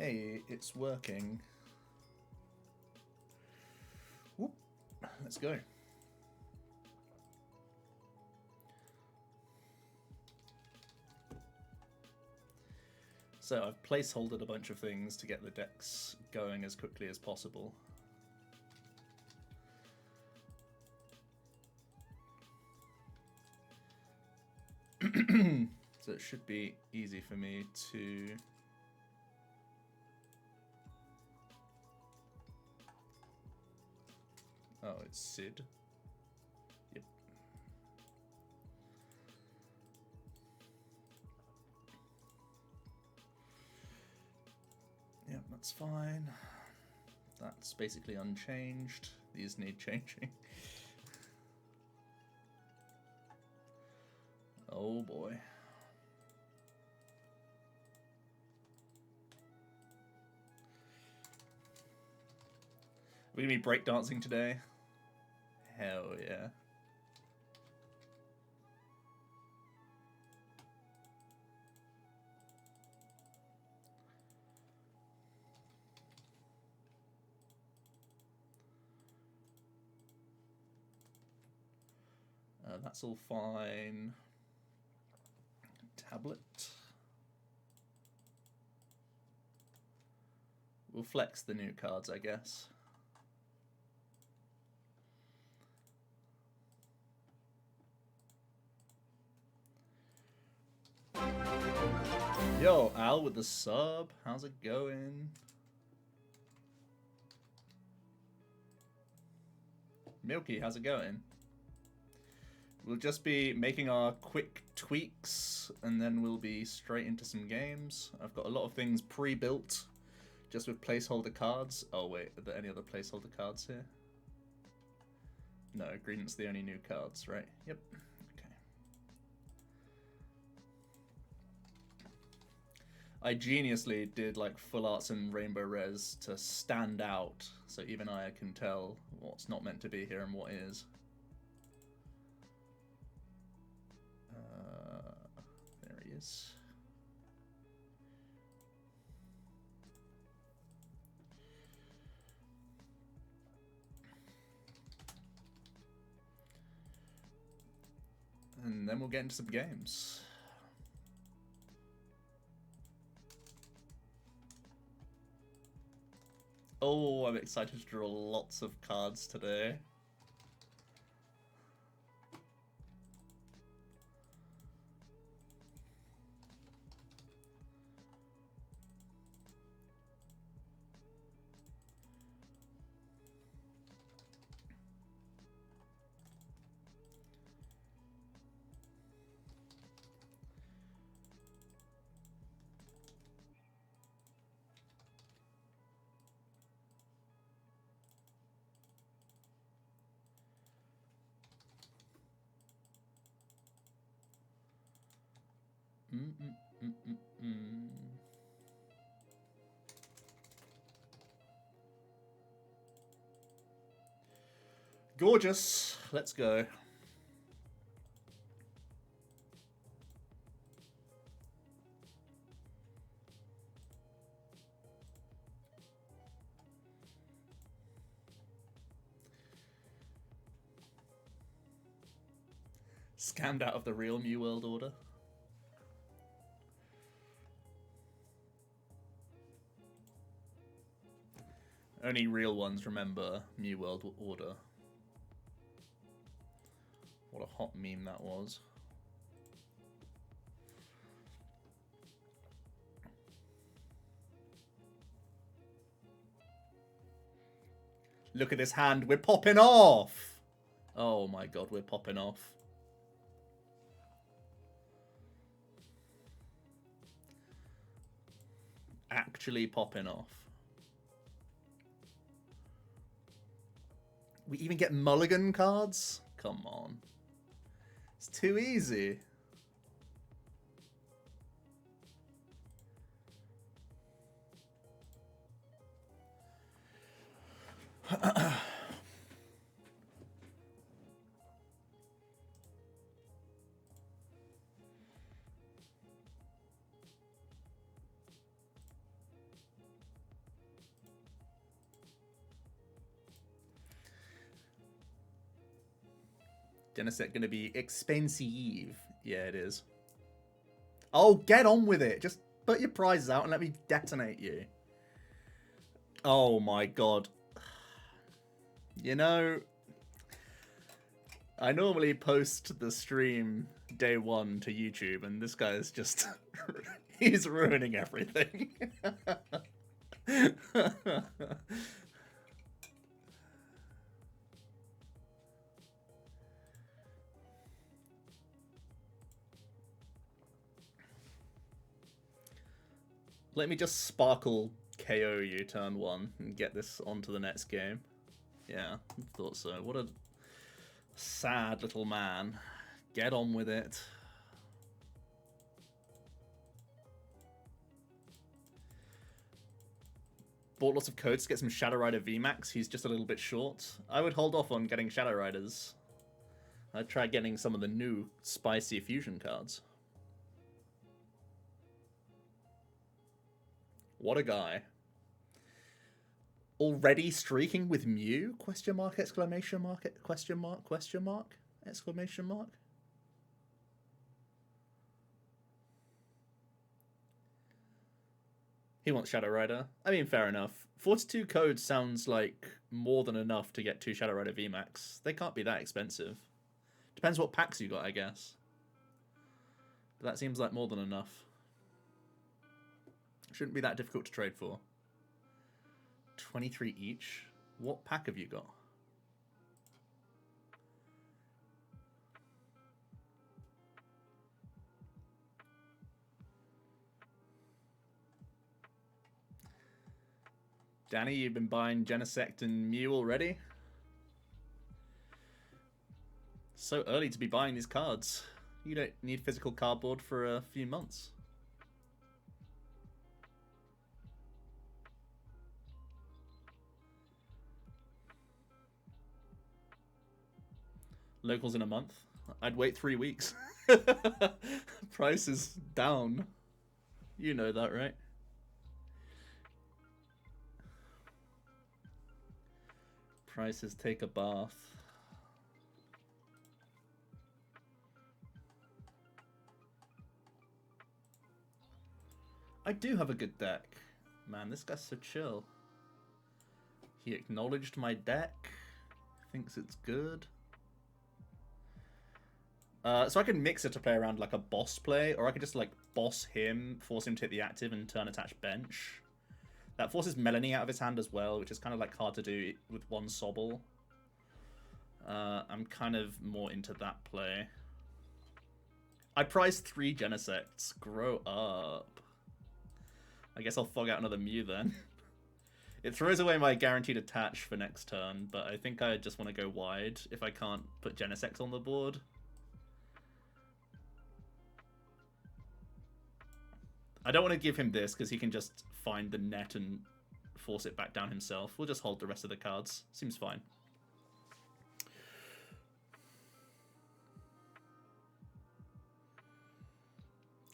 Hey, it's working. Whoop. Let's go. So I've placeholdered a bunch of things to get the decks going as quickly as possible. So it should be easy for me to... Oh, it's Sid. Yep. Yep, that's fine. That's basically unchanged. These need changing. Oh boy. Are we gonna be breakdancing today? Hell yeah. That's all fine. Tablet. We'll flex the new cards, I guess. Yo, Al with the sub. How's it going? Milky, how's it going? We'll just be making our quick tweaks and then we'll be straight into some games. I've got a lot of things pre-built just with placeholder cards. Oh wait, are there any other placeholder cards here? No, Green's the only new cards, right? Yep. Okay. I geniusly did like full arts and rainbow res to stand out so even I can tell what's not meant to be here and what is. There he is. And then we'll get into some games. Oh, I'm excited to draw lots of cards today. Gorgeous. Let's go. Scammed out of the real New World Order. Only real ones remember New World Order. What a hot meme that was. Look at this hand, we're popping off! Oh my god, we're popping off. Actually popping off. We even get mulligan cards? Come on. It's too easy. Genesect gonna be expensive. Yeah, it is. Oh, get on with it. Just put your prizes out and let me detonate you. Oh my god. You know, I normally post the stream day one to YouTube, and this guy is just... he's ruining everything. Let me just sparkle KO you turn one and get this onto the next game. Yeah, I thought so. What a sad little man. Get on with it. Bought lots of codes to get some Shadow Rider VMAX. He's just a little bit short. I would hold off on getting Shadow Riders. I'd try getting some of the new spicy fusion cards. What a guy. Already streaking with Mew? Question mark, exclamation mark, question mark, exclamation mark. He wants Shadow Rider. I mean, fair enough. 42 codes sounds like more than enough to get 2 Shadow Rider VMAX. They can't be that expensive. Depends what packs you got, I guess. But that seems like more than enough. Shouldn't be that difficult to trade for. 23 each? What pack have you got? Danny, you've been buying Genesect and Mew already? So early to be buying these cards. You don't need physical cardboard for a few months. Locals in a month? I'd wait 3 weeks. Price is down. You know that, right? Prices take a bath. I do have a good deck. Man, this guy's so chill. He acknowledged my deck. Thinks it's good. So I can mix it to play around like a boss play, or I could just like boss him, force him to hit the active and turn attach bench. That forces Melanie out of his hand as well, which is kind of like hard to do with one Sobble. I'm kind of more into that play. I priced 3 Genesects. Grow up. I guess I'll fog out another Mew then. It throws away my guaranteed attach for next turn, but I think I just want to go wide if I can't put Genesect on the board. I don't want to give him this because he can just find the net and force it back down himself. We'll just hold the rest of the cards. Seems fine.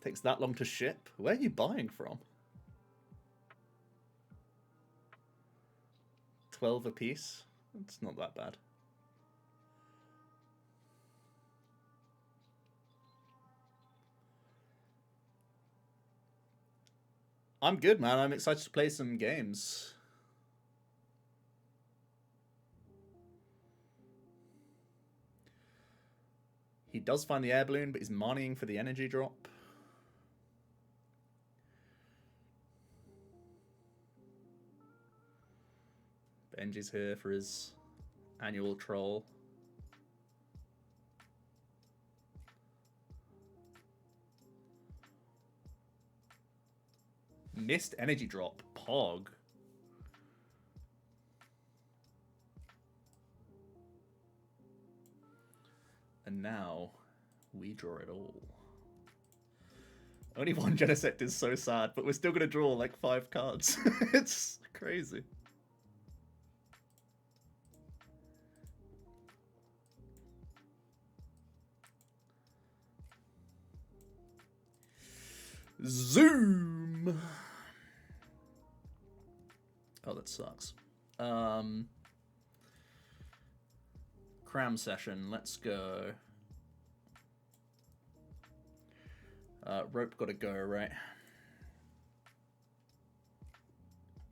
Takes that long to ship? Where are you buying from? 12 a piece? It's not that bad. I'm good, man. I'm excited to play some games. He does find the air balloon, but he's moneying for the energy drop. Benji's here for his annual troll. Missed energy drop. Pog. And now we draw it all. Only one Genesect is so sad, but we're still going to draw like 5 cards. It's crazy. Zoom! Oh, that sucks. Cram session. Let's go. Rope gotta go, right?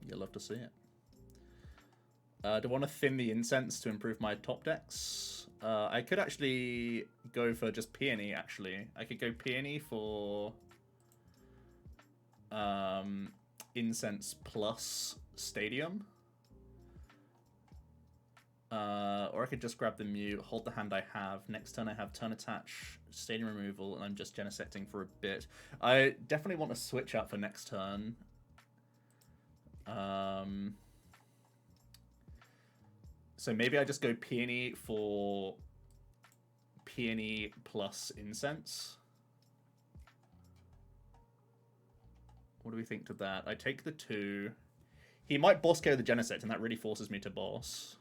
You'll love to see it. Do I want to thin the incense to improve my top decks? I could actually go for just peony, actually. I could go peony for incense plus stadium. Or I could just grab the Mew, hold the hand I have. Next turn I have turn attach, stadium removal, and I'm just genesecting for a bit. I definitely want to switch out for next turn. So maybe I just go peony for peony plus incense. What do we think to that? I take the 2. He might boss KO the Genesect, and that really forces me to boss.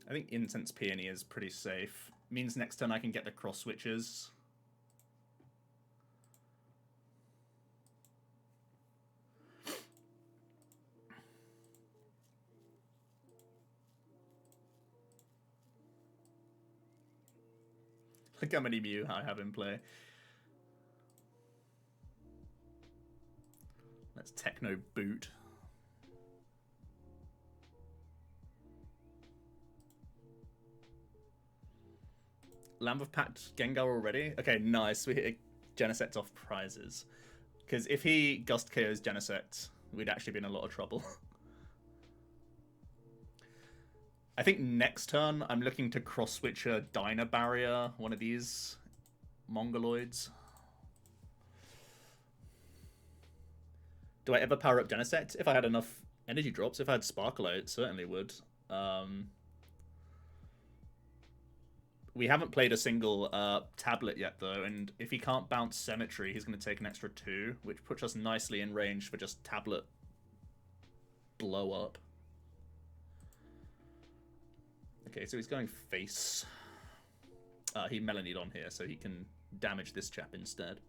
I think Incense Peony is pretty safe. Means next turn I can get the cross switches. Look how many Mew I have in play. Let's Techno Boot. Lamb of Pact Gengar already? Okay, nice. We hit Genesect off prizes. Because if he Gust KOs Genesect, we'd actually be in a lot of trouble. I think next turn I'm looking to cross-switch a Dyna Barrier, one of these Mongoloids. Do I ever power up Genesect? If I had enough energy drops, if I had Sparkle, it certainly would. We haven't played a single tablet yet, though, and if he can't bounce Symmetry, he's going to take an extra 2, which puts us nicely in range for just tablet blow up. Okay, so he's going face. He Melanied on here, so he can damage this chap instead.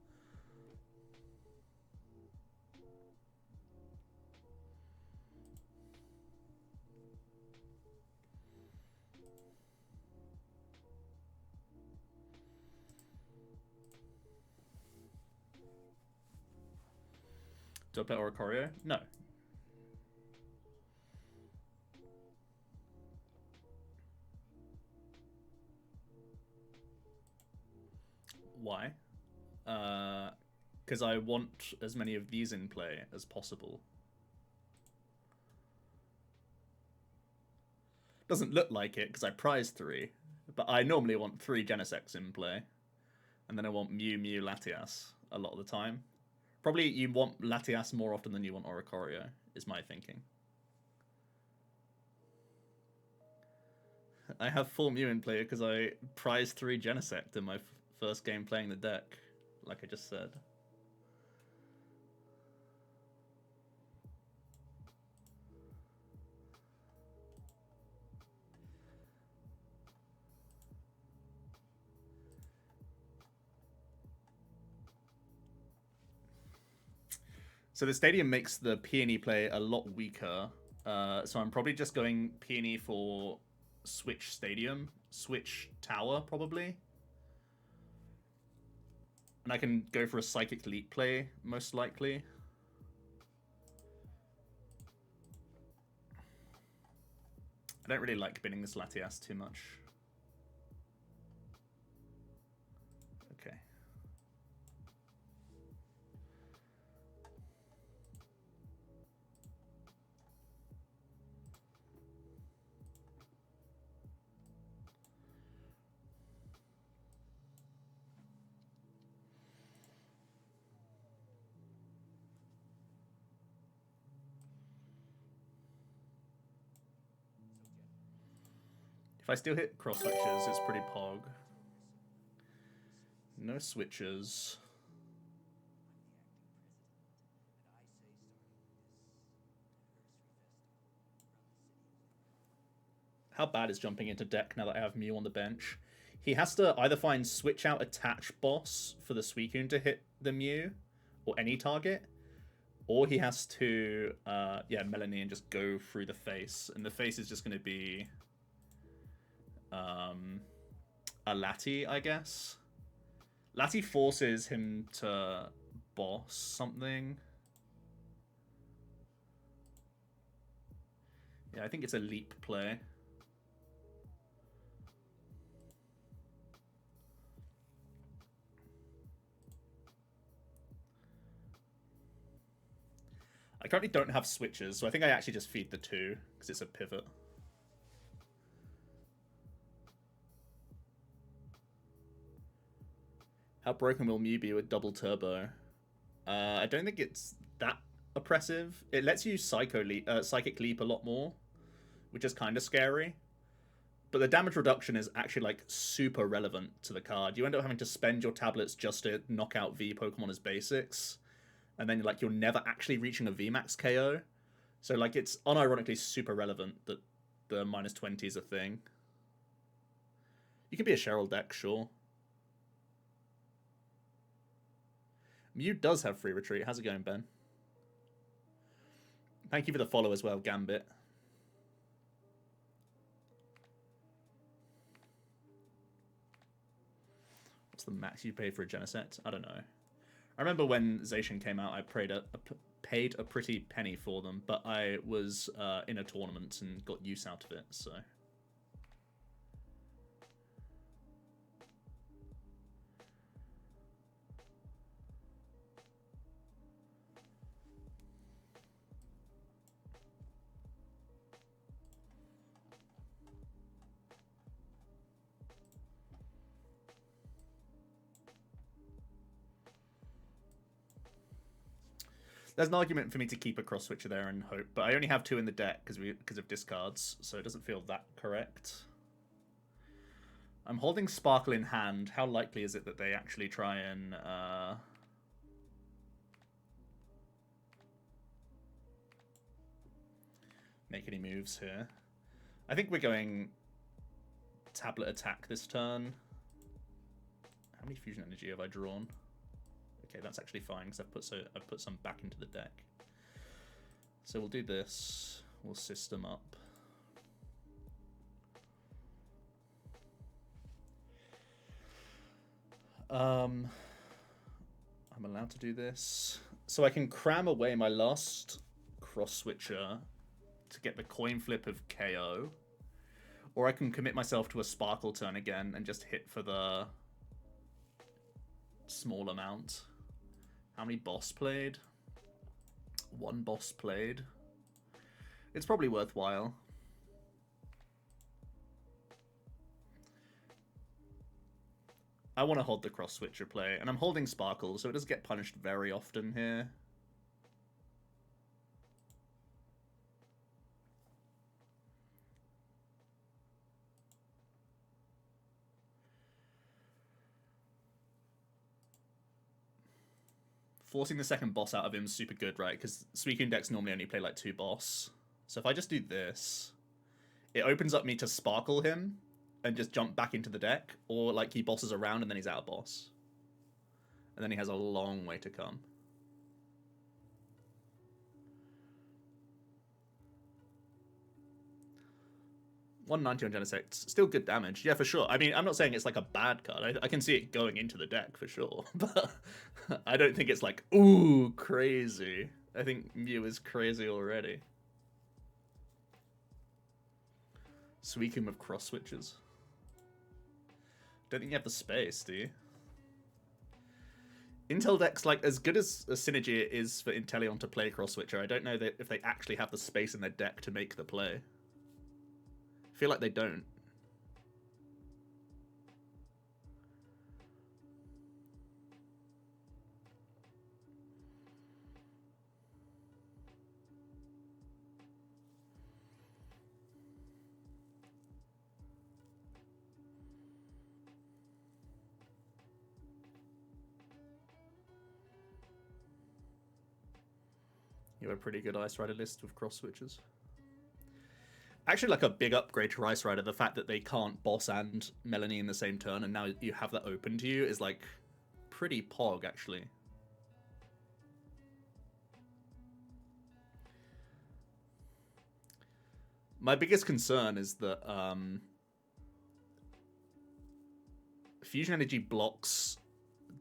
Do I play Oricorio? No. Why? Because I want as many of these in play as possible. Doesn't look like it because I prize 3, but I normally want 3 Genesects in play, and then I want Mew, Latias a lot of the time. Probably you want Latias more often than you want Oricorio, is my thinking. I have 4 Mew in play because I prize 3 Genesect in my first game playing the deck, like I just said. So the stadium makes the Peony play a lot weaker. So I'm probably just going Peony for switch stadium, switch tower probably. And I can go for a Psychic Leap play, most likely. I don't really like binning this Latias too much. Okay. If I still hit cross switches, it's pretty pog. No switches. How bad is jumping into deck now that I have Mew on the bench? He has to either find switch out attach boss for the Suicune to hit the Mew, or any target, or he has to, Melanie and just go through the face. And the face is just going to be a Lati, I guess. Lati forces him to boss something. Yeah, I think it's a leap play. I currently don't have switches, so I think I actually just feed the 2, because it's a pivot. How broken will Mew be with double turbo? I don't think it's that oppressive. It lets you psychic leap a lot more, which is kind of scary. But the damage reduction is actually like super relevant to the card. You end up having to spend your tablets just to knock out V Pokemon as basics, and then like you're never actually reaching a VMAX KO. So like it's unironically super relevant that the -20 is a thing. You can be a Cheryl deck, sure. Mew does have free retreat. How's it going, Ben? Thank you for the follow as well, Gambit. What's the max you pay for a Genesect? I don't know. I remember when Zacian came out, I paid a pretty penny for them, but I was in a tournament and got use out of it, so... There's an argument for me to keep a cross switcher there and hope, but I only have 2 in the deck because of discards, so it doesn't feel that correct. I'm holding Sparkle in hand. How likely is it that they actually try and make any moves here? I think we're going tablet attack this turn. How many fusion energy have I drawn? Okay, that's actually fine because I've put some back into the deck. So we'll do this. We'll system up. I'm allowed to do this. So I can cram away my last cross switcher to get the coin flip of KO. Or I can commit myself to a Sparkle turn again and just hit for the small amount. How many boss played? 1 boss played. It's probably worthwhile. I want to hold the cross switcher play, and I'm holding Sparkle, so it doesn't get punished very often here. Forcing the second boss out of him is super good, right? Because Suicune decks normally only play like 2 boss. So if I just do this, it opens up me to Sparkle him and just jump back into the deck, or like he bosses around and then he's out of boss. And then he has a long way to come. $190 on Genesect, still good damage. Yeah, for sure. I mean, I'm not saying it's like a bad card. I can see it going into the deck for sure. But I don't think it's like, ooh, crazy. I think Mew is crazy already. Suicune with cross switches. Don't think you have the space, do you? Intel decks, like, as good as a synergy is for Inteleon to play cross switcher, I don't know that if they actually have the space in their deck to make the play. I feel like they don't. You have a pretty good Ice Rider list with cross switches. Actually, like a big upgrade to Ice Rider, the fact that they can't boss and Melanie in the same turn, and now you have that open to you, is like pretty pog, actually. My biggest concern is that Fusion Energy blocks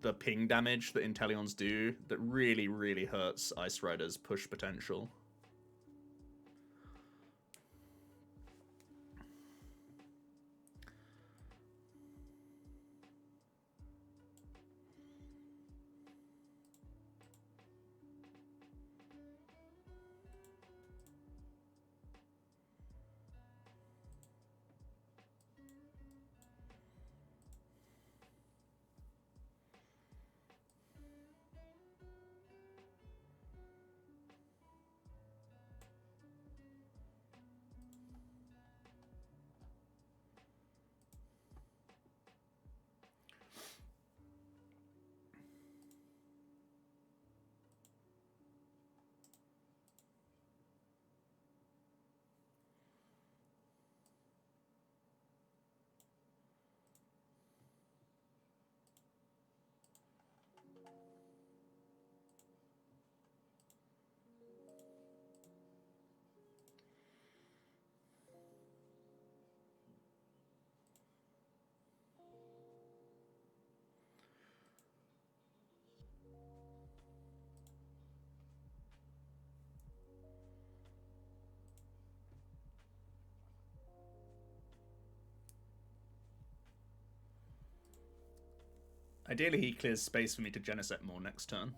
the ping damage that Inteleons do that really, really hurts Ice Rider's push potential. Ideally, he clears space for me to Genesect more next turn.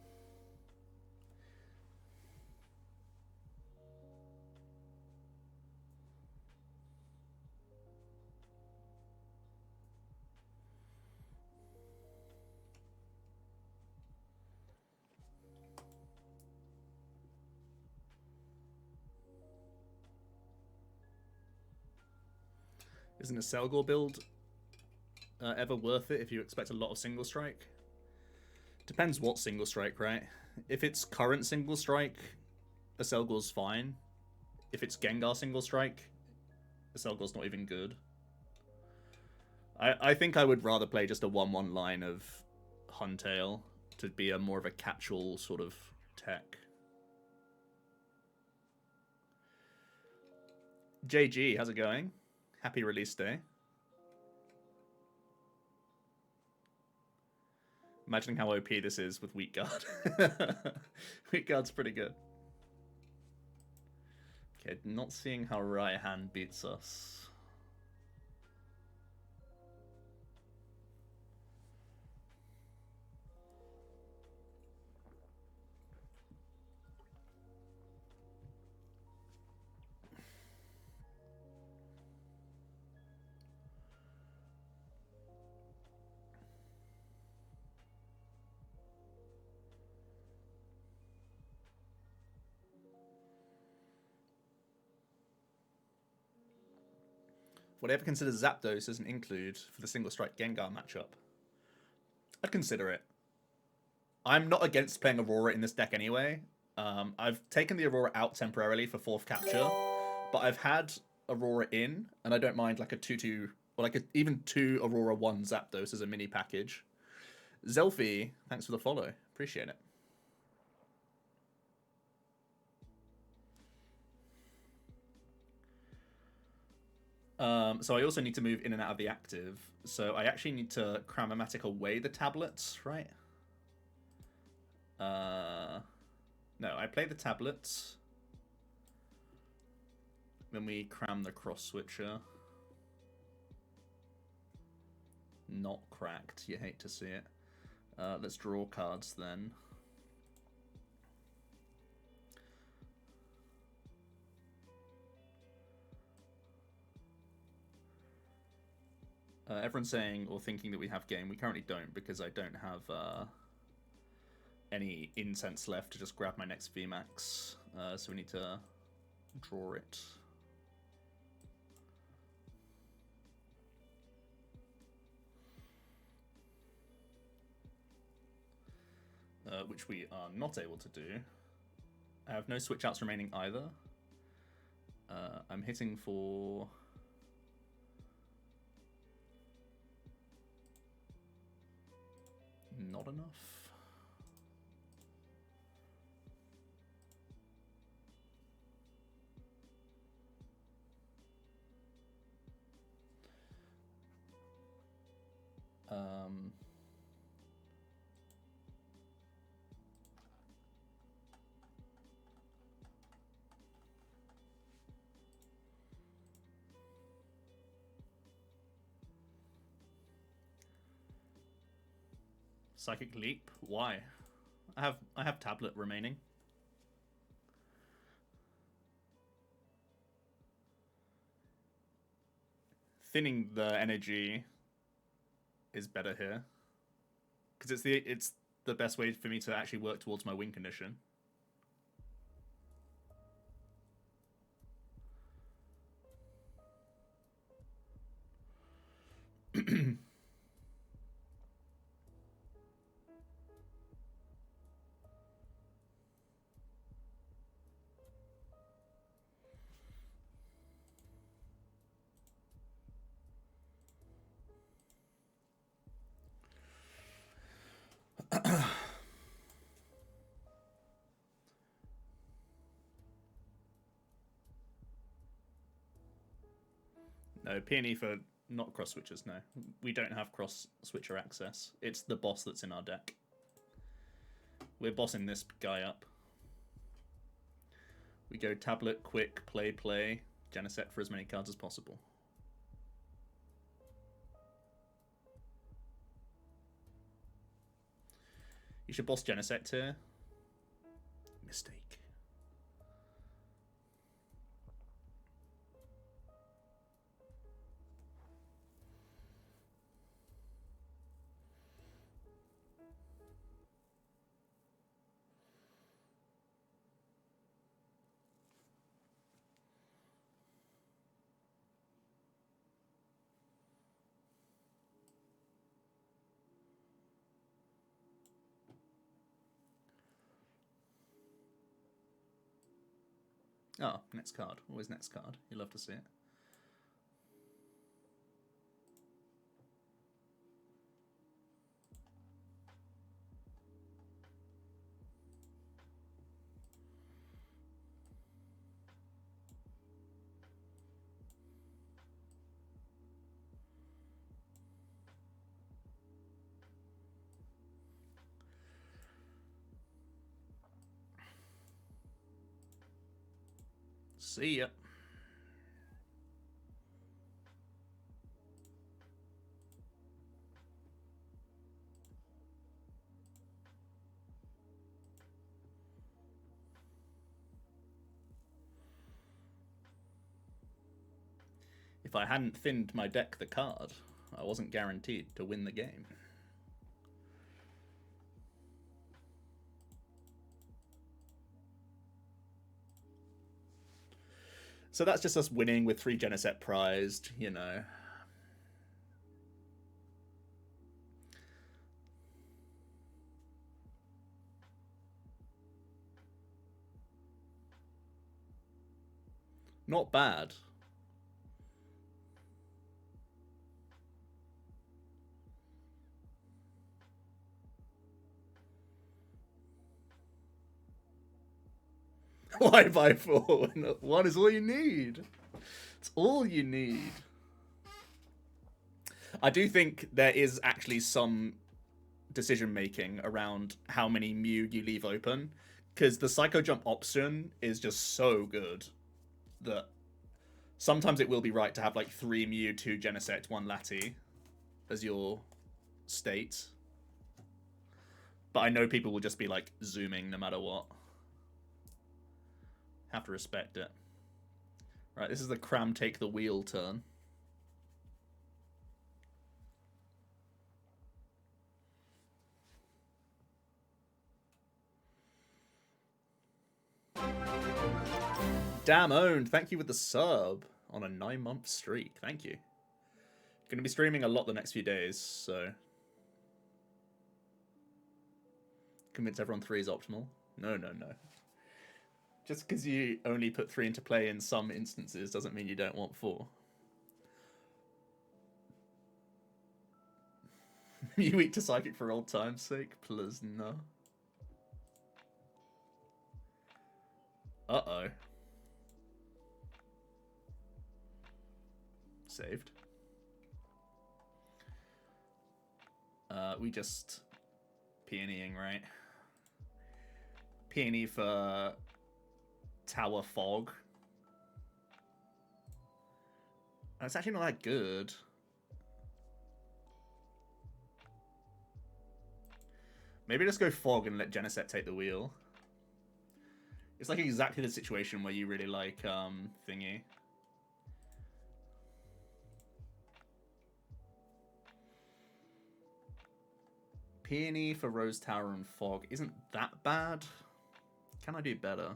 Isn't a Selgor build ever worth it if you expect a lot of single strike? Depends what single strike, right? If it's current single strike, a Selgor's fine. If it's Gengar single strike, a Selgor's not even good. I think I would rather play just a 1-1 line of Huntail to be a more of a catch-all sort of tech. JG, how's it going? Happy release day. Imagining how OP this is with Weak Guard. Weak Guard's pretty good. Okay, not seeing how Right Hand beats us. Whatever considers Zapdos as an include for the single strike Gengar matchup, I'd consider it. I'm not against playing Aurora in this deck anyway. I've taken the Aurora out temporarily for 4th capture, but I've had Aurora in, and I don't mind like a 2-2, or like even 2 Aurora 1 Zapdos as a mini package. Zelfie, thanks for the follow. Appreciate it. So I also need to move in and out of the active. So I actually need to Cramomatic away the tablets, right? No, I play the tablets. Then we cram the cross switcher. Not cracked. You hate to see it. Let's draw cards then. Everyone's saying or thinking that we have game. We currently don't because I don't have any incense left to just grab my next VMAX. So we need to draw it. Which we are not able to do. I have no switch outs remaining either. I'm hitting for... not enough. Psychic Leap? Why? I have tablet remaining. Thinning the energy is better here. Because it's the best way for me to actually work towards my win condition. No, Peony for not cross switchers, no. We don't have cross switcher access. It's the boss that's in our deck. We're bossing this guy up. We go tablet, quick, play, Genesect for as many cards as possible. You should boss Genesect here. Mistake. Oh, next card. Always next card. You love to see it. See ya. If I hadn't thinned my deck the card, I wasn't guaranteed to win the game. So that's just us winning with 3 Genesect prized, you know. Not bad. Why buy 4? One is all you need. It's all you need. I do think there is actually some decision making around how many Mew you leave open, because the Psycho Jump option is just so good that sometimes it will be right to have like 3 Mew, 2 Genesect, 1 Lati as your state. But I know people will just be like zooming no matter what. Have to respect it. Right, this is the cram take the wheel turn. Damn owned, thank you with the sub on a 9-month streak. Thank you. Going to be streaming a lot the next few days, so convince everyone 3 is optimal. No. Just because you only put 3 into play in some instances doesn't mean you don't want 4. You weak to Psychic for old time's sake? Please, no. Uh-oh. Saved. We just peonying, right? Peony for Tower Fog. It's actually not that good. Maybe just go Fog and let Genesect take the wheel. It's like exactly the situation where you really like Thingy. Peony for Rose Tower and Fog isn't that bad. Can I do better?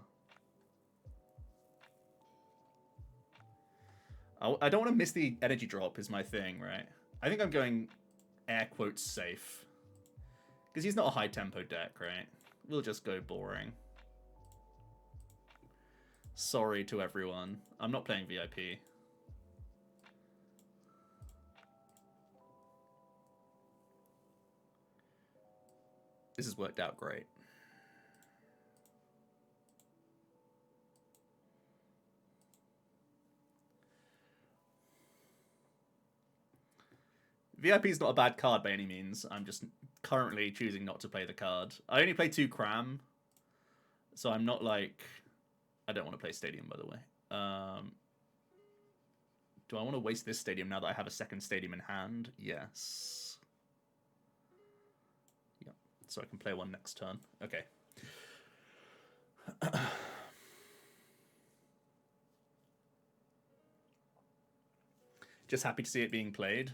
I don't want to miss the energy drop is my thing, right? I think I'm going air quotes safe. Because he's not a high tempo deck, right? We'll just go boring. Sorry to everyone. I'm not playing VIP. This has worked out great. VIP is not a bad card by any means. I'm just currently choosing not to play the card. I only play 2 Cram, so I'm not like... I don't want to play Stadium, by the way. Do I want to waste this Stadium now that I have a second Stadium in hand? Yes. Yep. So I can play one next turn. Okay. Just happy to see it being played.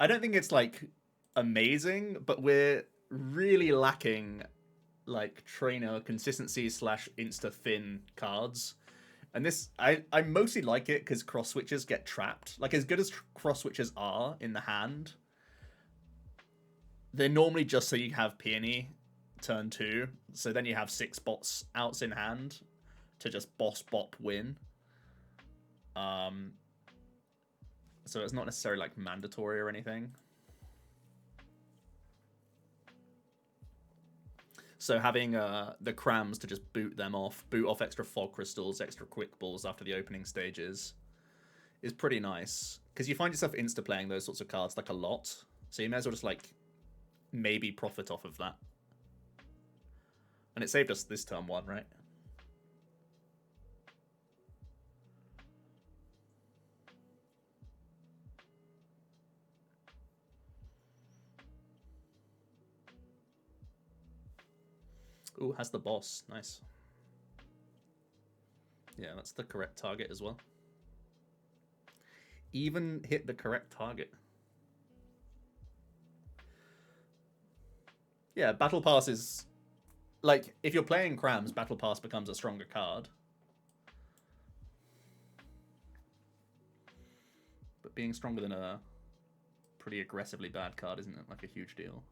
I don't think it's like amazing, but we're really lacking like trainer consistency / insta thin cards. And this, I mostly like it because cross switches get trapped. Like as good as cross switches are in the hand, they're normally just so you have Peony turn 2. So then you have 6 bots outs in hand to just boss bop win. So it's not necessarily like mandatory or anything. So having the Crams to just boot off extra Fog Crystals, extra Quick Balls after the opening stages is pretty nice. Because you find yourself insta-playing those sorts of cards like a lot. So you may as well just like maybe profit off of that. And it saved us this turn 1, right? Ooh, has the boss. Nice. Yeah, that's the correct target as well. Even hit the correct target. Yeah, Battle Pass is... Like, if you're playing Crams, Battle Pass becomes a stronger card. But being stronger than a pretty aggressively bad card isn't like a huge deal.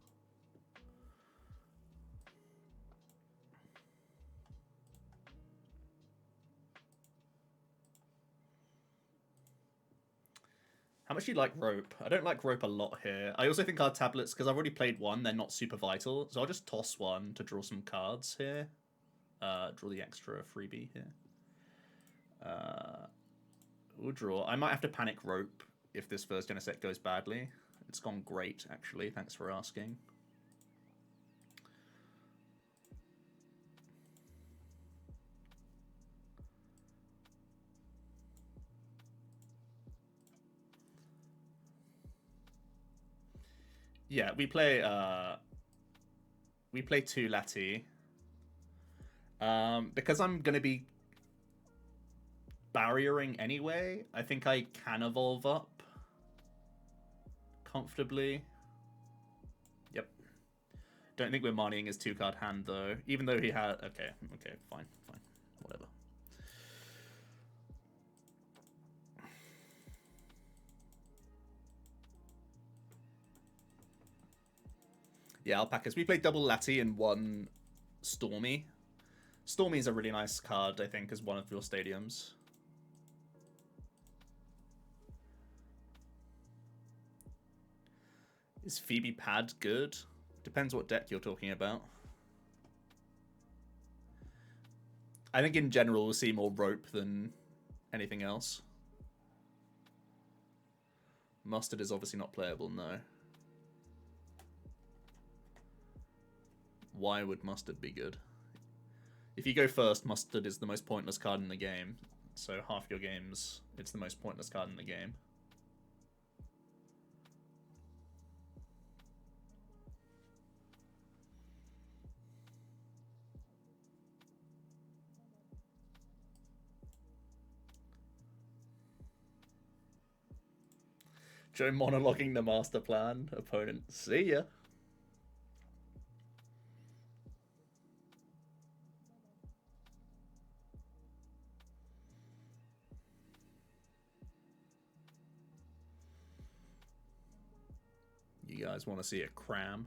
How much do you like Rope? I don't like Rope a lot here. I also think our tablets, because I've already played one, they're not super vital. So I'll just toss one to draw some cards here. Draw the extra freebie here. We'll draw. I might have to panic Rope if this first Genesect goes badly. It's gone great, actually. Thanks for asking. Yeah, we play 2 Lati. Because I'm gonna be barriering anyway, I think I can evolve up comfortably. Yep. Don't think we're moneying his 2-card hand though. Even though he had okay, fine. Whatever. Yeah, Alpacas. We played double Lati and 1 Stormy. Stormy is a really nice card, I think, as one of your stadiums. Is Phoebe Pad good? Depends what deck you're talking about. I think in general we'll see more rope than anything else. Mustard is obviously not playable, no. Why would Mustard be good? If you go first, Mustard is the most pointless card in the game. So half your games, it's the most pointless card in the game. Joe monologuing the master plan. Opponent, see ya. You guys want to see a cram?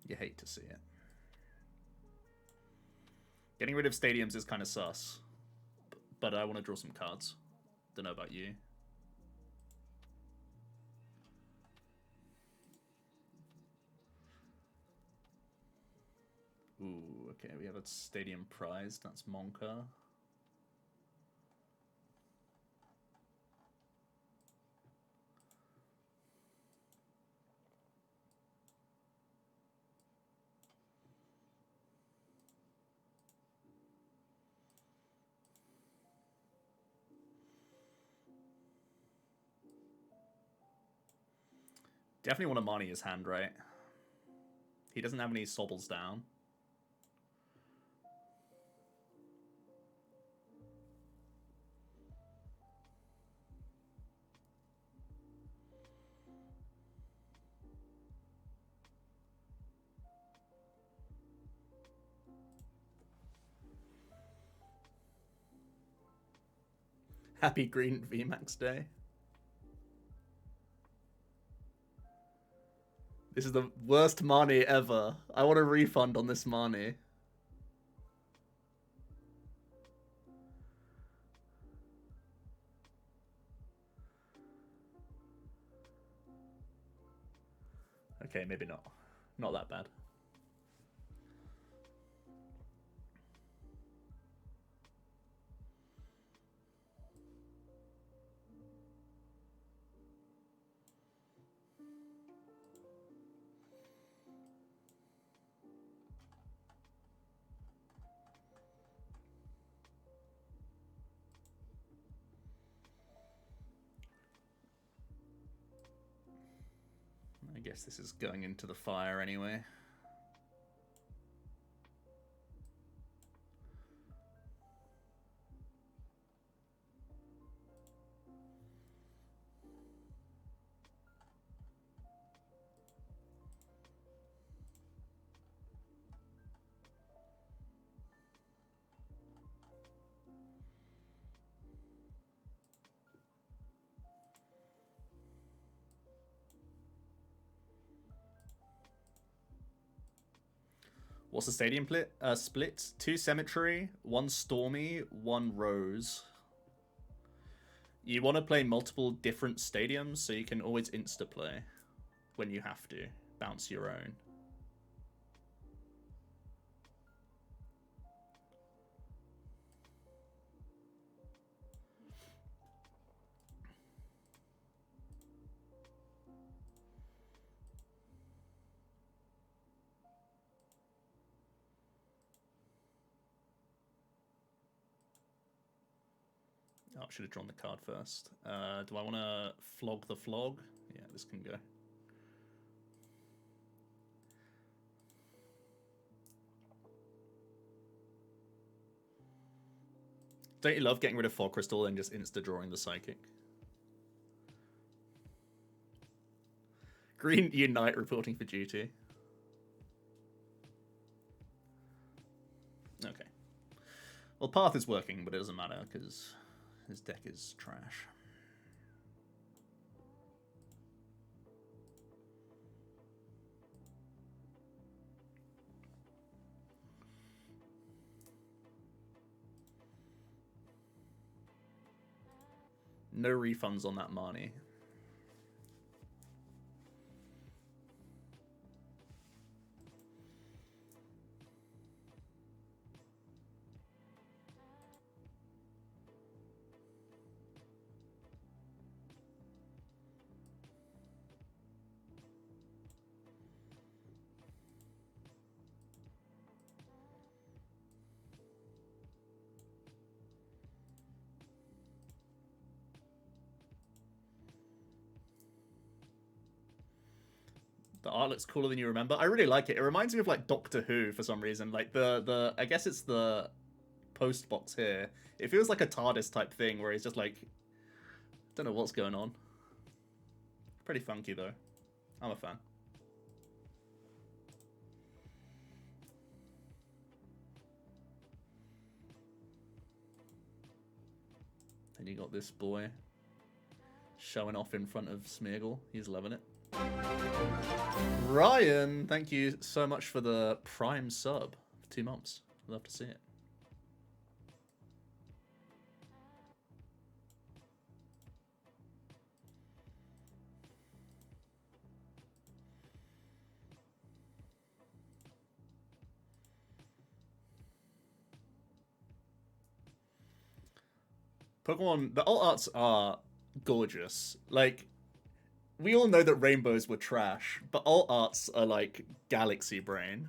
You hate to see it. Getting rid of stadiums is kind of sus. But I want to draw some cards. Don't know about you. Ooh, okay, we have a stadium prize. That's Monka. Definitely want to money his hand, right? He doesn't have any sobbles down. Happy Green VMAX Day. This is the worst Marnie ever. I want a refund on this Marnie. Okay, maybe not. Not that bad. I guess this is going into the fire anyway. What's the stadium split? 2 Cemetery, 1 Stormy, 1 Rose. You want to play multiple different stadiums, so you can always insta-play when you have to. Bounce your own. Oh, I should have drawn the card first. Do I want to flog the flog? Yeah, this can go. Don't you love getting rid of Fog Crystal and just insta-drawing the Psychic? Green Unite reporting for duty. Okay. Well, Path is working, but it doesn't matter because his deck is trash. No refunds on that Marnie. The art looks cooler than you remember. I really like it. It reminds me of like Doctor Who for some reason. Like the I guess it's the post box here. It feels like a TARDIS type thing where he's just like, don't know what's going on. Pretty funky though. I'm a fan. And you got this boy showing off in front of Smeagol. He's loving it. Ryan, thank you so much for the Prime sub for 2 months. Love to see it. Pokemon, the alt arts are gorgeous. Like, we all know that rainbows were trash, but alt arts are like galaxy brain.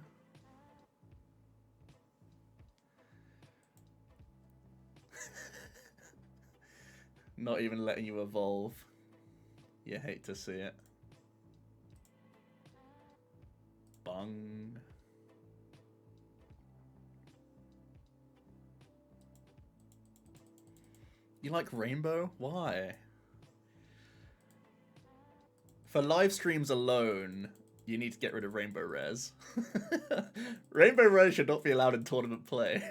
Not even letting you evolve. You hate to see it. Bung. You like rainbow? Why? For live streams alone, you need to get rid of Rainbow Rares. Rainbow Rares should not be allowed in tournament play.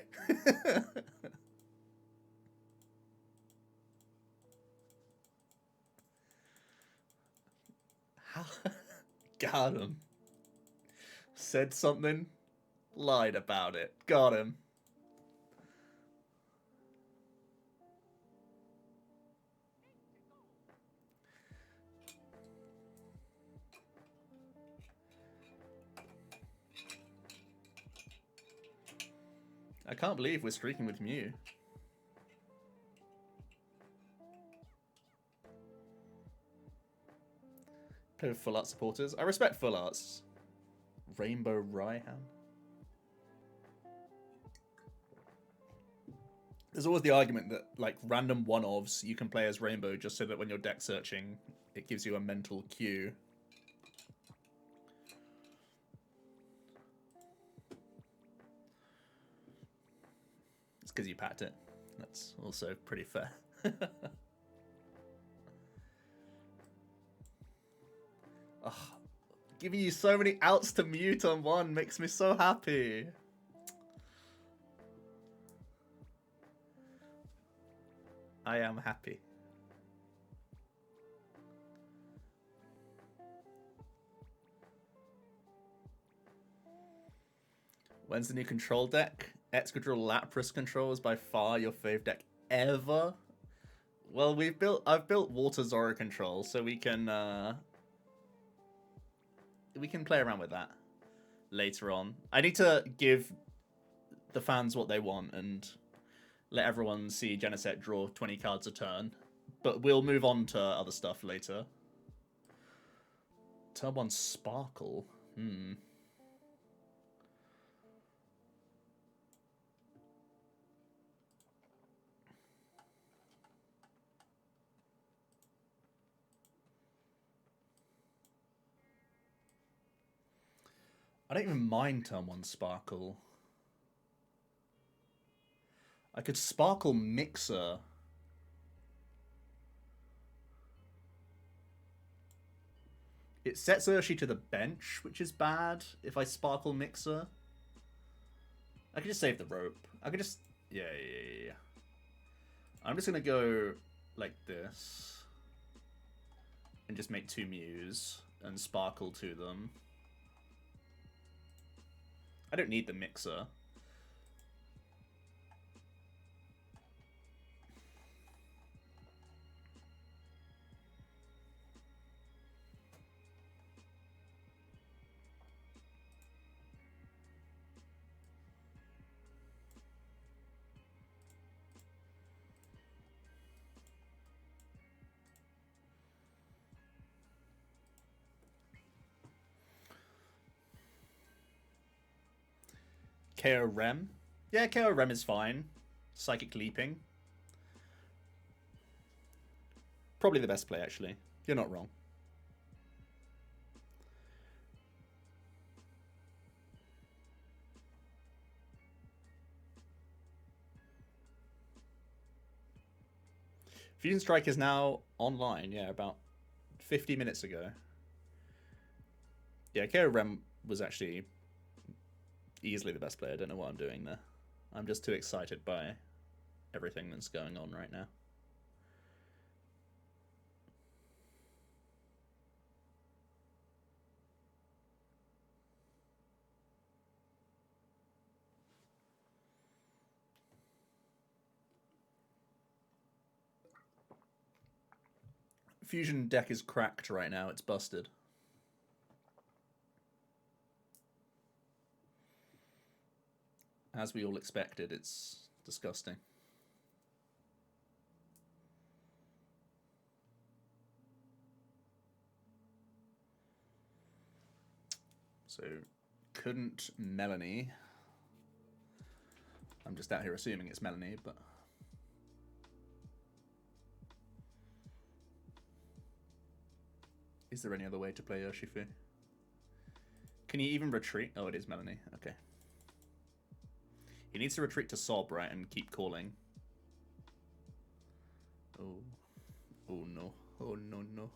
Got him. Said something, lied about it. Got him. I can't believe we're streaking with Mew. Play with full art supporters. I respect full arts. Rainbow Raihan. There's always the argument that, like, random one-ofs you can play as Rainbow just so that when you're deck searching, it gives you a mental cue. It's because you packed it. That's also pretty fair. Oh, giving you so many outs to mute on one makes me so happy. I am happy. When's the new control deck? Excadrill Lapras control is by far your fave deck ever. Well, I've built Water Zora control, so we can play around with that later on. I need to give the fans what they want and let everyone see Genesect draw 20 cards a turn. But we'll move on to other stuff later. Turn 1 Sparkle. I don't even mind turn 1 Sparkle. I could Sparkle Mixer. It sets Urshi to the bench, which is bad if I Sparkle Mixer. I could just save the rope. I could just... Yeah. I'm just going to go like this. And just make 2 Mews and Sparkle to them. I don't need the Mixer. KO Rem. Yeah, KO Rem is fine. Psychic Leaping. Probably the best play, actually. You're not wrong. Fusion Strike is now online, yeah, about 50 minutes ago. Yeah, KO Rem was actually easily the best player. I don't know what I'm doing there. I'm just too excited by everything that's going on right now. Fusion deck is cracked right now. It's busted. As we all expected, it's disgusting. So, couldn't Melanie. I'm just out here assuming it's Melanie, but... Is there any other way to play Urshifu? Can he even retreat? Oh, it is Melanie. Okay. He needs to retreat to Sob, right, and keep calling. Oh. Oh, no. Oh, no, no.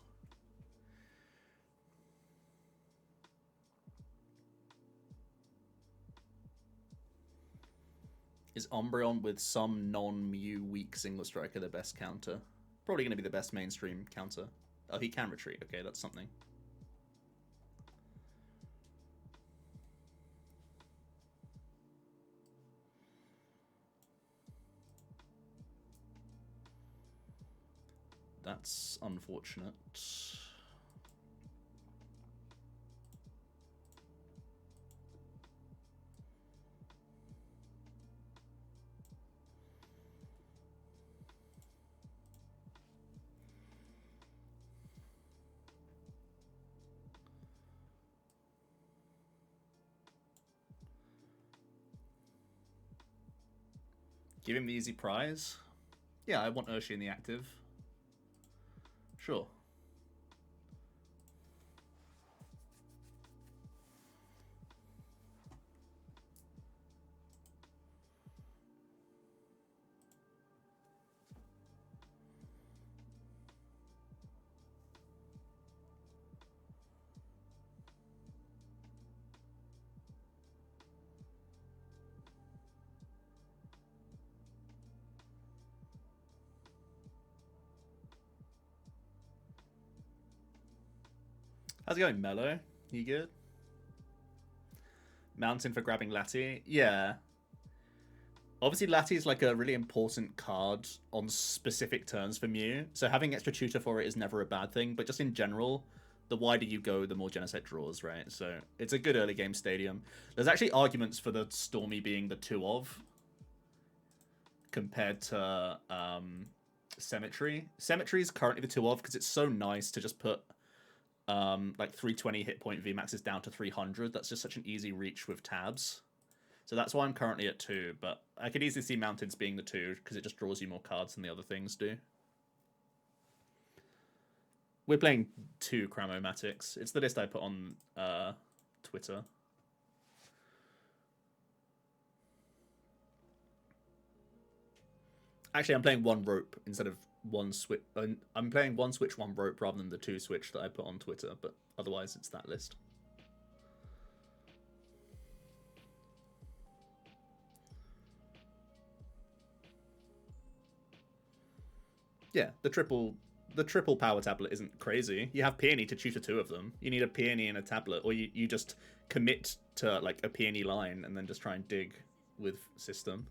Is Umbreon with some non-Mew weak single striker the best counter? Probably going to be the best mainstream counter. Oh, he can retreat. Okay, that's something. That's unfortunate. Give him the easy prize? Yeah, I want Urshi in the active. Sure. How's it going, Mello? You good? Mountain for grabbing Lati? Yeah. Obviously, Lati is like a really important card on specific turns for Mew, so having extra tutor for it is never a bad thing, but just in general, the wider you go, the more Genesect draws, right? So it's a good early game stadium. There's actually arguments for the Stormy being the 2-of compared to Symmetry. Symmetry is currently the 2-of because it's so nice to just put like 320 hit point VMAXs down to 300. That's just such an easy reach with tabs. So that's why I'm currently at 2, but I could easily see Mountains being the 2 because it just draws you more cards than the other things do. We're playing 2 Cramomatics. It's the list I put on Twitter. Actually, I'm playing 1 rope instead of 1 switch. I'm playing 1 switch, 1 rope rather than the 2 switch that I put on Twitter, but otherwise it's that list. Yeah, the triple power tablet isn't crazy. You have Peony to tutor 2 of them. You need a Peony and a tablet, or you just commit to like a Peony line and then just try and dig with system.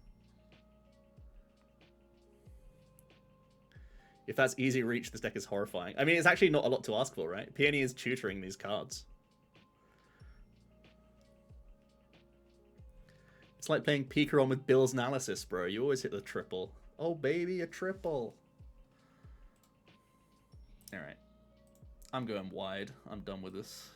If that's easy reach, this deck is horrifying. I mean, it's actually not a lot to ask for, right? Peony is tutoring these cards. It's like playing Pikarom with Bill's Analysis, bro. You always hit the triple. Oh, baby, a triple. Alright. I'm going wide. I'm done with this.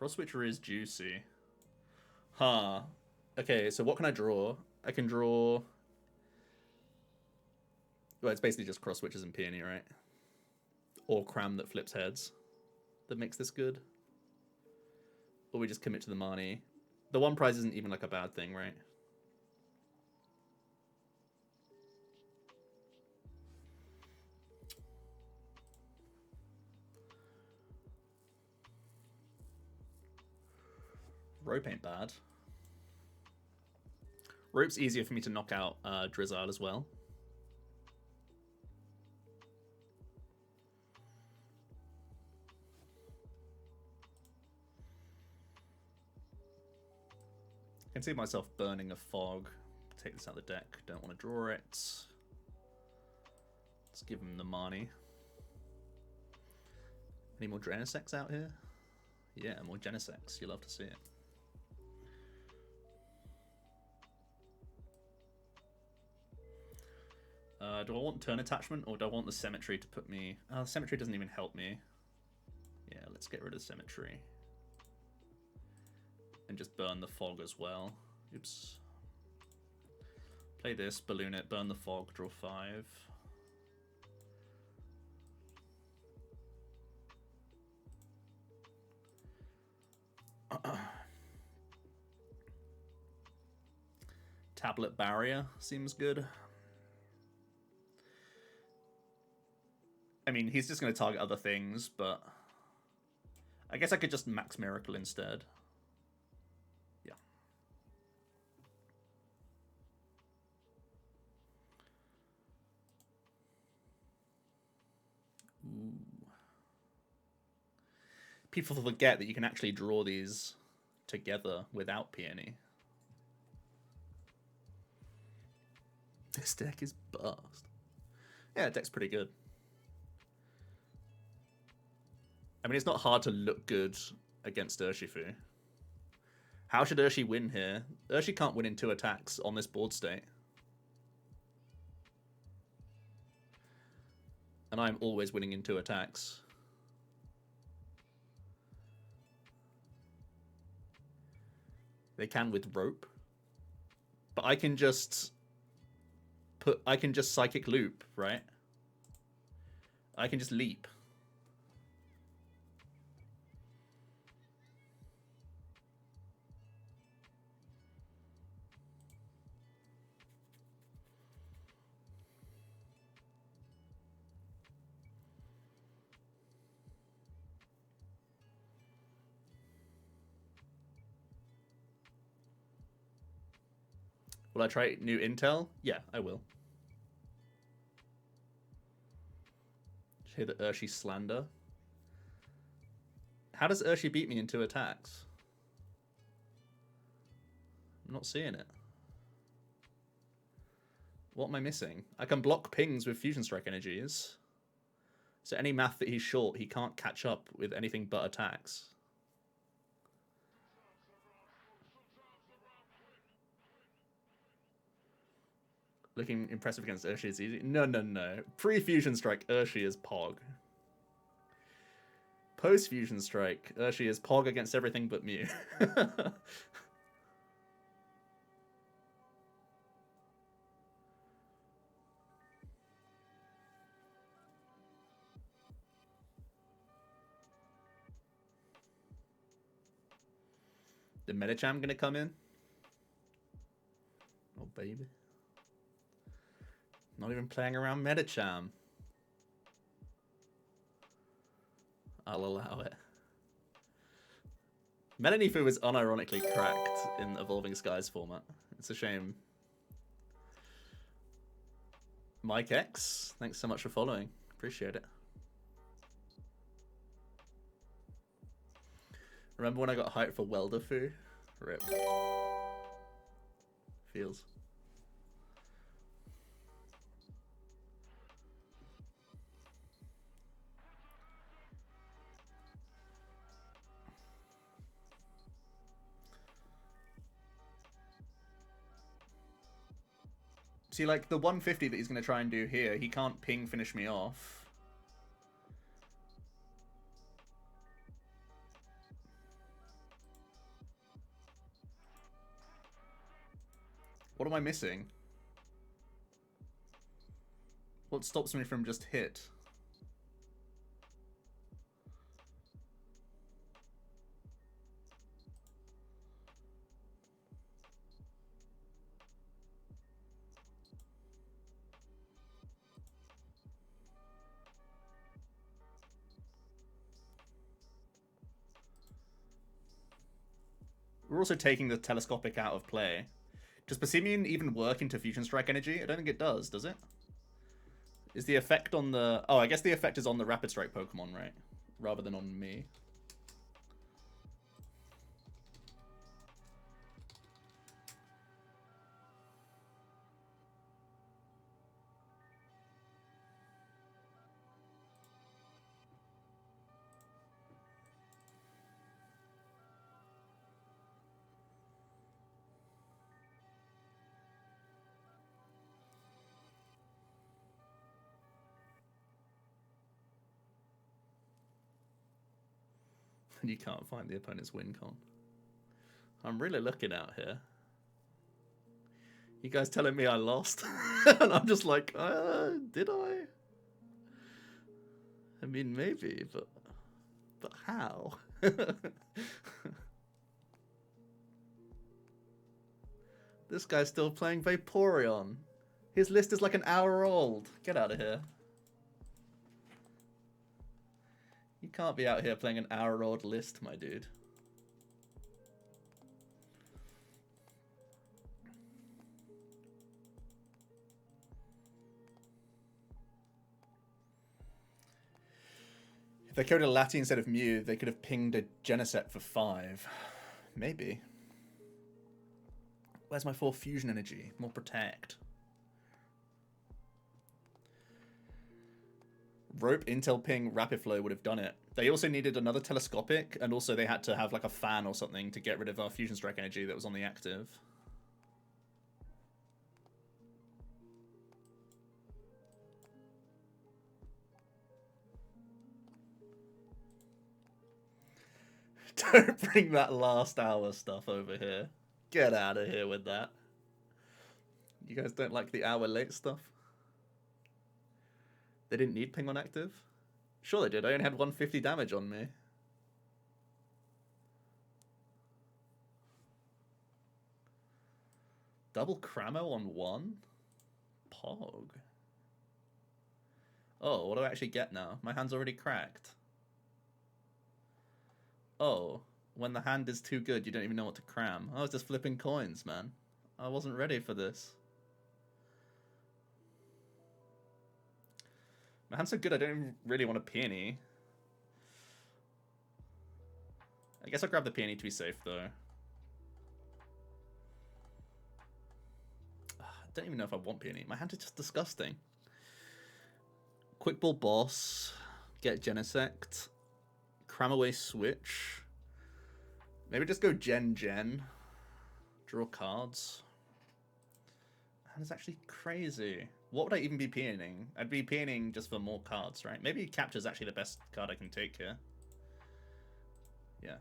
Cross Switcher is juicy. Huh. Okay, so what can I draw? I can draw... Well, it's basically just Cross Switchers and Peony, right? Or Cram that flips heads. That makes this good. Or we just commit to the Marnie. The one prize isn't even like a bad thing, right? Rope ain't bad. Rope's easier for me to knock out Drizzile as well. I can see myself burning a Fog. Take this out of the deck. Don't want to draw it. Let's give him the Marnie. Any more Genesects out here? Yeah, more Genesects. You'll love to see it. Do I want turn attachment or do I want the Symmetry to put me... the Symmetry doesn't even help me. Yeah, let's get rid of Symmetry. And just burn the Fog as well. Oops. Play this, balloon it, burn the Fog, draw 5. Tablet Barrier seems good. I mean, he's just going to target other things, but I guess I could just Max Miracle instead. Yeah. Ooh. People forget that you can actually draw these together without Peony. This deck is buzzed. Yeah, deck's pretty good. I mean, it's not hard to look good against Urshifu. How should Urshi win here? Urshi can't win in 2 attacks on this board state. And I'm always winning in 2 attacks. They can with Rope. But I can just... I can just Psychic Loop, right? I can just Leap. Will I try new intel? Yeah, I will. Just hear the Urshi slander. How does Urshi beat me in 2 attacks? I'm not seeing it. What am I missing? I can block pings with Fusion Strike energies. So any math that he's short, he can't catch up with anything but attacks. Looking impressive against Urshi is easy. No, no, no. Pre-Fusion Strike, Urshi is Pog. Post-Fusion Strike, Urshi is Pog against everything but Mew. The Medicham gonna come in? Oh, baby. Not even playing around Medicham. I'll allow it. Melanifu is unironically cracked in Evolving Skies format. It's a shame. Mike X, thanks so much for following. Appreciate it. Remember when I got hyped for Welderfu? RIP. Feels. See, like, the 150 that he's going to try and do here, he can't ping finish me off. What am I missing? What stops me from just hit? We're also taking the telescopic out of play. Does Passimian even work into Fusion Strike energy? I don't think it does it? Is the effect on the... Oh, I guess the effect is on the Rapid Strike Pokemon, right? Rather than on me. You can't find the opponent's win con. I'm really looking out here. You guys telling me I lost? And I'm just like, did I? I mean, maybe, but how? This guy's still playing Vaporeon. His list is like an hour old. Get out of here. You can't be out here playing an hour-old list, my dude. If they coded a Lati instead of Mew, they could have pinged a Genesect for 5. Maybe. Where's my 4 fusion energy? More protect. Rope, Intel Ping, Rapid Flow would have done it. They also needed another telescopic, and also they had to have like a fan or something to get rid of our Fusion Strike energy that was on the active. Don't bring that last hour stuff over here. Get out of here with that. You guys don't like the hour late stuff? They didn't need ping on active? Sure they did. I only had 150 damage on me. Double Cramo on 1? Pog. Oh, what do I actually get now? My hand's already cracked. Oh, when the hand is too good, you don't even know what to cram. I was just flipping coins, man. I wasn't ready for this. My hand's so good I don't even really want a peony. I guess I'll grab the peony to be safe, though. I don't even know if I want peony. My hand is just disgusting. Quick Ball Boss. Get Genesect. Cram away Switch. Maybe just go Gen. Draw cards. That is actually crazy. What would I even be peonying? I'd be peonying just for more cards, right? Maybe Capture's actually the best card I can take here. Yeah.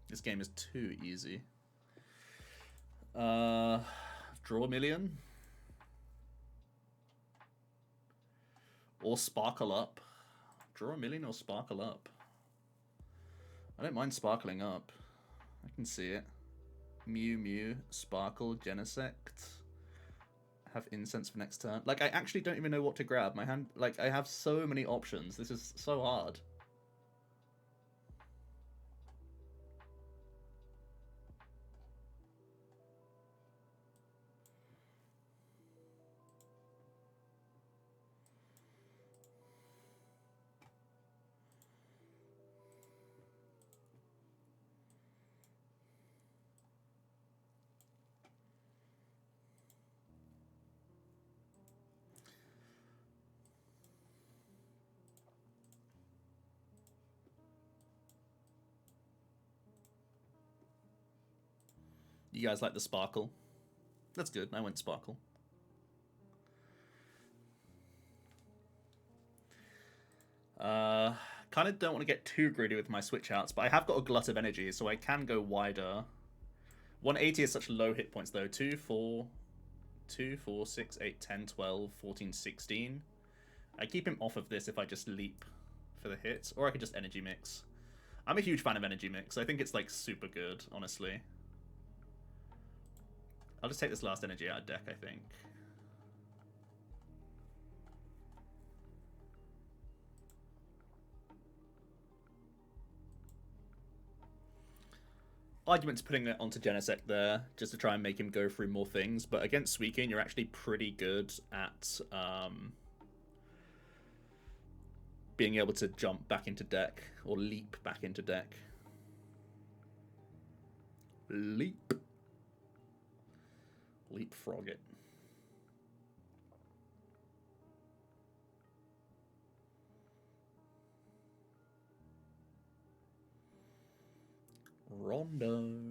This game is too easy. Draw a million. Or Sparkle Up. Draw a million or Sparkle Up. I don't mind sparkling up. I can see it. Mew, Sparkle, Genesect. Have Incense for next turn. Like, I actually don't even know what to grab. My hand, like, I have so many options. This is so hard. You guys like the Sparkle? That's good. I went Sparkle. kind of don't want to get too greedy with my switch outs, but I have got a glut of energy, so I can go wider. 180 is such low hit points, though. 2, 4, 6, 8, 10, 12, 14, 16. I keep him off of this if I just leap for the hit, or I could just energy mix. I'm a huge fan of energy mix. I think it's, like, super good, honestly. I'll just take this last energy out of deck, I think. Argument to putting it onto Genesect there, just to try and make him go through more things, but against Suicune, you're actually pretty good at being able to jump back into deck, or leap back into deck. Leap. Leapfrog it. Rondo.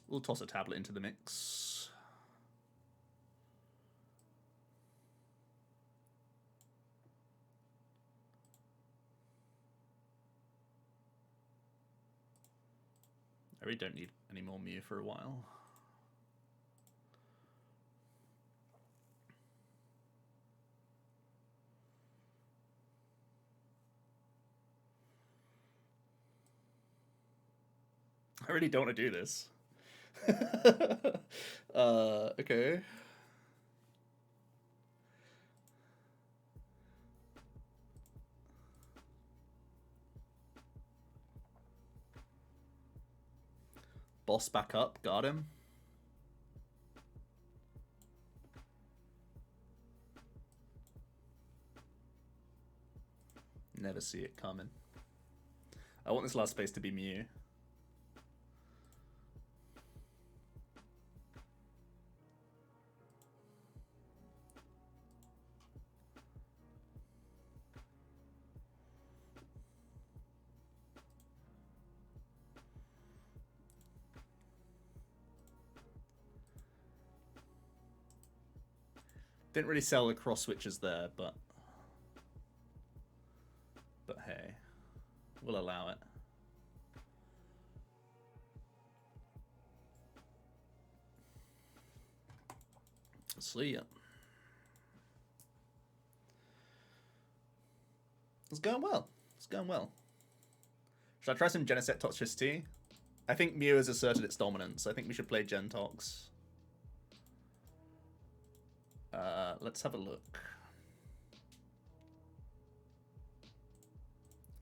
We'll toss a tablet into the mix. I really don't need any more Mew for a while. I really don't want to do this. Okay. Boss back up, got him. Never see it coming. I want this last space to be Mew. Didn't really sell the cross switches there, but hey, we'll allow it. See ya. It's going well. It's going well. Should I try some Genesect Toxicity? I think Mew has asserted its dominance. I think we should play Gentox. Let's have a look.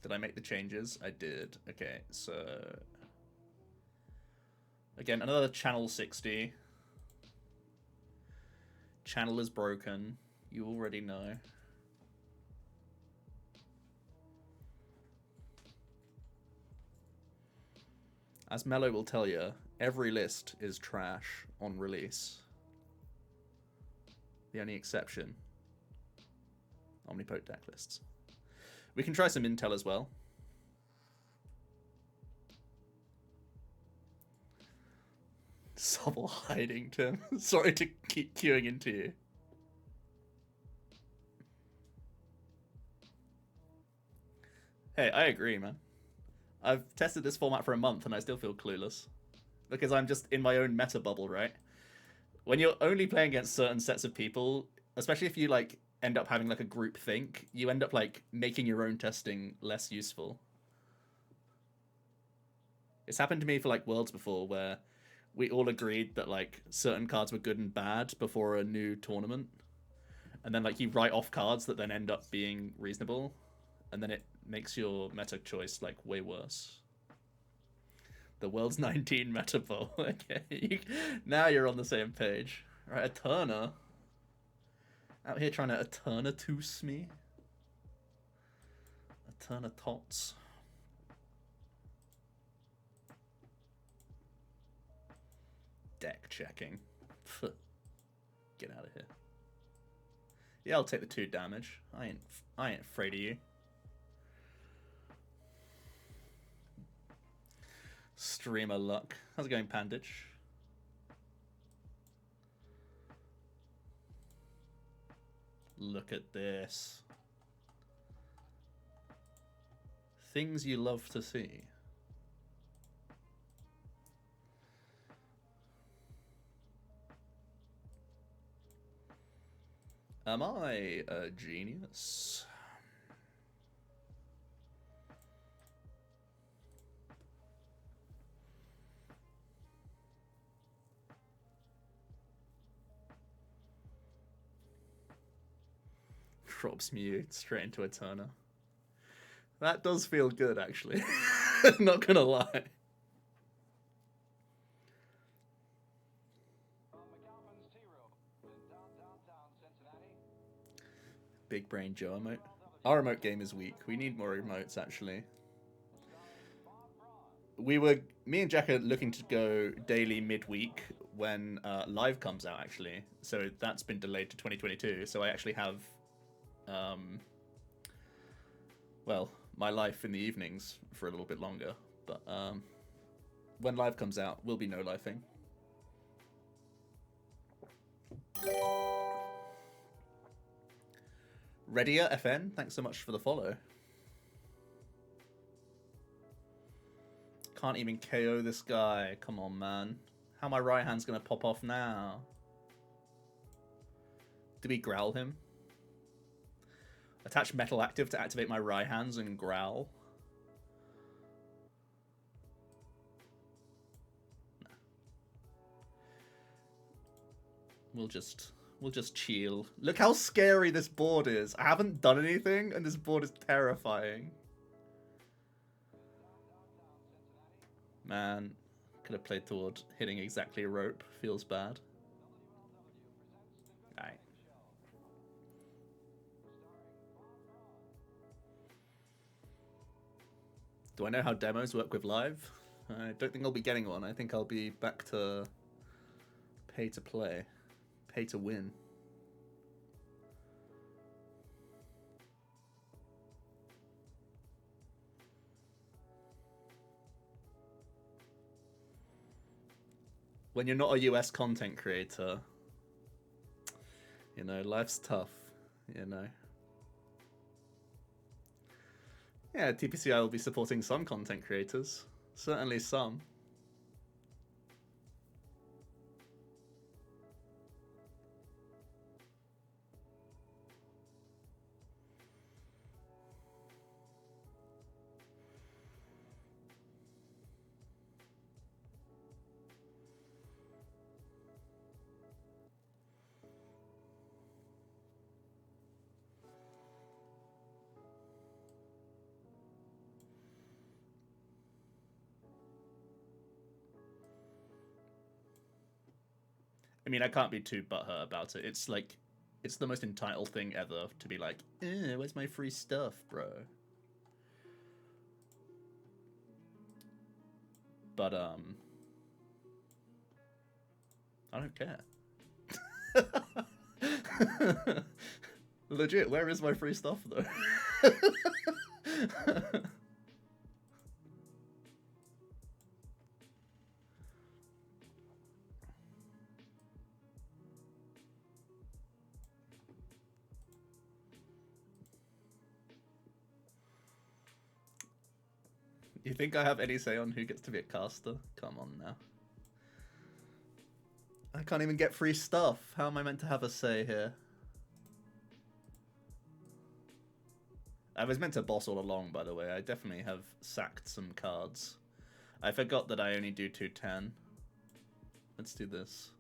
Did I make the changes? I did. Okay, so... Again, another channel 60. Channel is broken. You already know. As Mello will tell you, every list is trash on release. The only exception, OmniPoke deck lists. We can try some intel as well. Sobble hiding, Tim. Sorry to keep queuing into you. Hey, I agree, man. I've tested this format for a month and I still feel clueless. Because I'm just in my own meta bubble, right? When you're only playing against certain sets of people, especially if you like end up having like a group think, you end up like making your own testing less useful. It's happened to me for like Worlds before where we all agreed that like certain cards were good and bad before a new tournament. And then like you write off cards that then end up being reasonable. And then it makes your meta choice like way worse. The World's 19 meta poll. Okay, now you're on the same page. Right, Eterna. Out here trying to Eterna-toose me. Eterna tots. Deck checking. Get out of here. Yeah, I'll take the 2 damage. I ain't afraid of you. Streamer luck. How's it going, Panditch? Look at this. Things you love to see. Am I a genius? Drops Mew straight into a Turner. That does feel good, actually. Not gonna lie. Big brain Joe emote. Our emote game is weak. We need more emotes, actually. Me and Jack are looking to go daily midweek when Live comes out, actually. So that's been delayed to 2022. So I actually have, well, my life in the evenings for a little bit longer. But when Live comes out, we'll be no lifing. Redia FN, thanks so much for the follow. Can't even KO this guy. Come on, man. How my right hand's gonna pop off now? Do we growl him? Attach metal active to activate my right hands and growl. No. We'll just chill. Look how scary this board is. I haven't done anything and this board is terrifying. Man, could have played toward hitting exactly a rope. Feels bad. Alright. Do I know how demos work with Live? I don't think I'll be getting one. I think I'll be back to pay to play. Pay to win. When you're not a US content creator, you know, life's tough, you know. Yeah, TPCI will be supporting some content creators. Certainly some. I mean, I can't be too butthurt about it. It's like, it's the most entitled thing ever to be like, where's my free stuff, bro? But, I don't care. Legit, where is my free stuff, though? You think I have any say on who gets to be a caster? Come on now. I can't even get free stuff. How am I meant to have a say here? I was meant to boss all along, by the way. I definitely have sacked some cards. I forgot that I only do 210. Let's do this.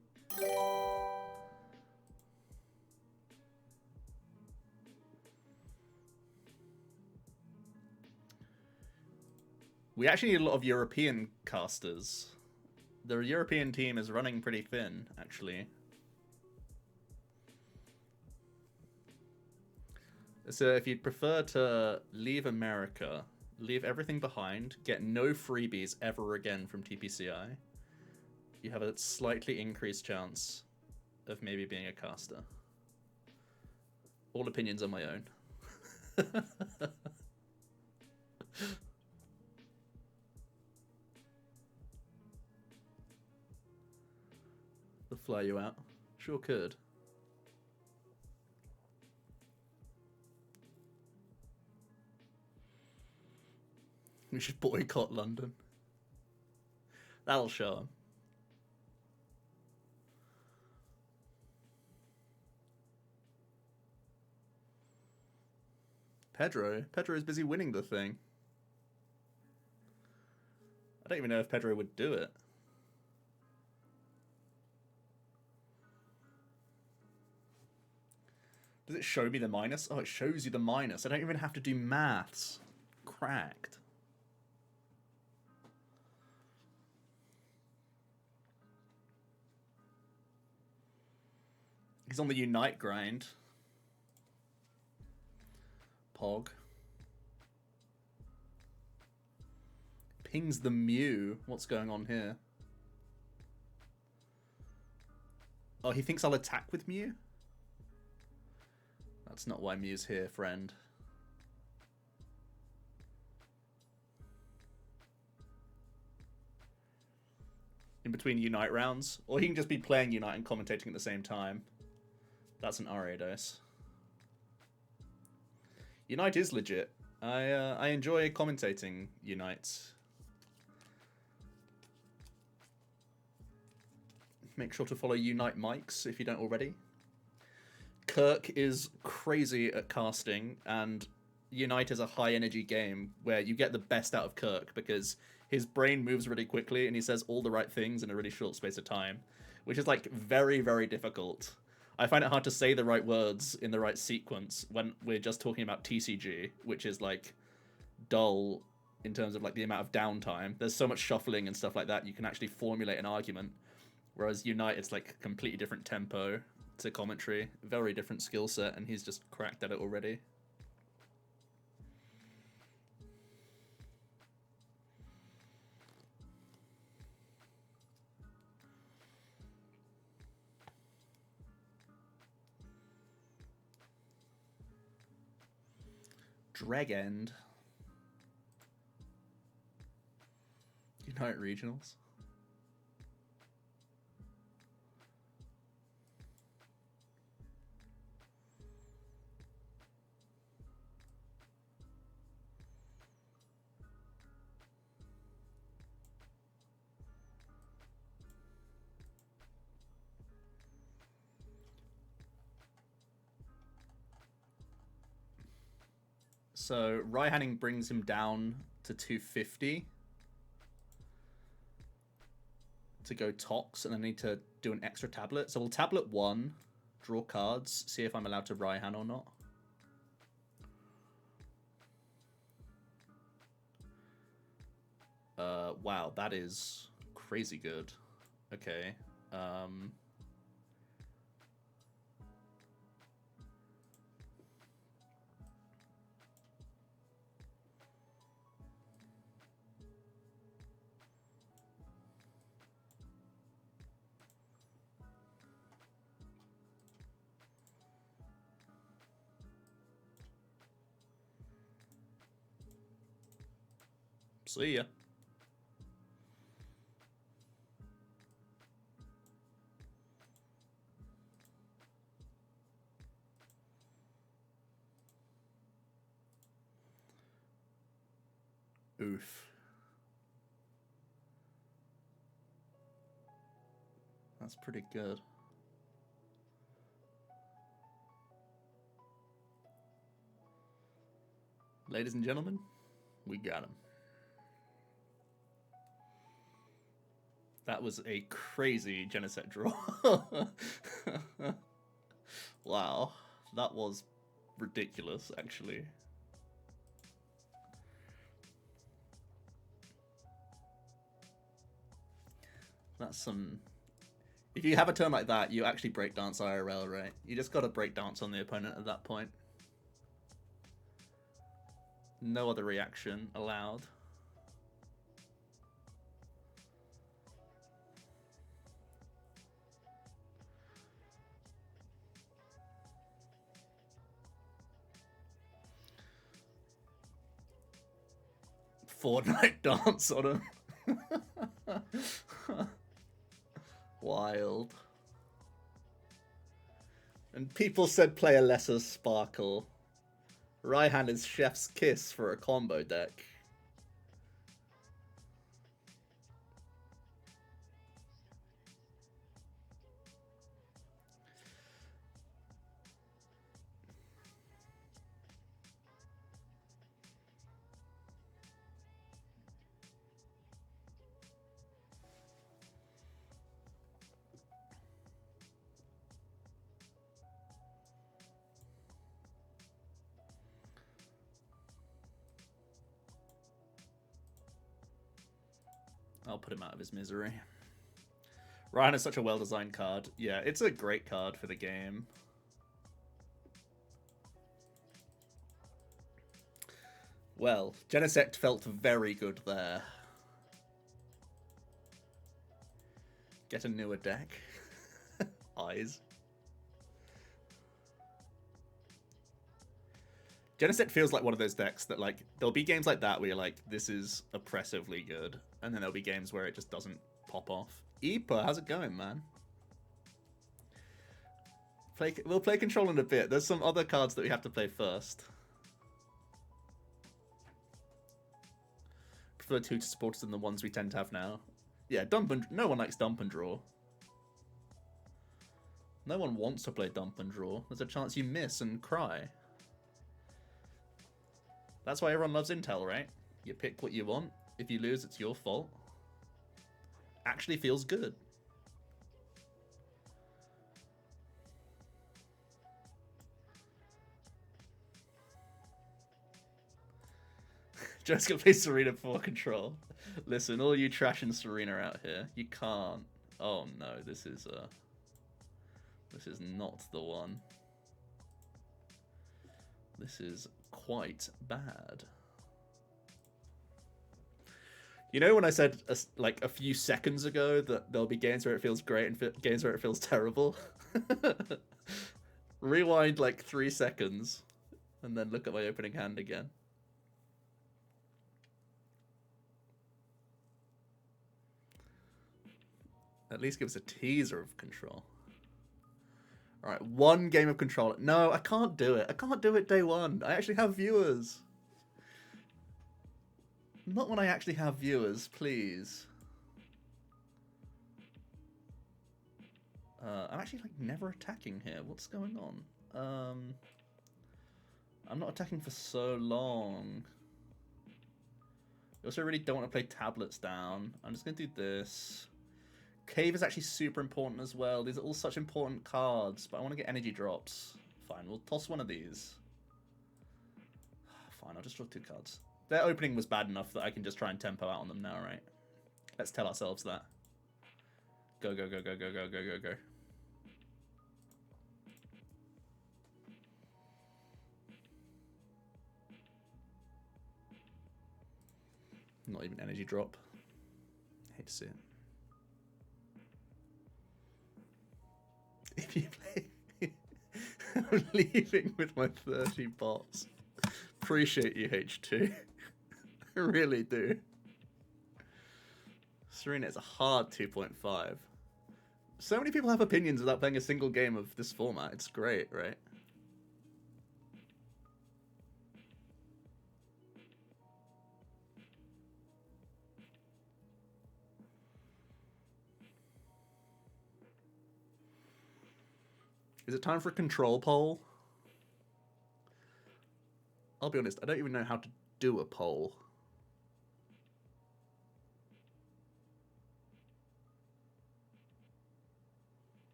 We actually need a lot of European casters. The European team is running pretty thin, actually. So if you'd prefer to leave America, leave everything behind, get no freebies ever again from TPCI, you have a slightly increased chance of maybe being a caster. All opinions are my own. fly you out. Sure could. We should boycott London. That'll show him. Pedro is busy winning the thing. I don't even know if Pedro would do it. Does it show me the minus? Oh, it shows you the minus. I don't even have to do maths. Cracked. He's on the Unite grind. Pog. Pings the Mew. What's going on here? Oh, he thinks I'll attack with Mew? That's not why Mew's here, friend. In between Unite rounds. Or he can just be playing Unite and commentating at the same time. That's an RA dice. Unite is legit. I enjoy commentating Unite. Make sure to follow Unite Mics if you don't already. Kirk is crazy at casting, and Unite is a high energy game where you get the best out of Kirk because his brain moves really quickly and he says all the right things in a really short space of time, which is like very, very difficult. I find it hard to say the right words in the right sequence when we're just talking about TCG, which is like dull in terms of like the amount of downtime. There's so much shuffling and stuff like that. You can actually formulate an argument. Whereas Unite, it's like a completely different tempo to commentary, very different skill set, and he's just cracked at it already. Drag End. Unite Regionals. So Raihanning brings him down to 250 to go Tox, and I need to do an extra tablet. So we'll tablet 1, draw cards, see if I'm allowed to Raihan or not. Wow, that is crazy good. Okay. See ya. Oof. That's pretty good. Ladies and gentlemen, we got him. That was a crazy Geneset draw. Wow, that was ridiculous, actually. That's some... If you have a turn like that, you actually breakdance IRL, right? You just gotta breakdance on the opponent at that point. No other reaction allowed. Fortnite dance on him. Wild. And people said play a lesser Sparkle. Raihan is Chef's Kiss for a combo deck. I'll put him out of his misery. Ryan is such a well-designed card. Yeah, it's a great card for the game. Well, Genesect felt very good there. Get a newer deck. Eyes. Genesect feels like one of those decks that, like, there'll be games like that where you're like, this is oppressively good. And then there'll be games where it just doesn't pop off. Epa, how's it going, man? We'll play Control in a bit. There's some other cards that we have to play first. Prefer two supporters than the ones we tend to have now. Yeah, dump and... No one likes dump and draw. No one wants to play dump and draw. There's a chance you miss and cry. That's why everyone loves Intel, right? You pick what you want. If you lose, it's your fault. Actually feels good. Just gonna play Serena for Control. Listen, all you trash and Serena out here, you can't. Oh no, this is not the one. This is quite bad. You know when I said like a few seconds ago that there'll be games where it feels great and games where it feels terrible? Rewind like 3 seconds and then look at my opening hand again. At least give us a teaser of Control. Alright, 1 game of Control. No, I can't do it. I can't do it day 1. I actually have viewers. Not when I actually have viewers, please. I'm actually like never attacking here. What's going on? I'm not attacking for so long. I also really don't want to play tablets down. I'm just going to do this. Cave is actually super important as well. These are all such important cards, but I want to get energy drops. Fine, we'll toss one of these. Fine, I'll just draw 2 cards. Their opening was bad enough that I can just try and tempo out on them now, right? Let's tell ourselves that. Go, go, go, go, go, go, go, go, go. Not even energy drop. Hate to see it. If you play... I'm leaving with my 30 bots. Appreciate you, H2. I really do. Serena is a hard 2.5. So many people have opinions without playing a single game of this format. It's great, right? Is it time for a control poll? I'll be honest, I don't even know how to do a poll.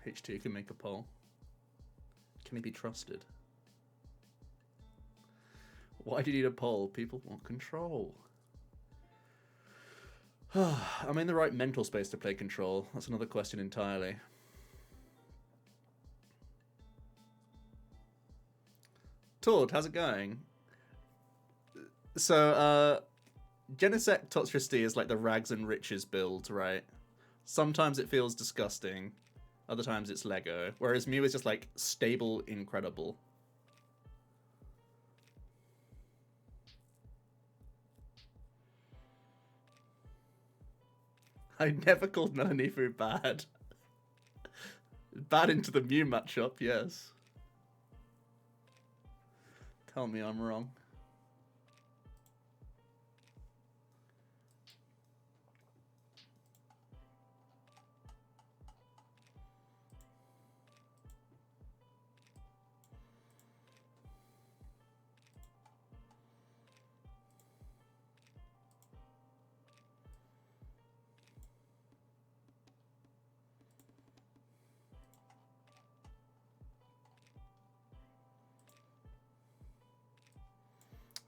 H2 can make a poll. Can he be trusted? Why do you need a poll? People want control. I'm in the right mental space to play Control. That's another question entirely. Tord, how's it going? So, Genesect Toxtricity is like the rags and riches build, right? Sometimes it feels disgusting. Other times it's Lego. Whereas Mew is just like stable, incredible. I never called Melanifu bad. Bad into the Mew matchup, yes. Tell me I'm wrong.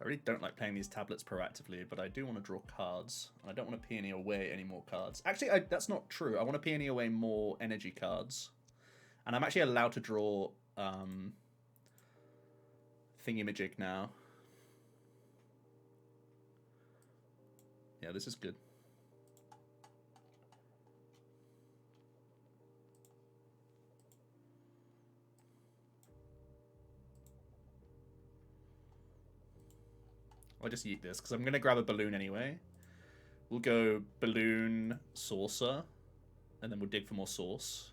I really don't like playing these tablets proactively, but I do want to draw cards. And I don't want to peony away any more cards. Actually, that's not true. I want to peony away more energy cards. And I'm actually allowed to draw Thingamajig now. Yeah, this is good. I'll just eat this, because I'm going to grab a balloon anyway. We'll go balloon, saucer, and then we'll dig for more sauce.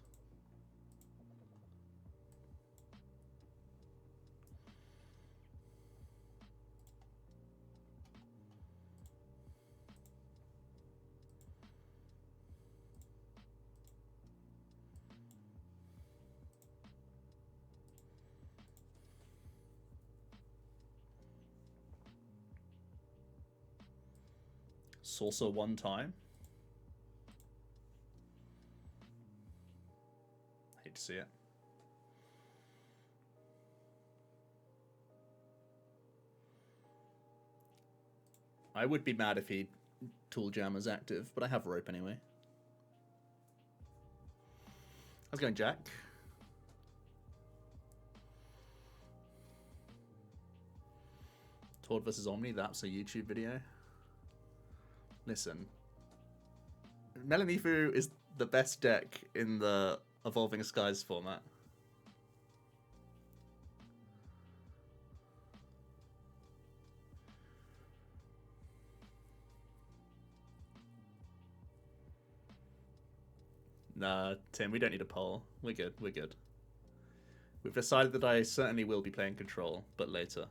Saucer one time. Hate to see it. I would be mad if he Tool Jam was active, but I have rope anyway. I was going Jack. Tord versus Omni, that's a YouTube video. Listen, Melanifu is the best deck in the Evolving Skies format. Nah, Tim, we don't need a poll. We're good, we're good. We've decided that I certainly will be playing Control, but later.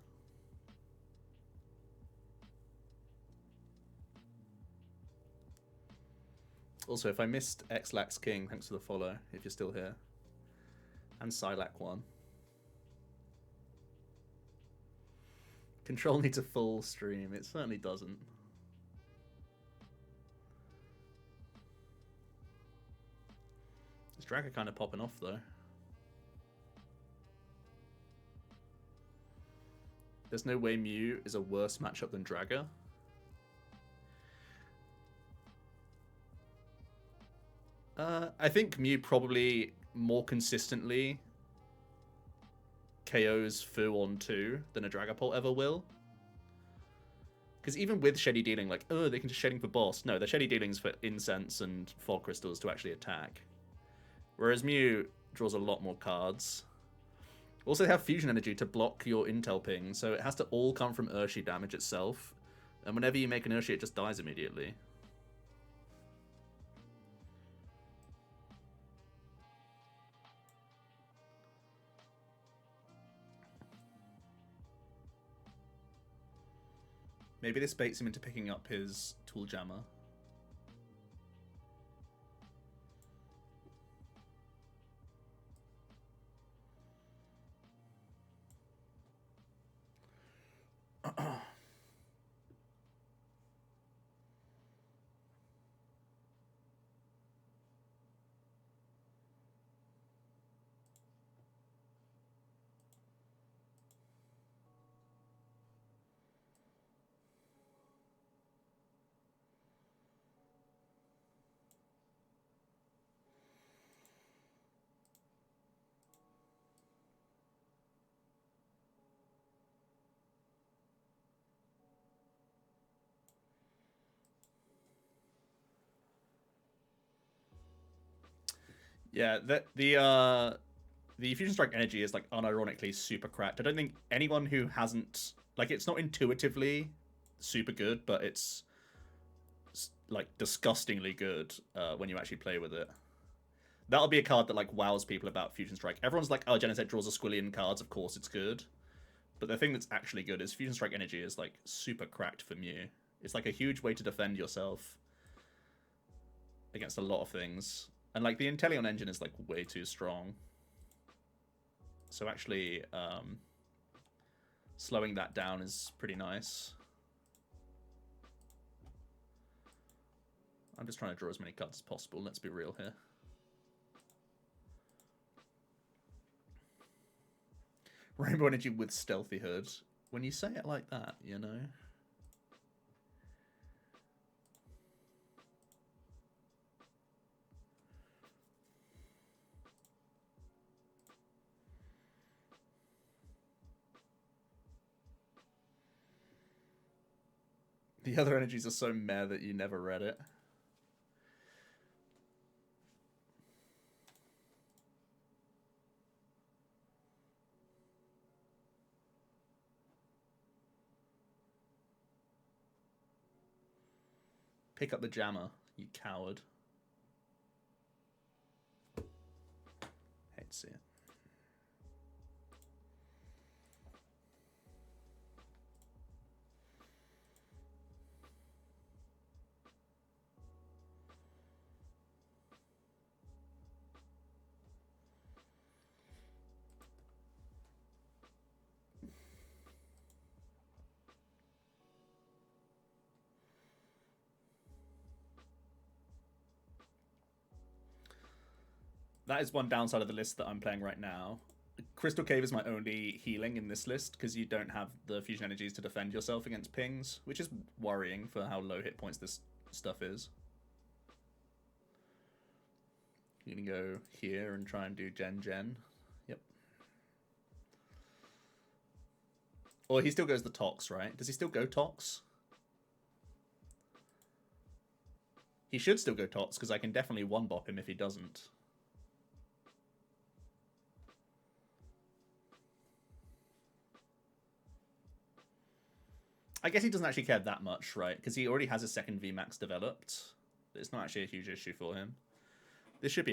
Also, if I missed X-Lax King, thanks for the follow, if you're still here. And Silac1. Control needs a full stream. It certainly doesn't. This Dragger kind of popping off, though. There's no way Mew is a worse matchup than Dragger. I think Mew probably more consistently KOs Fu on 2 than a Dragapult ever will. Because even with Shady Dealing, like, oh, they can just Shedding for boss. No, they're Shady Dealings for Incense and Fog Crystals to actually attack. Whereas Mew draws a lot more cards. Also, they have Fusion Energy to block your Intel ping, so it has to all come from Urshi damage itself. And whenever you make an Urshi, it just dies immediately. Maybe this baits him into picking up his Tool Jammer. Yeah, the Fusion Strike energy is like unironically super cracked. I don't think anyone who hasn't like it's not intuitively super good, but it's like disgustingly good when you actually play with it. That'll be a card that like wows people about Fusion Strike. Everyone's like, oh, Genesect draws a squillion cards, of course it's good. But the thing that's actually good is Fusion Strike energy is like super cracked for Mew. It's like a huge way to defend yourself against a lot of things. And like the Inteleon engine is like way too strong. So actually slowing that down is pretty nice. I'm just trying to draw as many cards as possible, let's be real here. Rainbow Energy with Stealthy Hood. When you say it like that, you know. The other energies are so meh that you never read it. Pick up the jammer, you coward. Hate to see it. That is one downside of the list that I'm playing right now. Crystal Cave is my only healing in this list because you don't have the fusion energies to defend yourself against pings, which is worrying for how low hit points this stuff is. You're gonna go here and try and do Gen. Yep. Or he still goes the Tox, right? Does he still go Tox? He should still go Tox because I can definitely one-bop him if he doesn't. I guess he doesn't actually care that much, right? Because he already has a second VMAX developed. It's not actually a huge issue for him. This should be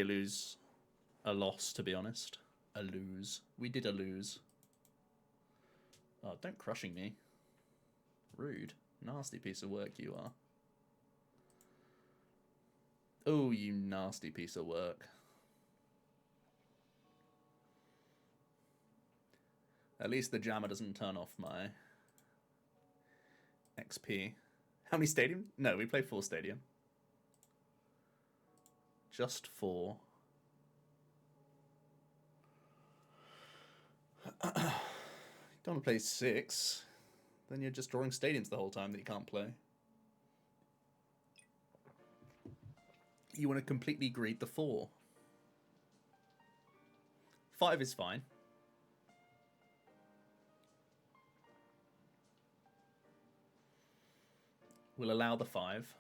a loss, to be honest. A lose. We did a lose. Oh, don't crushing me. Rude. Nasty piece of work you are. Oh, you nasty piece of work. At least the jammer doesn't turn off my XP. How many stadium? No, we play 4 stadium. Just 4. Don't want to play 6. Then you're just drawing stadiums the whole time that you can't play. You want to completely greed the 4. 5 is fine. We'll allow the 5.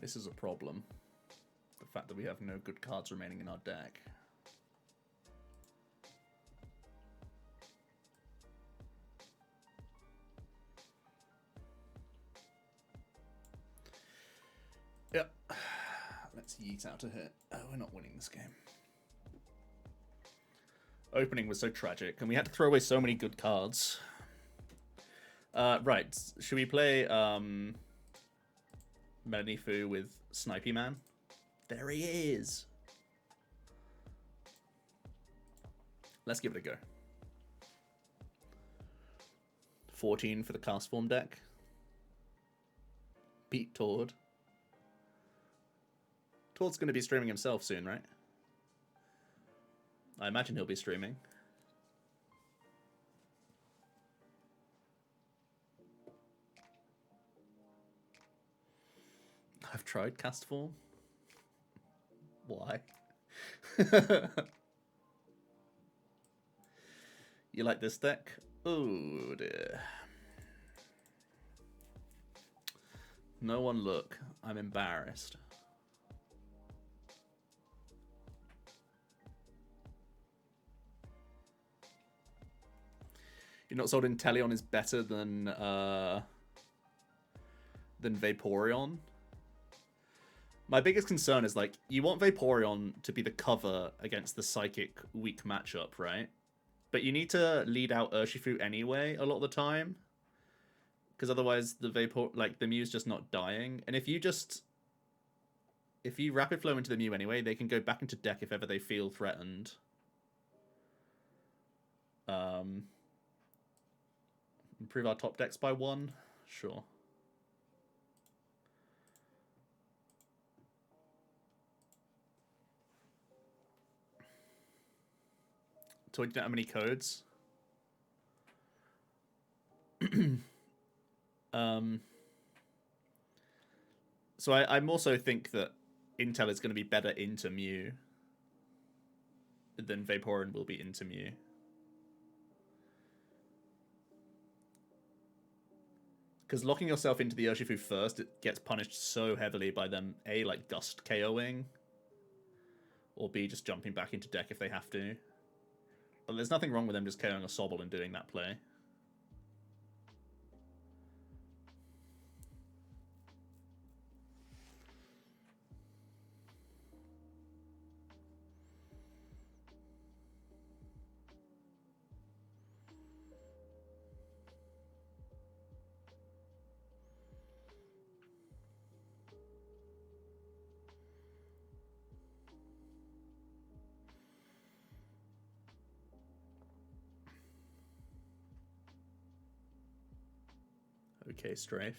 This is a problem. The fact that we have no good cards remaining in our deck. Yep. Let's yeet out a hit. Oh, we're not winning this game. Opening was so tragic, and we had to throw away so many good cards. Right. Should we play Melanie Fu with Snipey Man? There he is. Let's give it a go. 14 for the cast form deck. Beat Tord. Tord's going to be streaming himself soon, right? I imagine he'll be streaming. I've tried cast form. Why? You like this deck? Oh dear. No one look. I'm embarrassed. You're not sold Inteleon is better than Vaporeon? My biggest concern is, like, you want Vaporeon to be the cover against the Psychic weak matchup, right? But you need to lead out Urshifu anyway a lot of the time. Because otherwise the Mew's just not dying. And if you Rapid Flow into the Mew anyway, they can go back into deck if ever they feel threatened. Improve our top decks by 1? Sure. So we don't have any codes. So I'm also think that Intel is going to be better into Mew than Vaporeon will be into Mew. Because locking yourself into the Urshifu first, it gets punished so heavily by them, A, like Gust KOing, or B, just jumping back into deck if they have to. But there's nothing wrong with them just KOing a Sobble and doing that play. Okay, Strafe.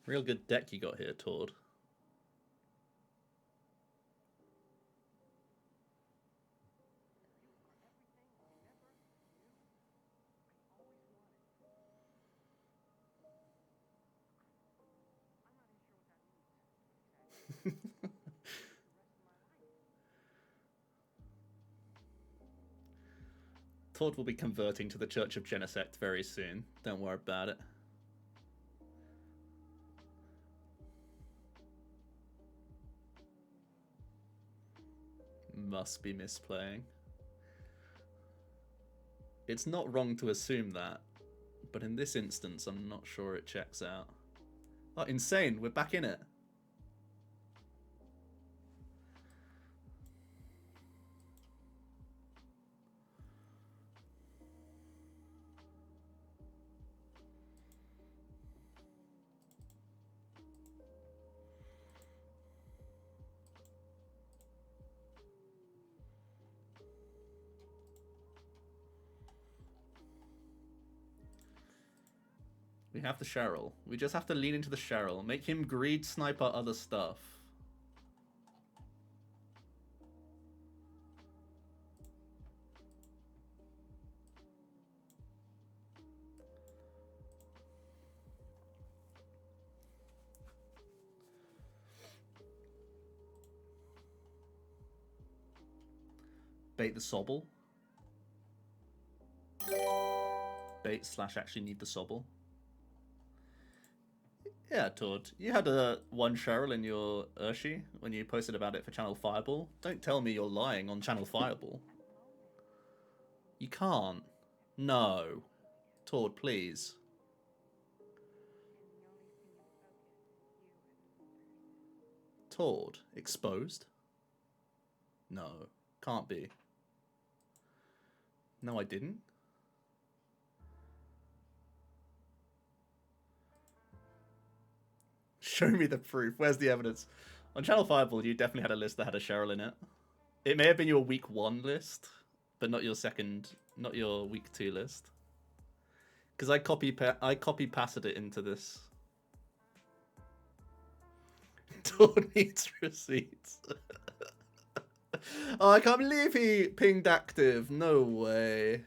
Real good deck you got here, Tord. Tord will be converting to the Church of Genesect very soon. Don't worry about it. Must be misplaying. It's not wrong to assume that, but in this instance, I'm not sure it checks out. Oh, insane! We're back in it. We have the Cheryl. We just have to lean into the Cheryl. Make him greed snipe our other stuff. Bait the Sobble. Bait / actually need the Sobble. Yeah, Tord. You had one Cheryl in your Urshi when you posted about it for Channel Fireball. Don't tell me you're lying on Channel Fireball. You can't. No. Tord, please. Tord. Exposed? No. Can't be. No, I didn't. Show me the proof. Where's the evidence? On Channel Fireball, you definitely had a list that had a Cheryl in it. It may have been your week 1 list, but not your week 2 list. Because I copy pasted it into this. Toad needs receipts. Oh, I can't believe he pinged active. No way.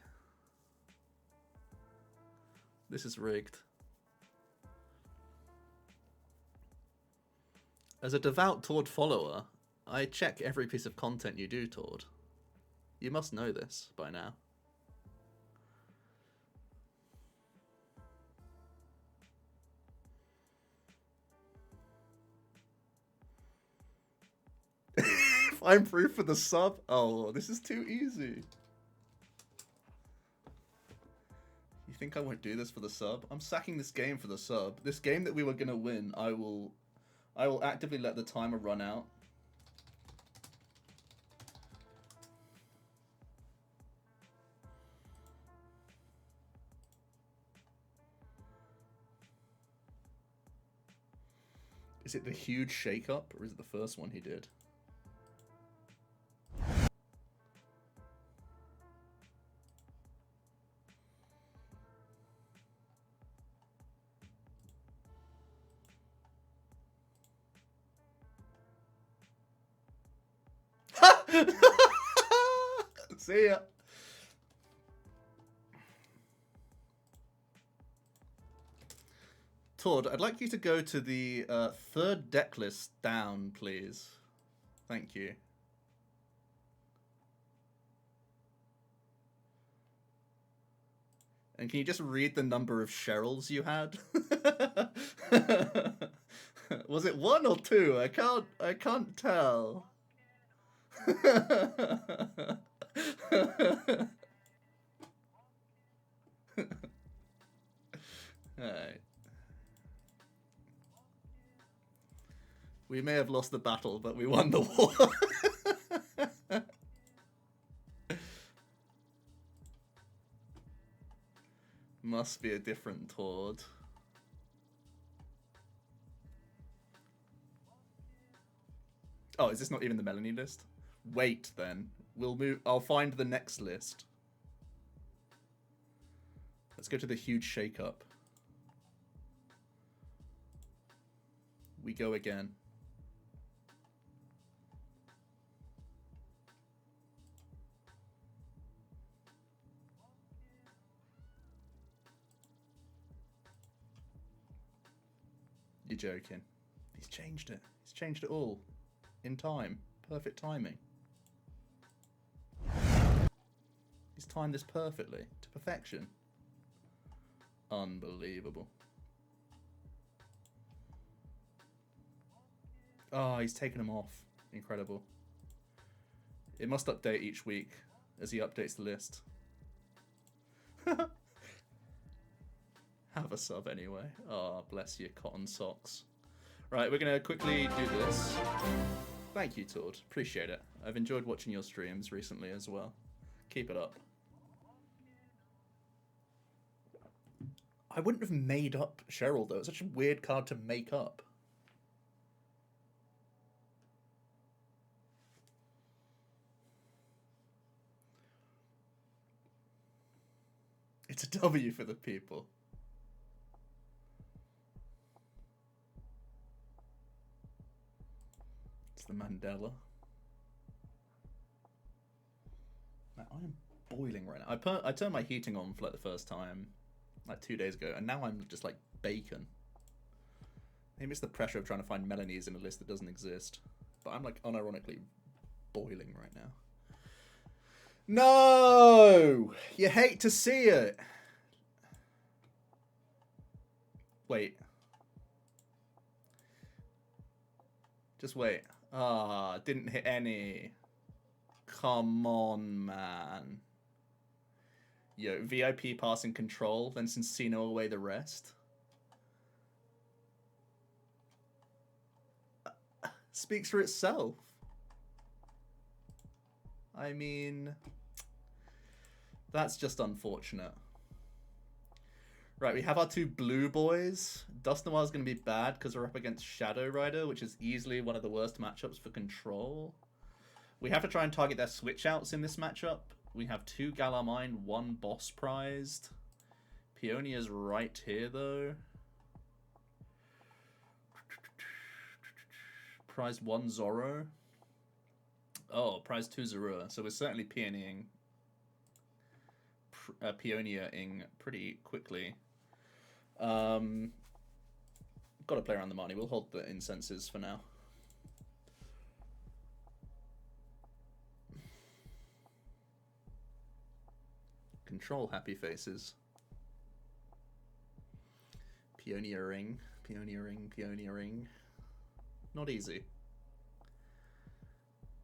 This is rigged. As a devout Tord follower, I check every piece of content you do, Tord. You must know this by now. Find proof for the sub? Oh, this is too easy. You think I won't do this for the sub? I'm sacking this game for the sub. This game that we were gonna win, I will actively let the timer run out. Is it the huge shake-up, or is it the first one he did? See ya. Tord, I'd like you to go to the third deck list down, please. Thank you. And can you just read the number of Cheryls you had? Was it 1 or 2? I can't tell. Alright. We may have lost the battle, but we won the war. Must be a different Tord. Oh, is this not even the Melanie list? Wait, then. We'll move. I'll find the next list. Let's go to the huge shake-up. We go again. You're joking. He's changed it. He's changed it all. In time. Perfect timing. He's timed this perfectly. To perfection. Unbelievable. Oh, he's taken them off. Incredible. It must update each week as he updates the list. Have a sub anyway. Oh, bless you, cotton socks. Right, we're going to quickly do this. Thank you, Tord. Appreciate it. I've enjoyed watching your streams recently as well. Keep it up. I wouldn't have made up Cheryl, though. It's such a weird card to make up. It's a W for the people. It's the Mandela. Man, I am boiling right now. I turned my heating on for like the first time like 2 days ago, and now I'm just like bacon. Maybe it's the pressure of trying to find Melanies in a list that doesn't exist. But I'm like unironically boiling right now. No! You hate to see it. Wait. Just wait. Ah, didn't hit any. Come on, man. Yo, VIP passing control, then Cincino away the rest. Speaks for itself. I mean, that's just unfortunate. Right, we have our two blue boys. Dust Noir's going to be bad because we're up against Shadow Rider, which is easily one of the worst matchups for control. We have to try and target their switch outs in this matchup. We have 2 Galar Mine, 1 Boss prized. Peonia's right here, though. Prize 1 Zoro. Oh, prize 2 Zorua. So we're certainly peonying pretty quickly. Got to play around the money. We'll hold the incenses for now. Control happy faces. Pioneering, pioneering, pioneering. Not easy.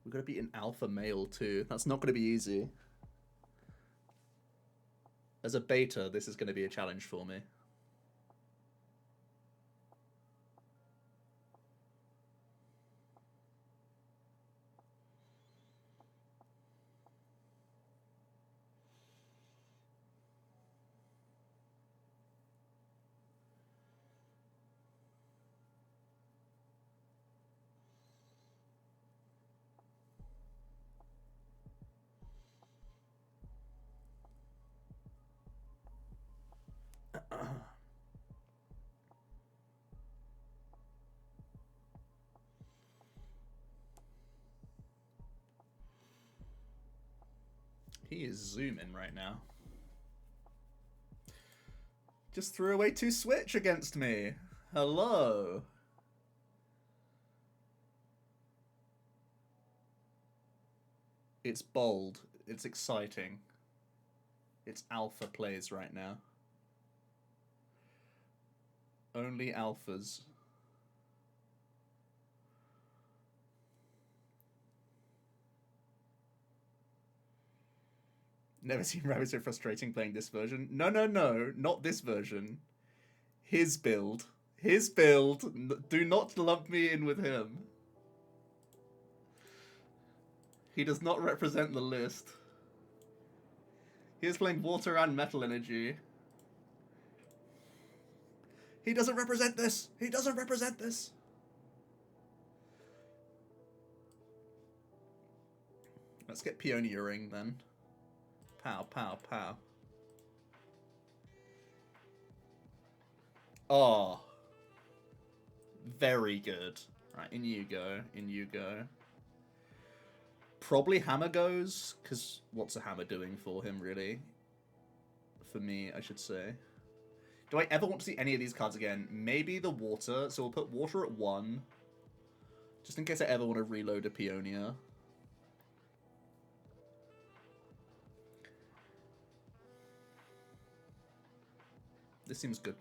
We've got to beat an alpha male too. That's not going to be easy. As a beta, this is going to be a challenge for me. He is zooming right now. Just threw away 2 switch against me. Hello. It's bold. It's exciting. It's alpha plays right now. Only alphas. Never seen Rabbit so frustrating playing this version. No, no, no. Not this version. His build. His build. Do not lump me in with him. He does not represent the list. He is playing water and metal energy. He doesn't represent this. He doesn't represent this. Let's get Peonia Ring then. Pow, pow, pow. Oh. Very good. Right, in you go. In you go. Probably Hammer goes, because what's a Hammer doing for him, really? For me, I should say. Do I ever want to see any of these cards again? Maybe the water. So we'll put water at 1. Just in case I ever want to reload a Peonia. This seems good.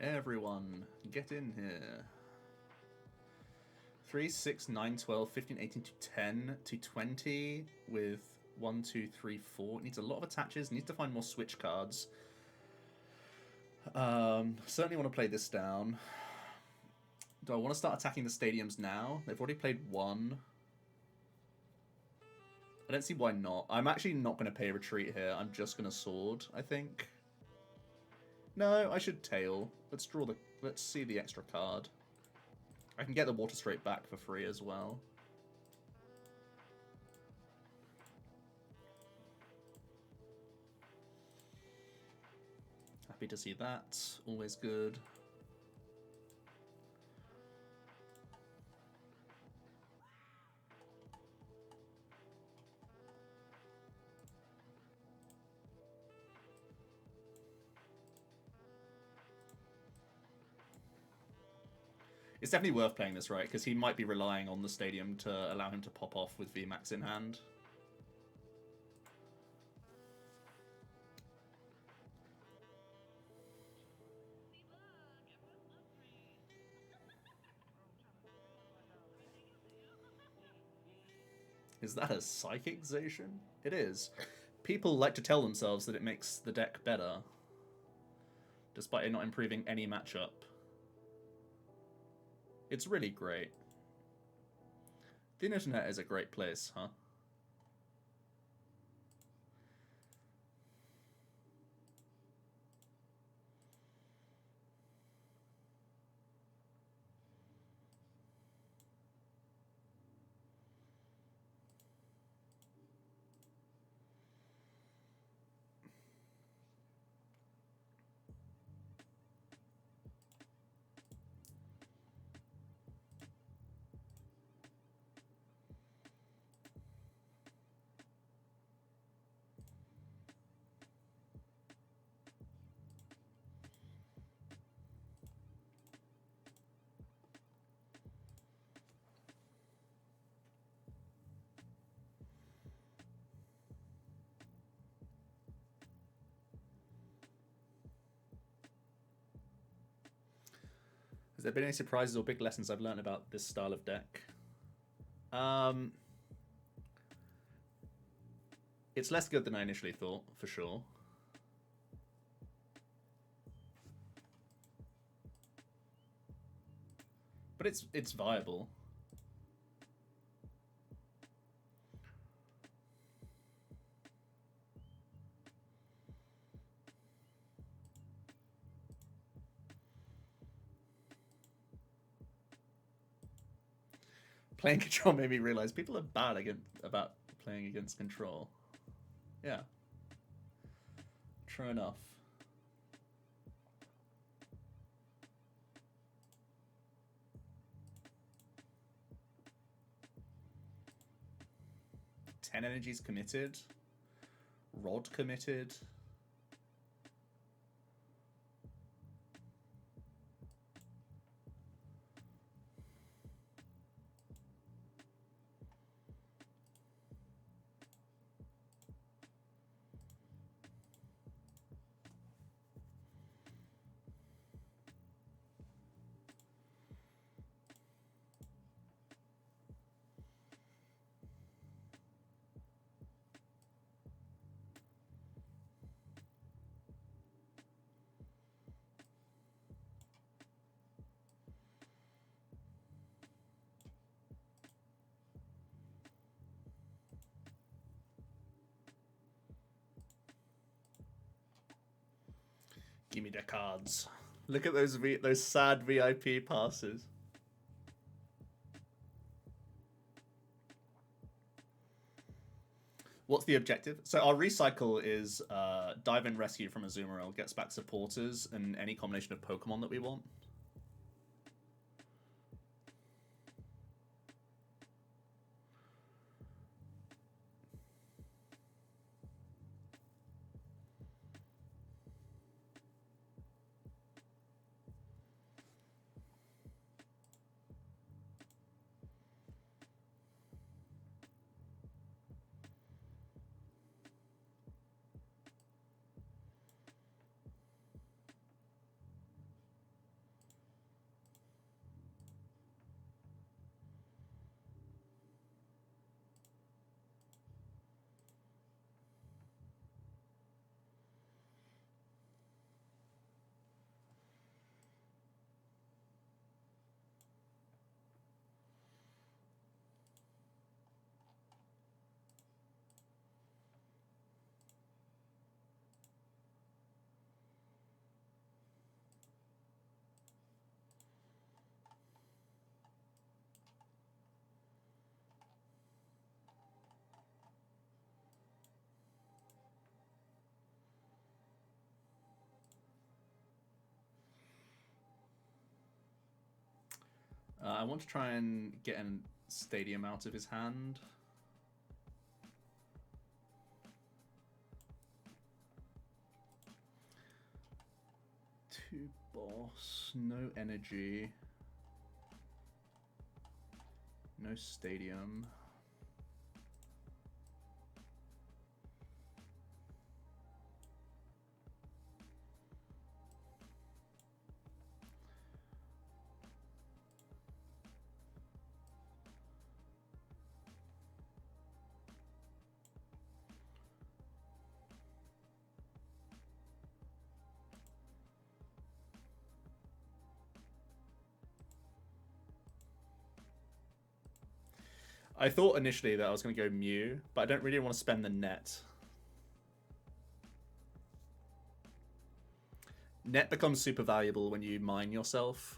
Everyone, get in here. 3, 6, 9, 12, 15, 18 to 10 to 20 with 1, 2, 3, 4. It needs a lot of attaches. Needs to find more switch cards. Certainly want to play this down. Do I want to start attacking the stadiums now? They've already played 1. I don't see why not. I'm actually not going to pay retreat here. I'm just going to sword, I think. No, I should tail. Let's draw the... Let's see the extra card. I can get the water straight back for free as well. Happy to see that. Always good. It's definitely worth playing this, right? Because he might be relying on the stadium to allow him to pop off with VMAX in hand. Is that a Psychicization? It is. People like to tell themselves that it makes the deck better, despite it not improving any matchup. It's really great. The internet is a great place, huh? there been any surprises or big lessons I've learned about this style of deck? It's less good than I initially thought, for sure. But it's viable. Playing control made me realize people are bad about playing against control. Yeah. True enough. Ten energies committed. Rod committed. Give me the cards. Look at those sad VIP passes. What's the objective? So our recycle is dive and rescue from Azumarill, gets back supporters and any combination of Pokemon that we want. I want to try and get a stadium out of his hand. Two boss, no energy, no stadium. I thought initially that I was going to go Mew, but I don't really want to spend the net. Net becomes super valuable when you mine yourself.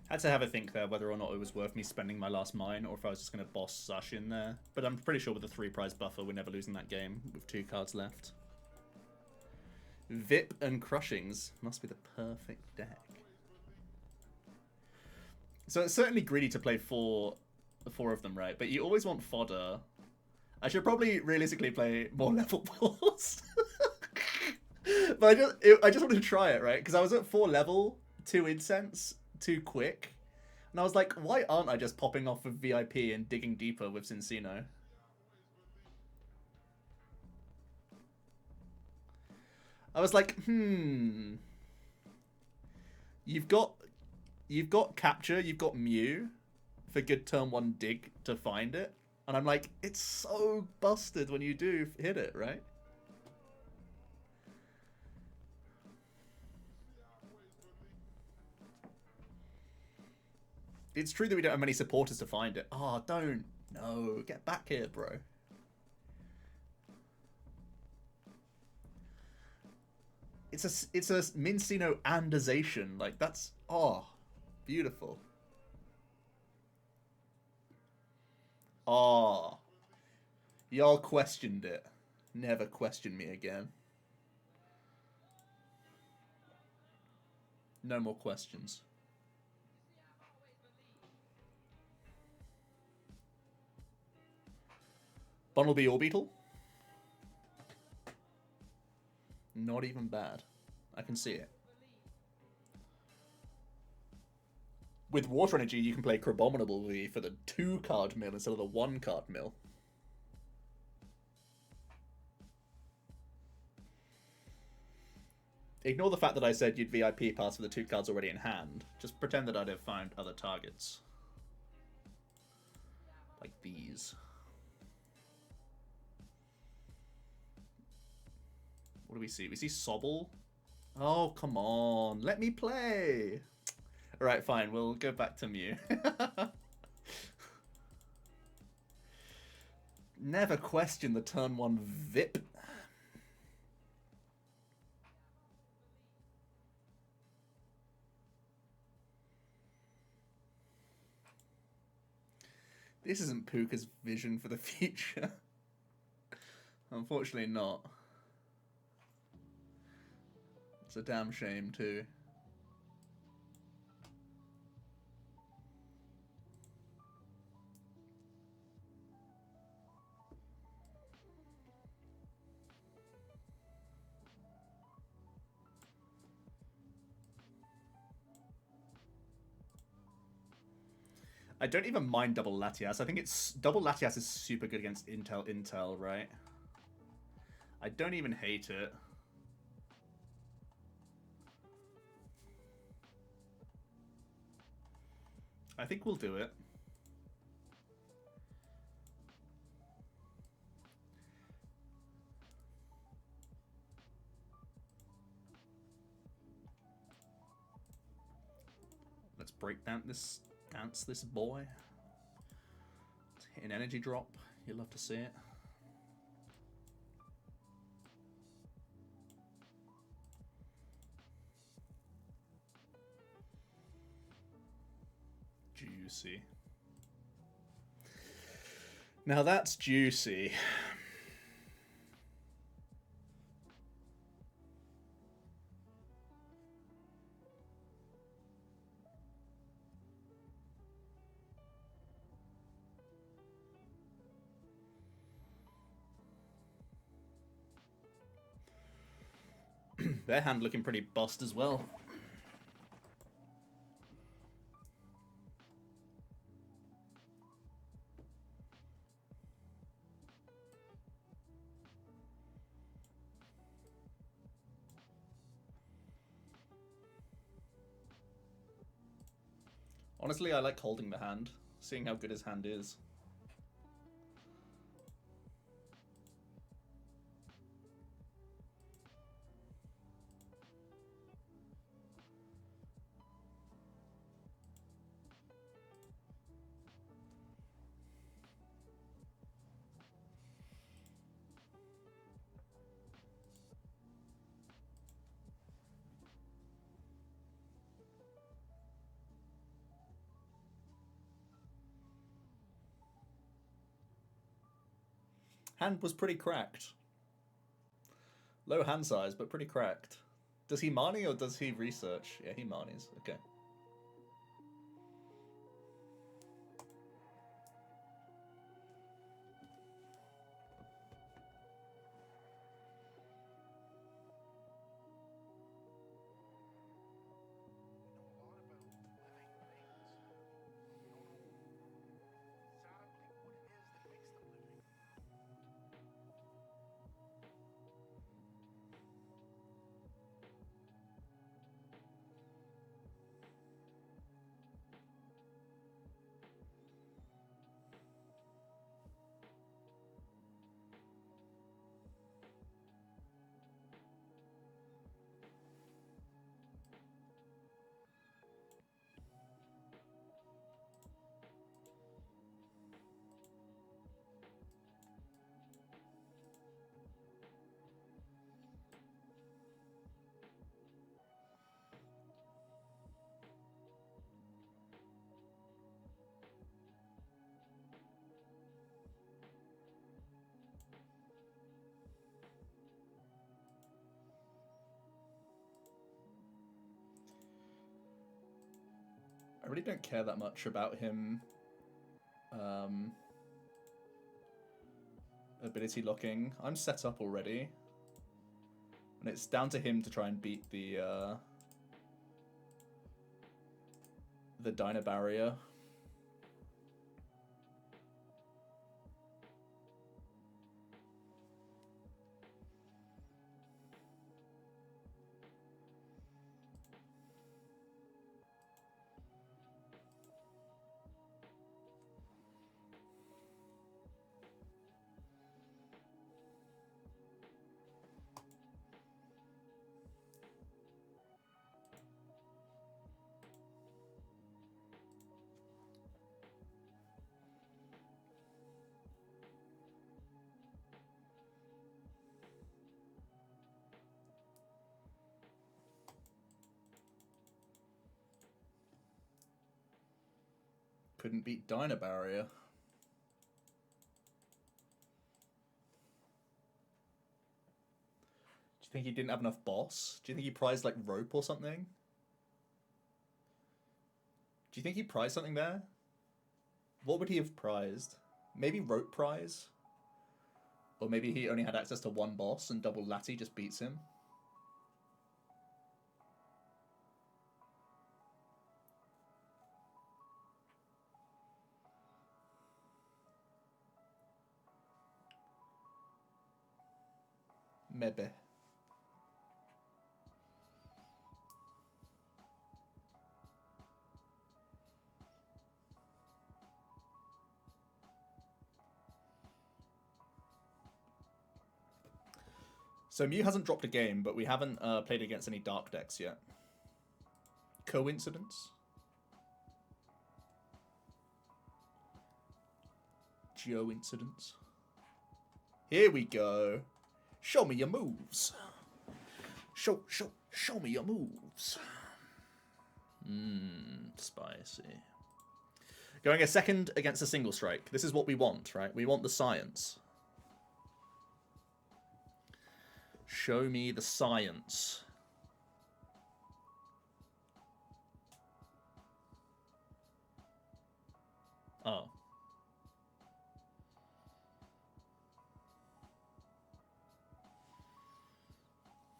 Had to have a think there whether or not it was worth me spending my last mine or if I was just going to boss Sush in there. But I'm pretty sure with the 3 prize buffer, we're never losing that game with 2 cards left. Vip and Crushings must be the perfect deck. So it's certainly greedy to play four of them, right? But you always want fodder. I should probably realistically play more level 4s. But I just wanted to try it, right? Because I was at 4 level, 2 incense, 2 quick. And I was like, why aren't I just popping off with VIP and digging deeper with Cincino? I was like, You've got capture, you've got Mew for good turn 1 dig to find it. And I'm like, it's so busted when you do hit it, right? It's true that we don't have many supporters to find it. Oh, don't. No, get back here, bro. It's a Mincino and a Zacian. Like, that's... Oh, beautiful. Oh. Y'all questioned it. Never question me again. No more questions. Bunnelby Orbital. Not even bad. I can see it. With Water Energy, you can play Crabominable for the 2-card mill instead of the 1-card mill. Ignore the fact that I said you'd VIP pass for the 2 cards already in hand. Just pretend that I'd have found other targets. Like these. What do we see? We see Sobble. Oh, come on. Let me play. Alright, fine. We'll go back to Mew. Never question the turn 1 VIP. This isn't Puka's vision for the future. Unfortunately not. It's a damn shame too. I don't even mind double Latias. I think it's double Latias is super good against Intel, right? I don't even hate it. I think we'll do it. Let's break down this boy. Let's hit an energy drop. You'll love to see it. Juicy. Now that's juicy. Their hand looking pretty bust as well. Honestly, I like holding the hand, seeing how good his hand is. Hand was pretty cracked. Low hand size, but pretty cracked. Does he Marnie or does he research? Yeah, he Marnies. Okay. I really don't care that much about him ability locking. I'm set up already. And it's down to him to try and beat the Dyna barrier. Couldn't beat Dyna barrier. Do you think he didn't have enough boss? Do you think he prized like rope or something? Do you think he prized something there? What would he have prized? Maybe rope prize? Or maybe he only had access to one boss and double Lati just beats him? Maybe. So Mew hasn't dropped a game, but we haven't played against any dark decks yet. Coincidence? Joe-incidence? Here we go. Show me your moves. Show me your moves. Spicy. Going a second against a single strike. This is what we want, right? We want the science. Show me the science. Oh.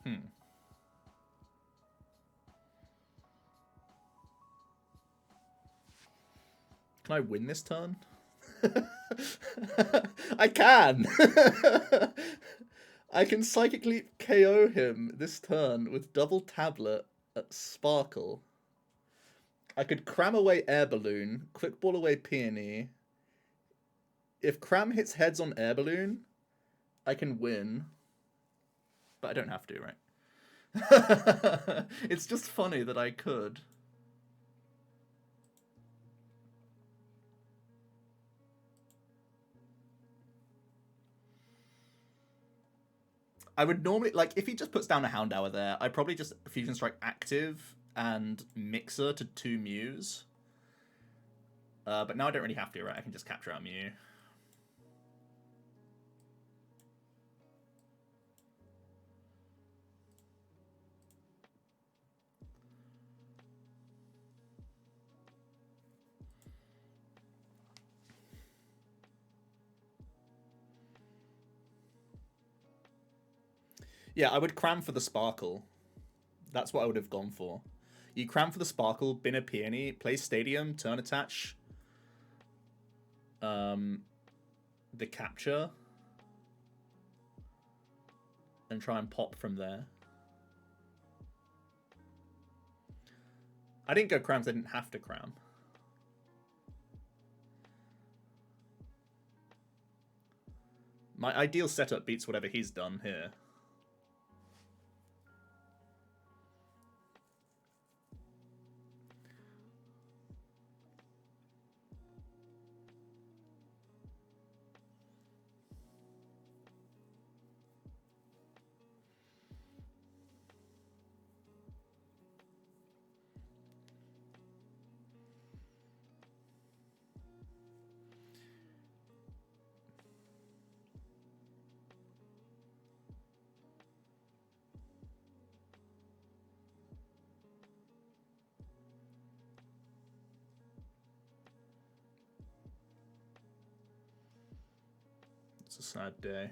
Hmm. Can I win this turn? I can! I can psychically KO him this turn with double tablet at Sparkle. I could cram away Air Balloon, quick ball away Peony. If cram hits heads on Air Balloon, I can win. But I don't have to, right? It's just funny that I could. I would normally, like, if he just puts down a Houndour there, I'd probably just Fusion Strike active and Mixer to 2 Mews. But now I don't really have to, right? I can just capture out Mew. Yeah, I would cram for the Sparkle. That's what I would have gone for. You cram for the Sparkle, bin a Peony, play Stadium, turn attach. The capture. And try and pop from there. I didn't go cram because I didn't have to cram. My ideal setup beats whatever he's done here. It's a sad day.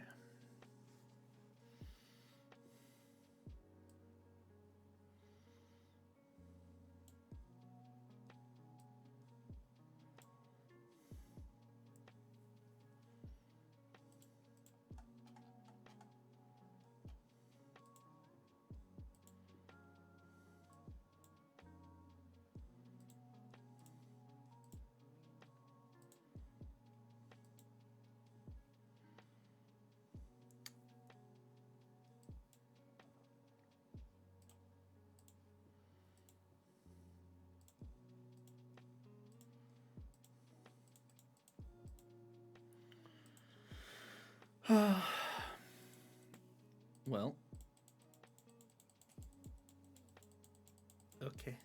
Well. Okay.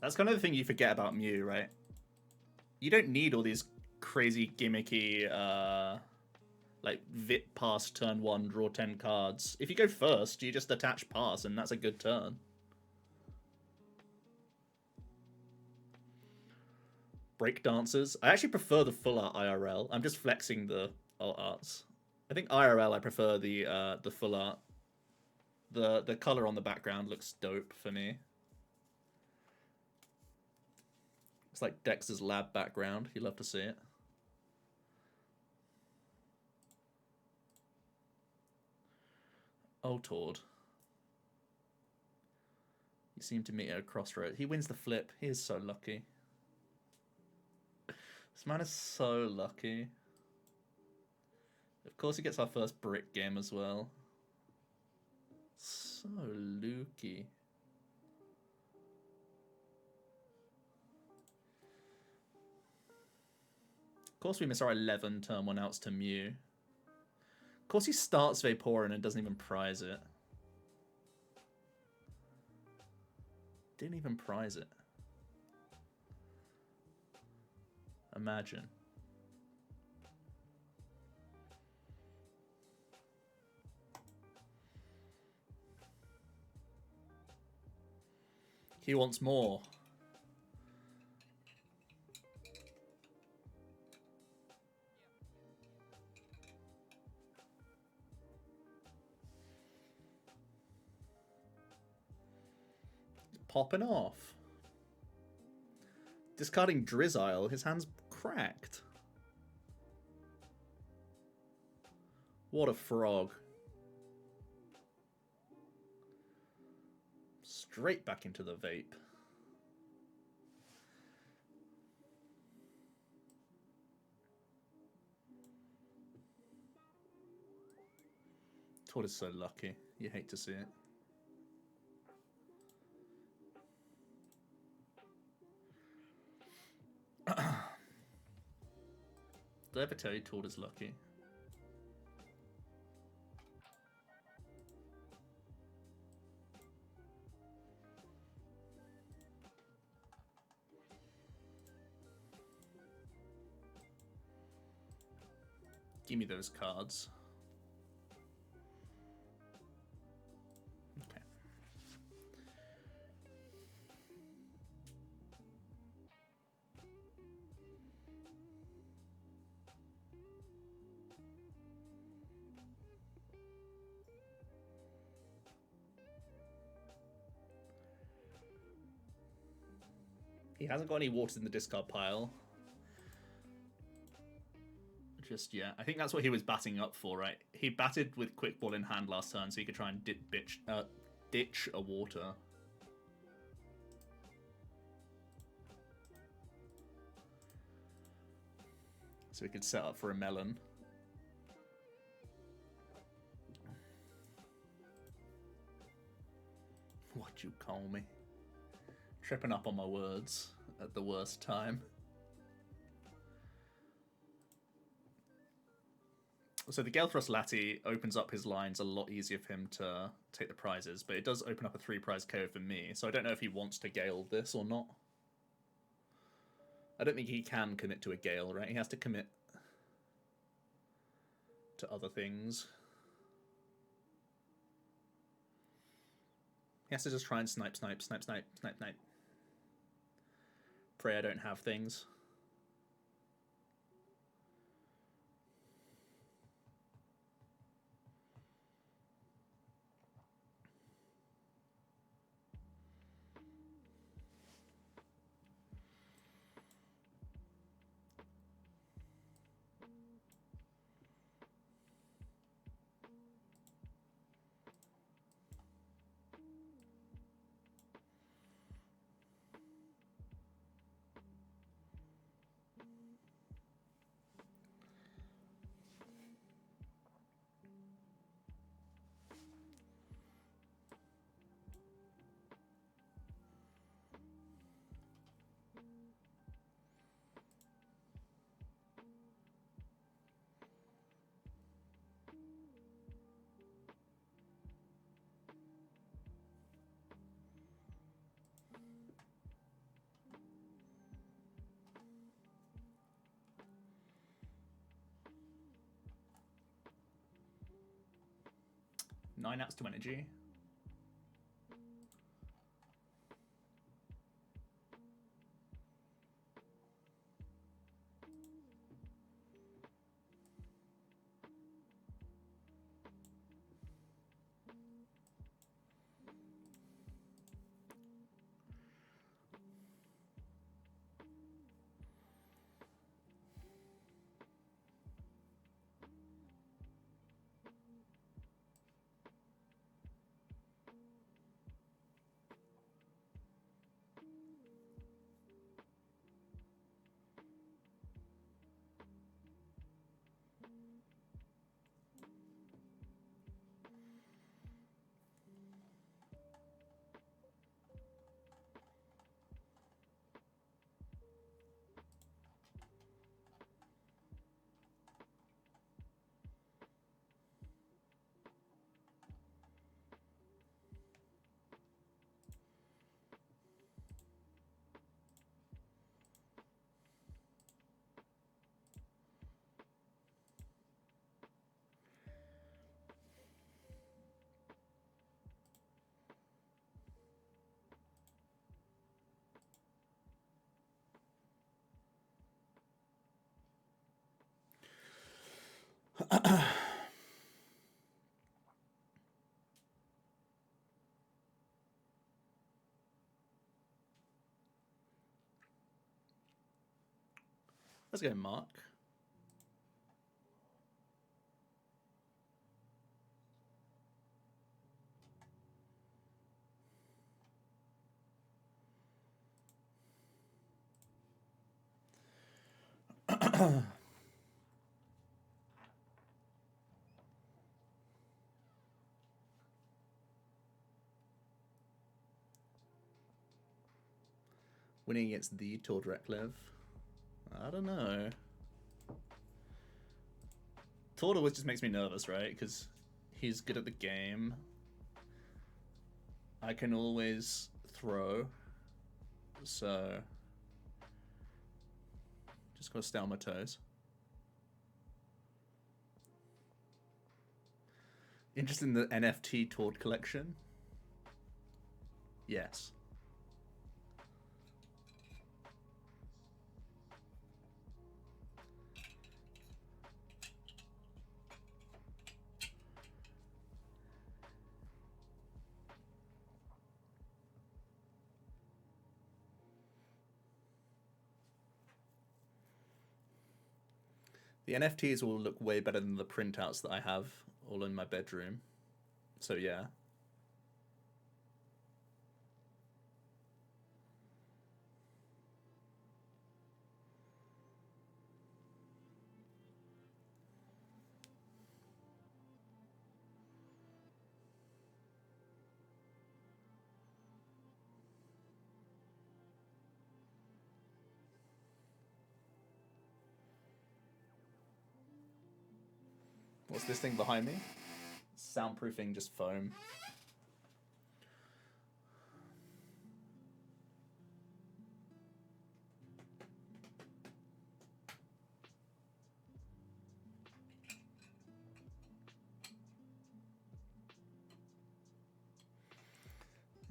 That's kind of the thing you forget about Mew, right? You don't need all these crazy gimmicky, like, Vit pass turn 1, draw 10 cards. If you go first, you just attach pass, and that's a good turn. Break dancers. I actually prefer the full art IRL. I'm just flexing the alt arts. I think IRL I prefer the full art. The color on the background looks dope for me. It's like Dexter's lab background. You love to see it. Oh, Tord. You seem to meet at a crossroads. He wins the flip. He is so lucky. This man is so lucky. Of course he gets our first brick game as well. So lucky. Of course we miss our 11 turn 1 outs to Mew. Of course he starts Vaporeon and doesn't even prize it. Didn't even prize it. Imagine. He wants more. Popping off. Discarding Drizzile. His hand's cracked. What a frog. Straight back into the vape. Todd is so lucky. You hate to see it. Did I ever tell you Todd is lucky? Give me those cards. Okay. He hasn't got any waters in the discard pile just yet. I think that's what he was batting up for, right? He batted with Quick Ball in hand last turn, so he could try and ditch a water. So he could set up for a melon. What you call me? Tripping up on my words at the worst time. So the Gale-Thrust Lati opens up his lines a lot easier for him to take the prizes, but it does open up a 3-prize KO for me, so I don't know if he wants to Gale this or not. I don't think he can commit to a Gale, right? He has to commit to other things. He has to just try and snipe. Pray I don't have things. Nine outs to energy. Let's go, Mark. Winning against the Tordreklev? I don't know. Tord always just makes me nervous, right? Because he's good at the game. I can always throw. So just gotta stay on my toes. Interested in the NFT Tord collection? Yes. The NFTs will look way better than the printouts that I have all in my bedroom. So yeah. What's this thing behind me? Soundproofing, just foam.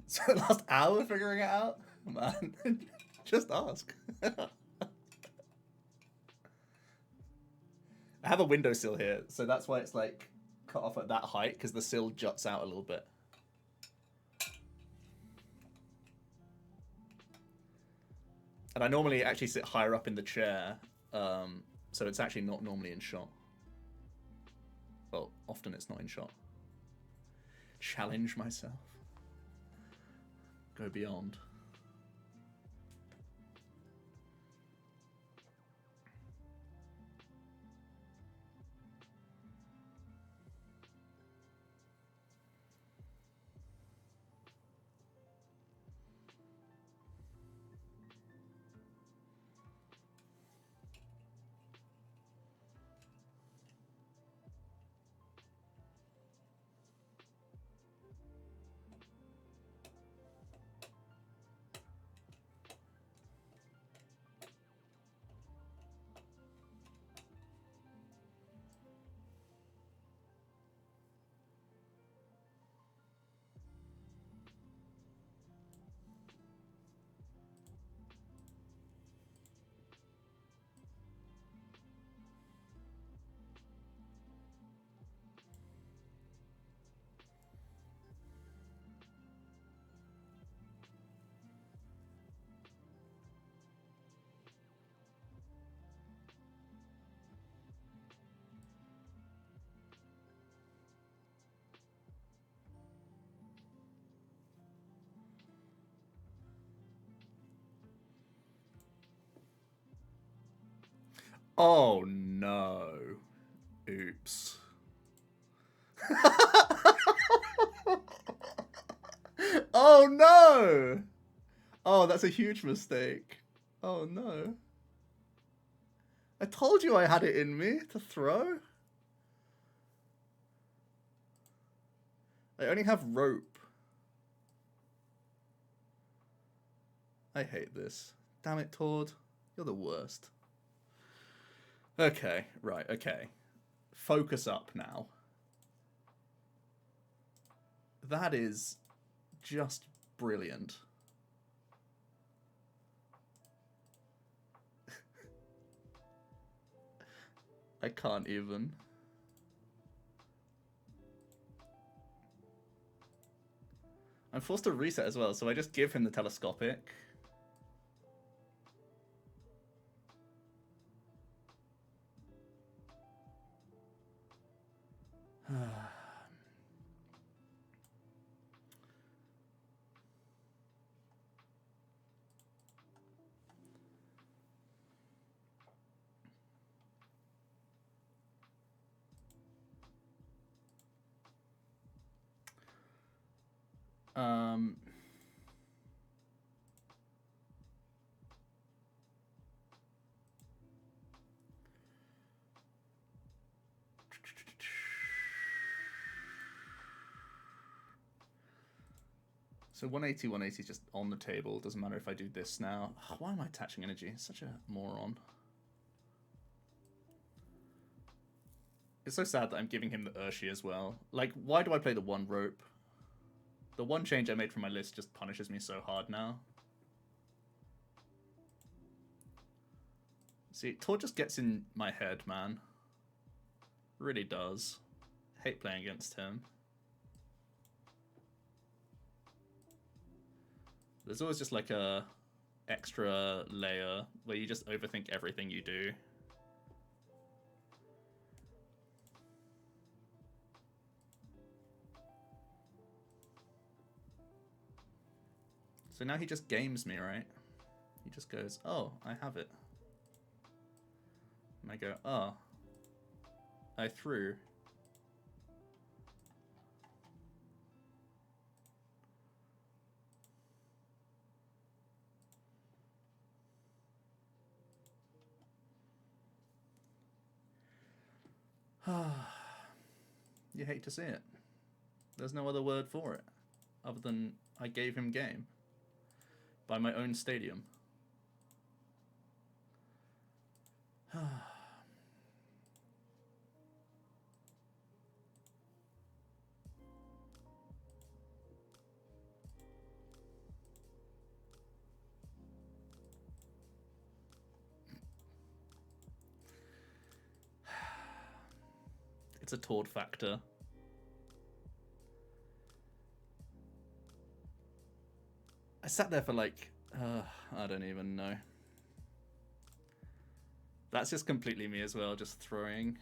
So the last hour figuring it out? Man, just ask. I have a windowsill here, so that's why it's like cut off at that height, because the sill juts out a little bit. And I normally actually sit higher up in the chair, so it's actually not normally in shot. Well, often it's not in shot. Challenge myself. Go beyond. Oh no. Oops. Oh no! Oh, that's a huge mistake. Oh no. I told you I had it in me to throw. I only have rope. I hate this. Damn it, Tord. You're the worst. Okay, right, okay. Focus up now. That is just brilliant. I can't even. I'm forced to reset as well, so I just give him the telescopic. So 180, 180 is just on the table. Doesn't matter if I do this now. Why am I attaching energy? Such a moron. It's so sad that I'm giving him the Urshi as well. Like, why do I play the one rope? The one change I made from my list just punishes me so hard now. See, Tor just gets in my head, man. Really does. Hate playing against him. There's always just like a extra layer where you just overthink everything you do. So now he just games me, right? He just goes, oh, I have it. And I go, oh, I threw. You hate to see it. There's no other word for it other than I gave him game by my own stadium. It's a Tord factor. I sat there for like, I don't even know. That's just completely me as well, just throwing.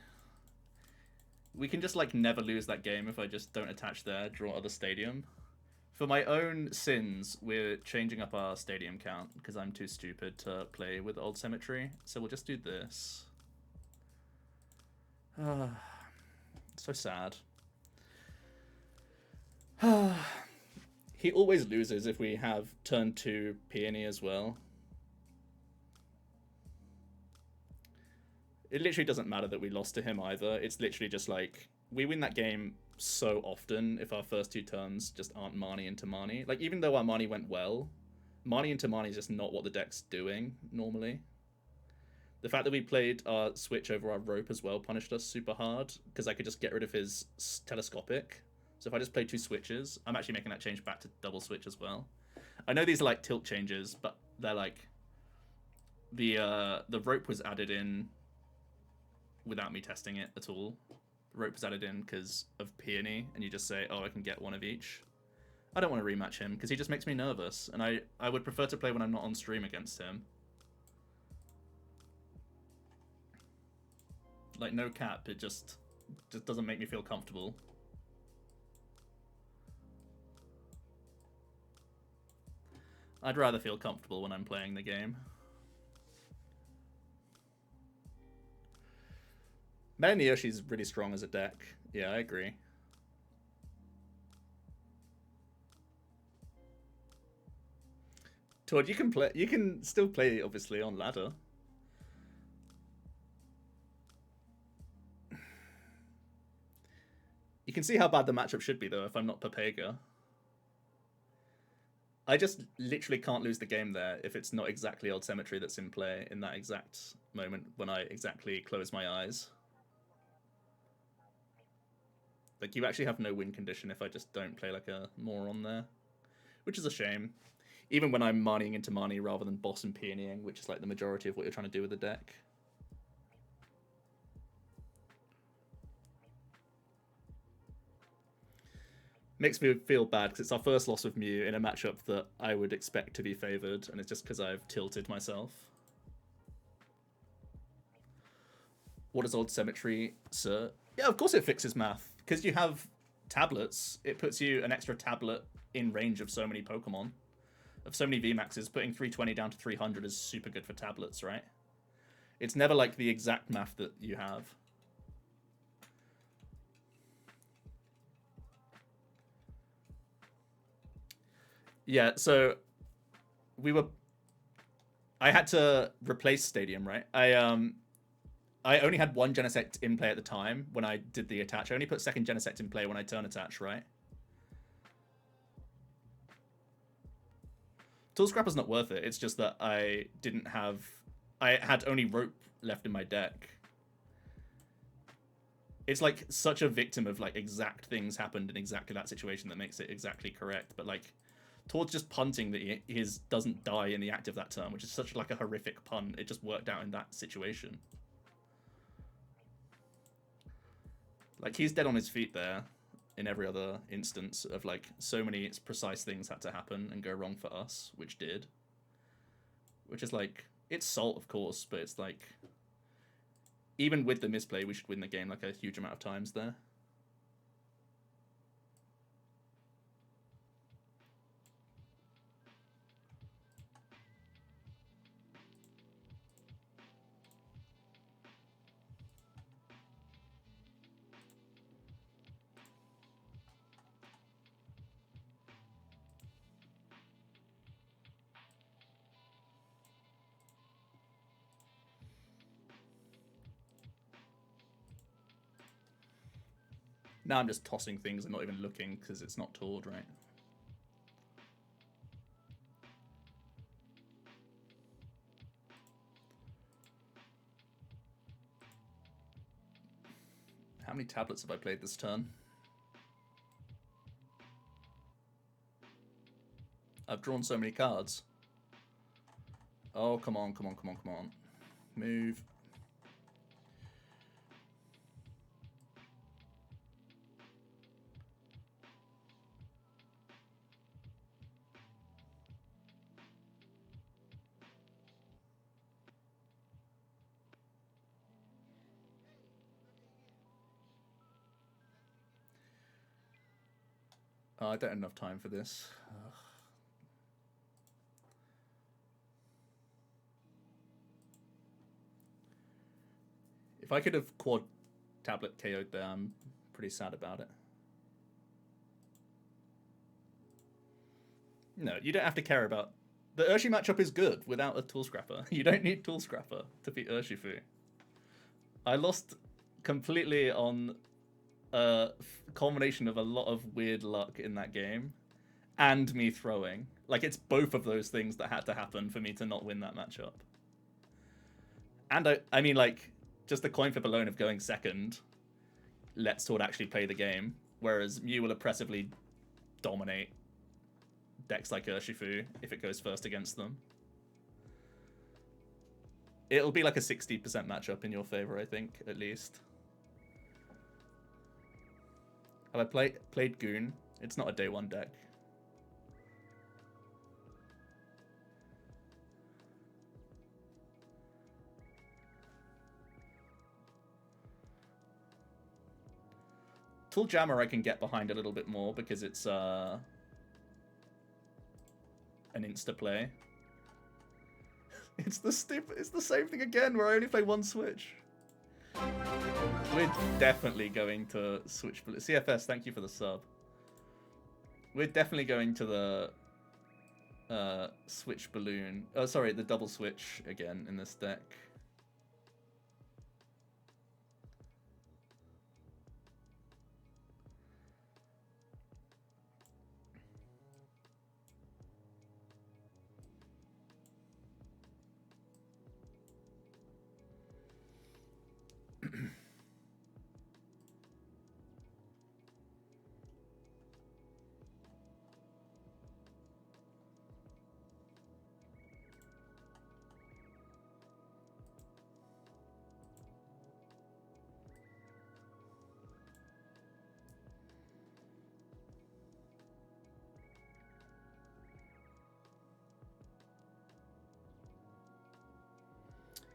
We can just like never lose that game if I just don't attach there, draw other stadium. For my own sins, we're changing up our stadium count because I'm too stupid to play with old symmetry. So we'll just do this. So sad. He always loses if we have turn 2 Peony as well. It literally doesn't matter that we lost to him either. It's literally just like, we win that game so often if our first 2 turns just aren't Marnie into Marnie. Like, even though our Marnie went well, Marnie into Marnie is just not what the deck's doing normally. The fact that we played our switch over our rope as well punished us super hard, because I could just get rid of his telescopic. So if I just play 2 switches, I'm actually making that change back to double switch as well. I know these are like tilt changes, but they're like, the rope was added in without me testing it at all. The rope was added in because of Peony, and you just say, oh, I can get one of each. I don't want to rematch him because he just makes me nervous, and I would prefer to play when I'm not on stream against him. Like, no cap, it just doesn't make me feel comfortable. I'd rather feel comfortable when I'm playing the game. Meta Yoshi's really strong as a deck. Yeah, I agree. Todd, you can still play obviously on ladder. You can see how bad the matchup should be though if I'm not Papega. I just literally can't lose the game there if it's not exactly old symmetry that's in play in that exact moment when I exactly close my eyes. Like, you actually have no win condition if I just don't play like a moron there, which is a shame. Even when I'm Marnieing into Marnie rather than boss and peonying, which is like the majority of what you're trying to do with the deck. Makes me feel bad because it's our first loss with Mew in a matchup that I would expect to be favoured, and it's just because I've tilted myself. What is old symmetry, sir? Yeah, of course it fixes math. Because you have tablets, it puts you an extra tablet in range of so many Pokemon. Of so many VMAXs, putting 320 down to 300 is super good for tablets, right? It's never like the exact math that you have. Yeah, so I had to replace Stadium, right? I only had one Genesect in play at the time when I did the attach. I only put second Genesect in play when I turn attach, right? Tool Scrapper's not worth it. It's just that I had only Rope left in my deck. It's like such a victim of like exact things happened in exactly that situation that makes it exactly correct. But like towards just punting that his doesn't die in the active that turn, which is such like a horrific punt. It just worked out in that situation. Like he's dead on his feet there in every other instance of like so many precise things had to happen and go wrong for us, which did. Which is like, it's salt, of course, but it's like, even with the misplay, we should win the game like a huge amount of times there. Now I'm just tossing things and not even looking because it's not tooled, right? How many tablets have I played this turn? I've drawn so many cards. Oh, come on, come on, come on, come on. Move. Oh, I don't have enough time for this. Ugh. If I could have quad tablet KO'd there, I'm pretty sad about it. No, you don't have to care about... The Urshi matchup is good without a Tool Scrapper. You don't need Tool Scrapper to beat Urshifu. I lost completely on a combination of a lot of weird luck in that game and me throwing. Like, it's both of those things that had to happen for me to not win that matchup. And I mean, like, just the coin flip alone of going second lets Tord actually play the game, whereas Mew will oppressively dominate decks like Urshifu if it goes first against them. It'll be like a 60% matchup in your favor, I think, at least. Have I played Goon? It's not a day one deck. Tool Jammer I can get behind a little bit more because it's an insta play. It's the same thing again where I only play one switch. We're definitely going to switch. CFS, thank you for the sub. We're definitely going to the switch balloon. Oh, sorry, the double switch again in this deck.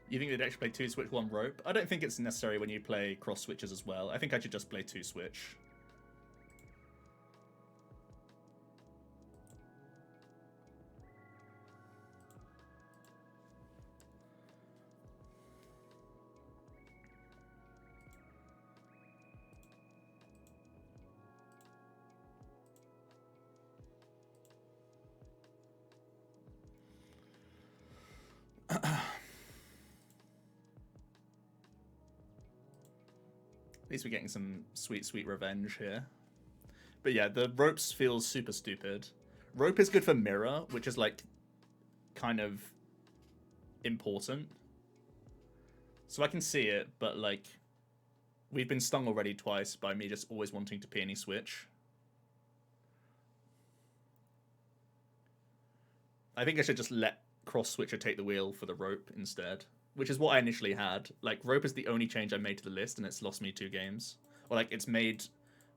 You think they'd actually play 2 switch, 1 rope? I don't think it's necessary when you play cross switches as well. I think I should just play 2 switch. At least we're getting some sweet, sweet revenge here. But yeah, the ropes feels super stupid. Rope is good for mirror, which is like kind of important. So I can see it, but like we've been stung already twice by me just always wanting to peony switch. I think I should just let cross switcher take the wheel for the rope instead, which is what I initially had. Like rope is the only change I made to the list, and it's lost me 2 games. Or like it's made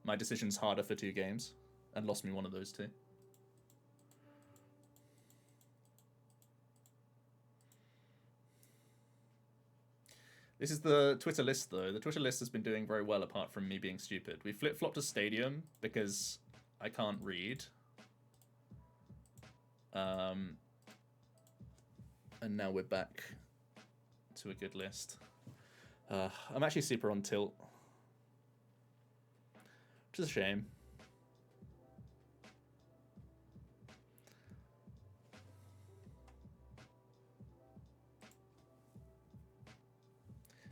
my decisions harder for 2 games and lost me one of those 2. This is the Twitter list, though. The Twitter list has been doing very well, apart from me being stupid. We flip-flopped a stadium because I can't read. And now we're back to a good list. I'm actually super on tilt, which is a shame.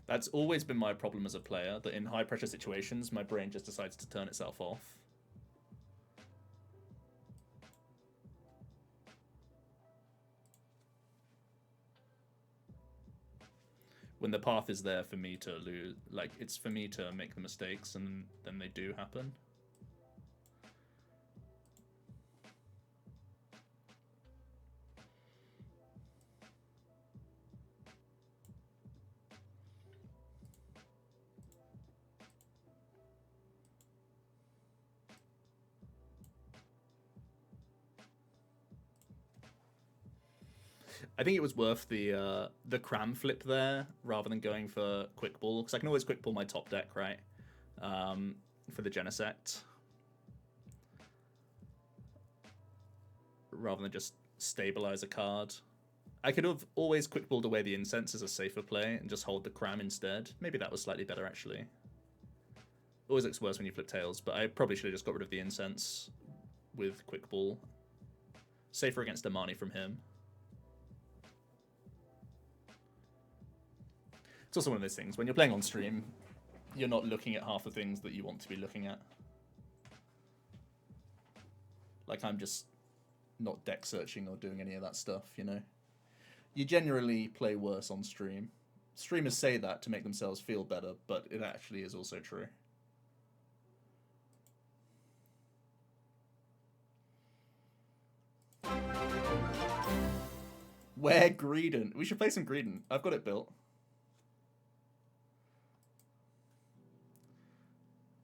That's always been my problem as a player, that in high-pressure situations, my brain just decides to turn itself off. When the path is there for me to lose, like, it's for me to make the mistakes, and then they do happen. I think it was worth the cram flip there rather than going for quick ball, because I can always quick ball my top deck, right? For the Genesect, rather than just stabilize a card. I could have always quick balled away the incense as a safer play and just hold the cram instead. Maybe that was slightly better actually. Always looks worse when you flip tails, but I probably should have just got rid of the incense with quick ball. Safer against Amani from him. It's also one of those things, when you're playing on stream, you're not looking at half the things that you want to be looking at. Like, I'm just not deck searching or doing any of that stuff, you know? You generally play worse on stream. Streamers say that to make themselves feel better, but it actually is also true. Where Greedent? We should play some Greedent. I've got it built.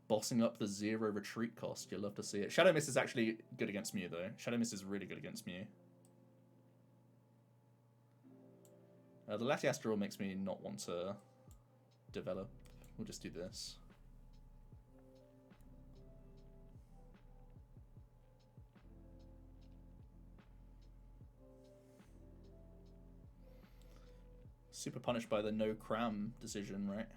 Bossing up the 0 retreat cost. You'll love to see it. Shadow Mist is actually good against Mew, though. Shadow Mist is really good against Mew. The Latiastral makes me not want to develop. We'll just do this. Super punished by the no cram decision, right?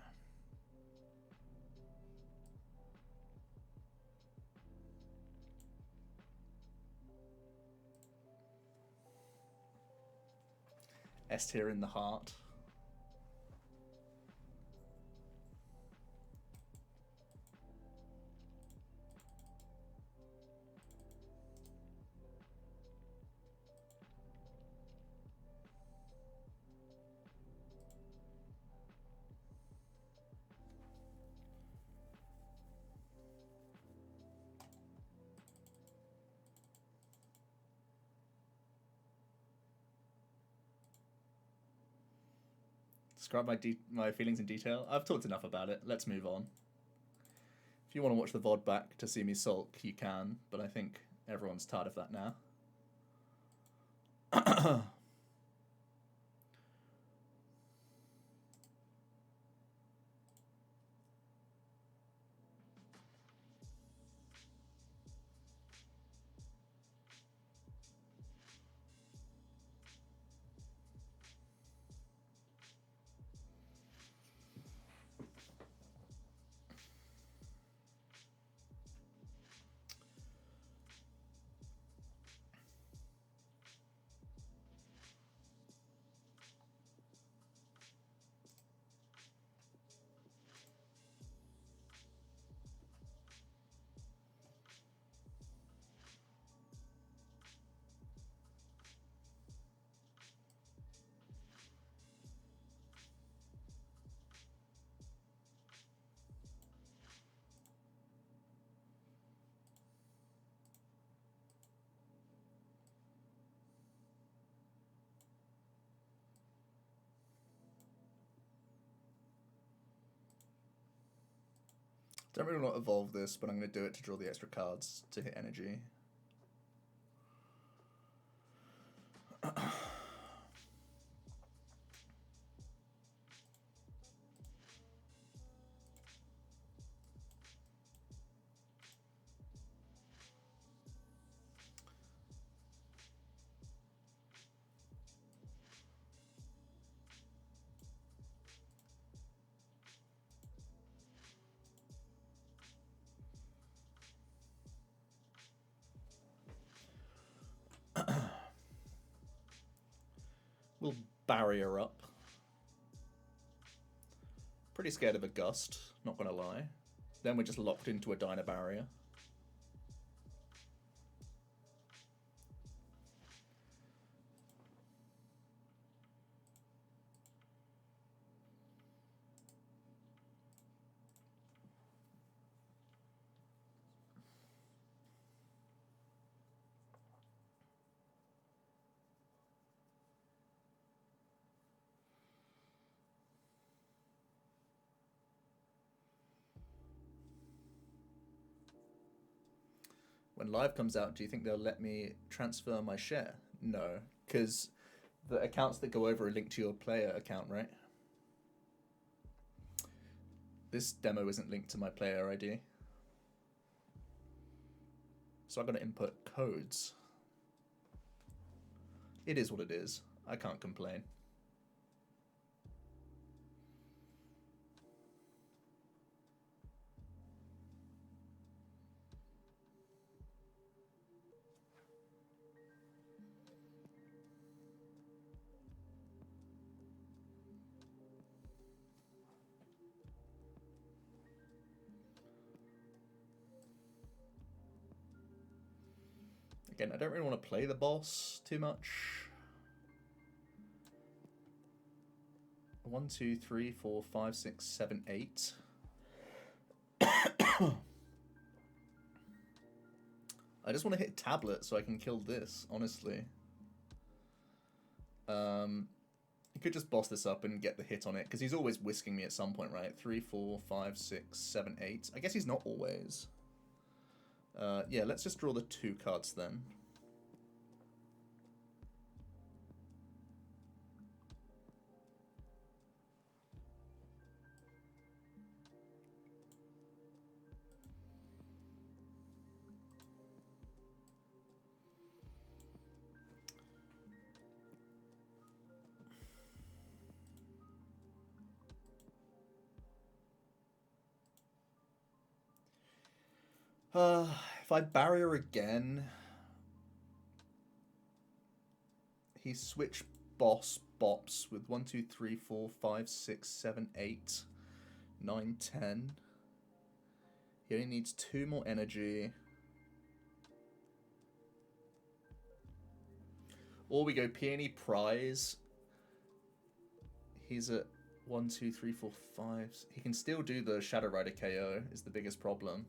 S tier in the heart. Describe my feelings in detail. I've talked enough about it. Let's move on. If you want to watch the VOD back to see me sulk, you can, but I think everyone's tired of that now. Don't really want to evolve this, but I'm going to do it to draw the extra cards to hit energy. We'll barrier up. Pretty scared of a gust, not gonna lie. Then we're just locked into a Dyna barrier. When Live comes out, do you think they'll let me transfer my share? No, because the accounts that go over are linked to your player account, right? This demo isn't linked to my player ID. So I'm going to input codes. It is what it is. I can't complain. Again, I don't really want to play the boss too much. 1, 2, 3, 4, 5, 6, 7, 8. I just want to hit tablet so I can kill this, honestly. You could just boss this up and get the hit on it, because he's always whisking me at some point, right? 3, 4, 5, 6, 7, 8. I guess he's not always. Yeah, let's just draw the 2 cards then. If I barrier again, he switch boss bops with 1, 2, 3, 4, 5, 6, 7, 8, 9, 10. He only needs 2 more energy. Or we go Peony Prize. He's at 1, 2, 3, 4, 5. He can still do the Shadow Rider KO, is the biggest problem.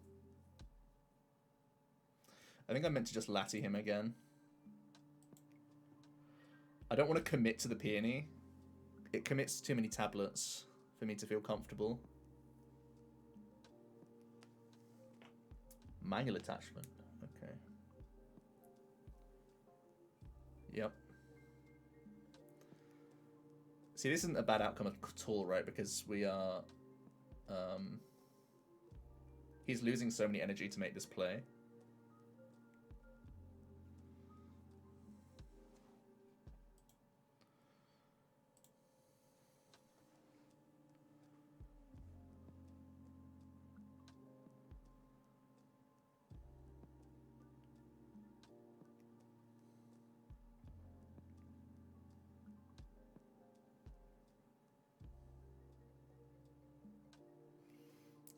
I think I meant to just Latty him again. I don't want to commit to the Peony. It commits too many tablets for me to feel comfortable. Manual attachment. Okay. Yep. See, this isn't a bad outcome at all, right? Because we are... he's losing so many energy to make this play.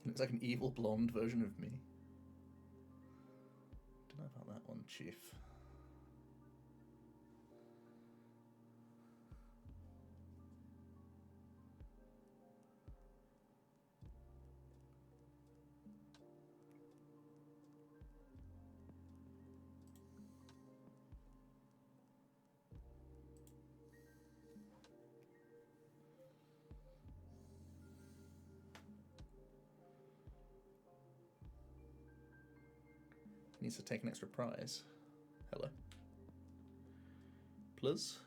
Looks like an evil blonde version of me. Don't know about that one, Chief. needs to take an extra prize. Hello. Please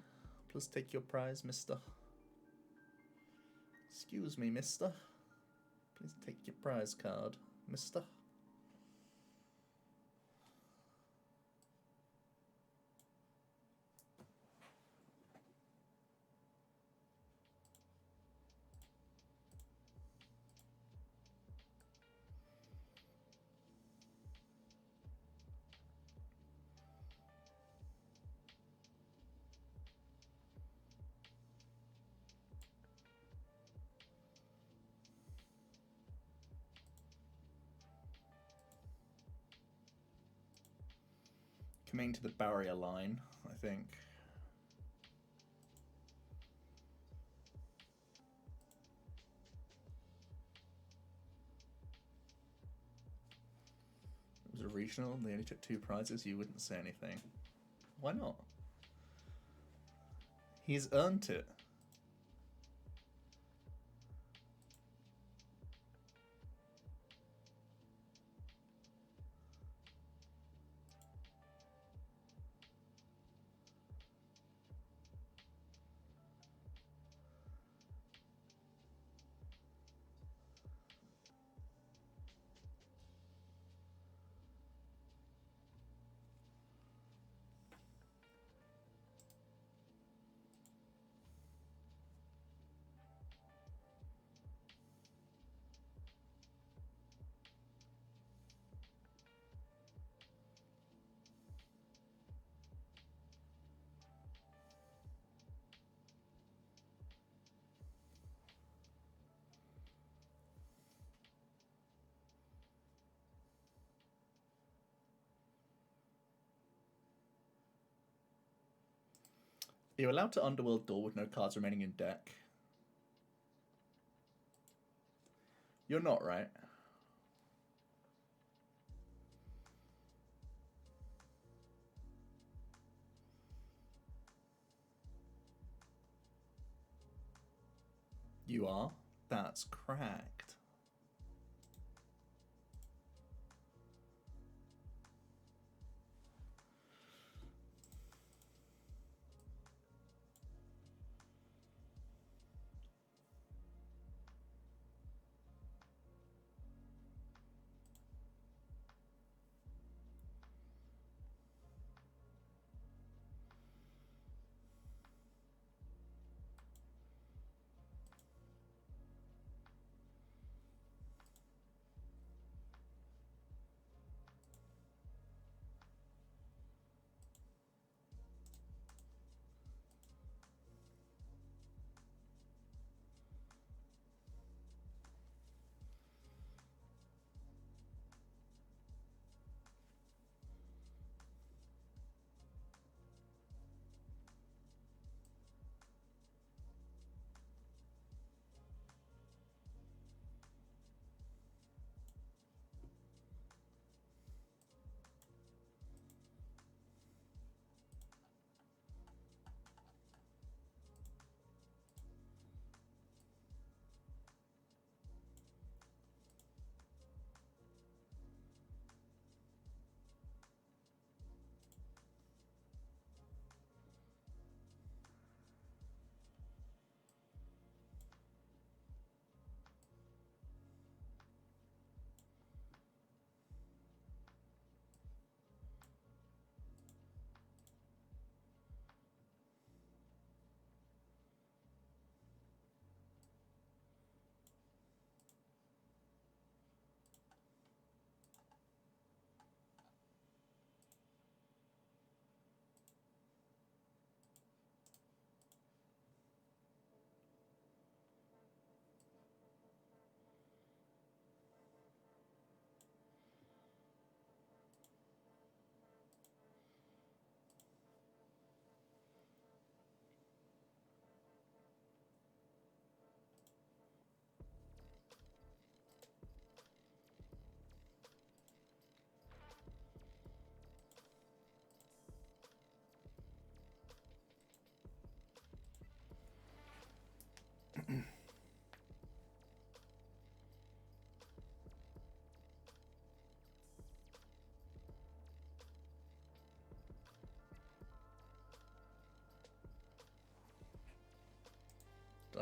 take your prize, mister. Excuse me, mister. Please take your prize card, mister. Coming to the barrier line, I think. It was a regional, they only took 2 prizes, you wouldn't say anything. Why not? He's earned it. You're allowed to Underworld Door with no cards remaining in deck. You're not, right? You are? That's cracked.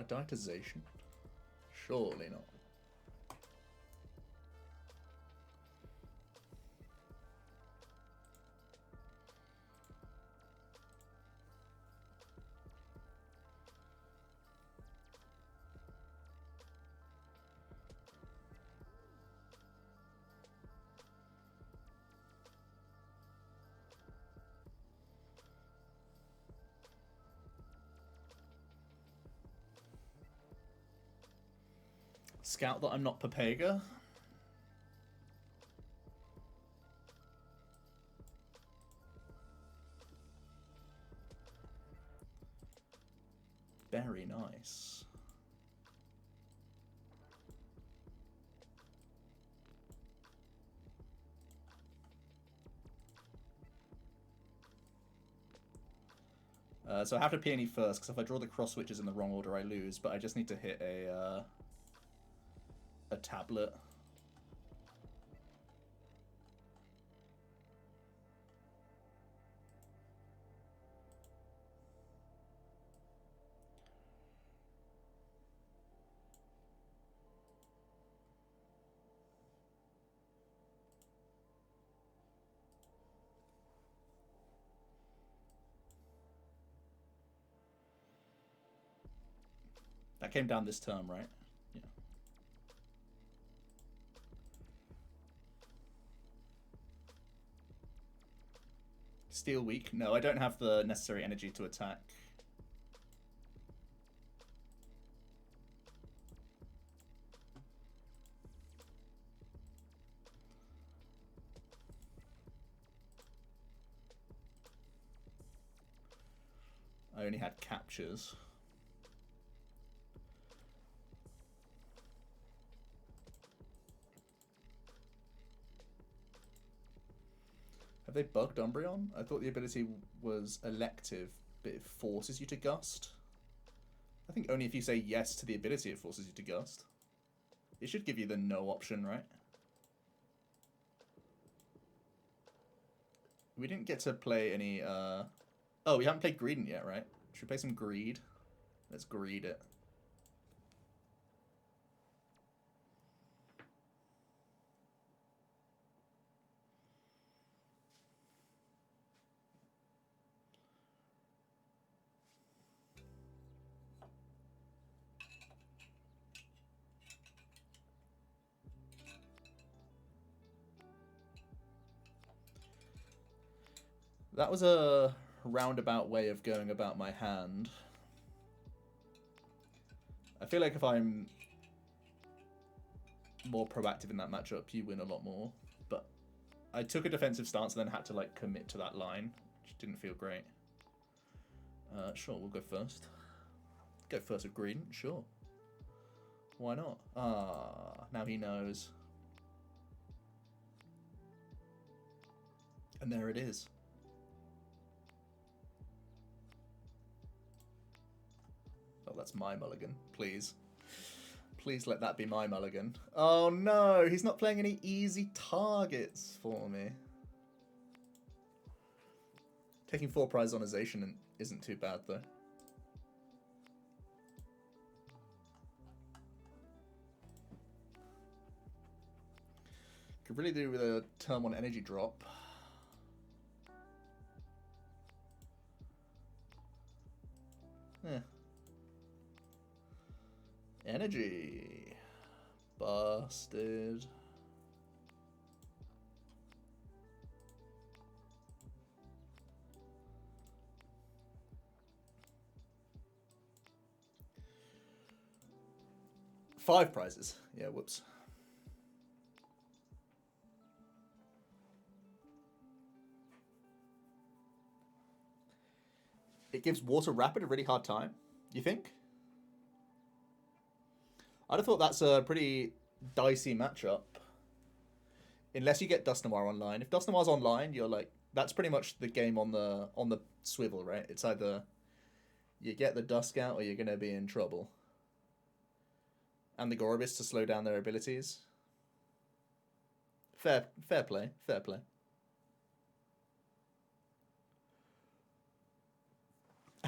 I die to Zacian? Surely not. Scout that I'm not Papega. Very nice. So I have to peony first, because if I draw the cross switches in the wrong order, I lose. But I just need to hit a tablet. That came down this term, right? Yeah. Steel weak? No, I don't have the necessary energy to attack. I only had captures. Have they bugged Umbreon? I thought the ability was elective, but it forces you to gust. I think only if you say yes to the ability it forces you to gust. It should give you the no option, right? We didn't get to play any, Oh, we haven't played Greedent yet, right? Should we play some Greed? Let's greed it. That was a roundabout way of going about my hand. I feel like if I'm more proactive in that matchup, you win a lot more. But I took a defensive stance and then had to like commit to that line, which didn't feel great. Sure, we'll go first. Go first with Greedent, sure. Why not? Ah, now he knows. And there it is. Oh, that's my mulligan, please. Please let that be my mulligan. Oh no, he's not playing any easy targets for me. Taking 4 prizes on Zacian isn't too bad though. Could really do with a turn 1 energy drop. Yeah. Energy. Busted. Five prizes. Yeah, whoops. It gives Water Rapid a really hard time, you think? I'd have thought that's a pretty dicey matchup. Unless you get Dusknoir online. If Dusknoir's online, you're like, that's pretty much the game on the swivel, right? It's either you get the Dusk out or you're going to be in trouble. And the Gorobis to slow down their abilities. Fair play, fair play.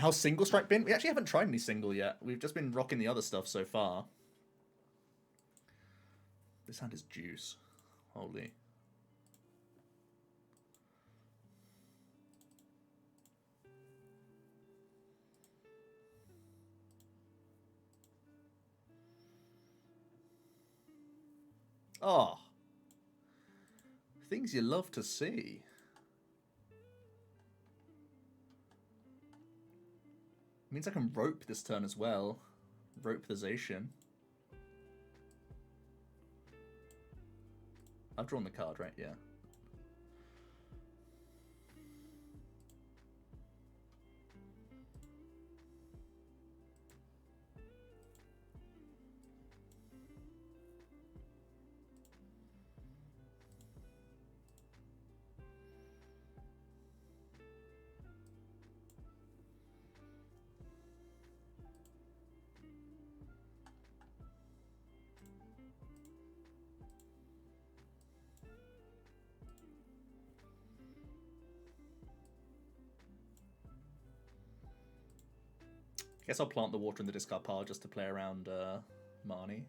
How's single strike been? We actually haven't tried any single yet. We've just been rocking the other stuff so far. This hand is juice. Holy. Oh. Things you love to see. Means I can rope this turn as well. Rope the Zacian. I've drawn the card, right? Yeah. Guess I'll plant the water in the discard pile just to play around Marnie.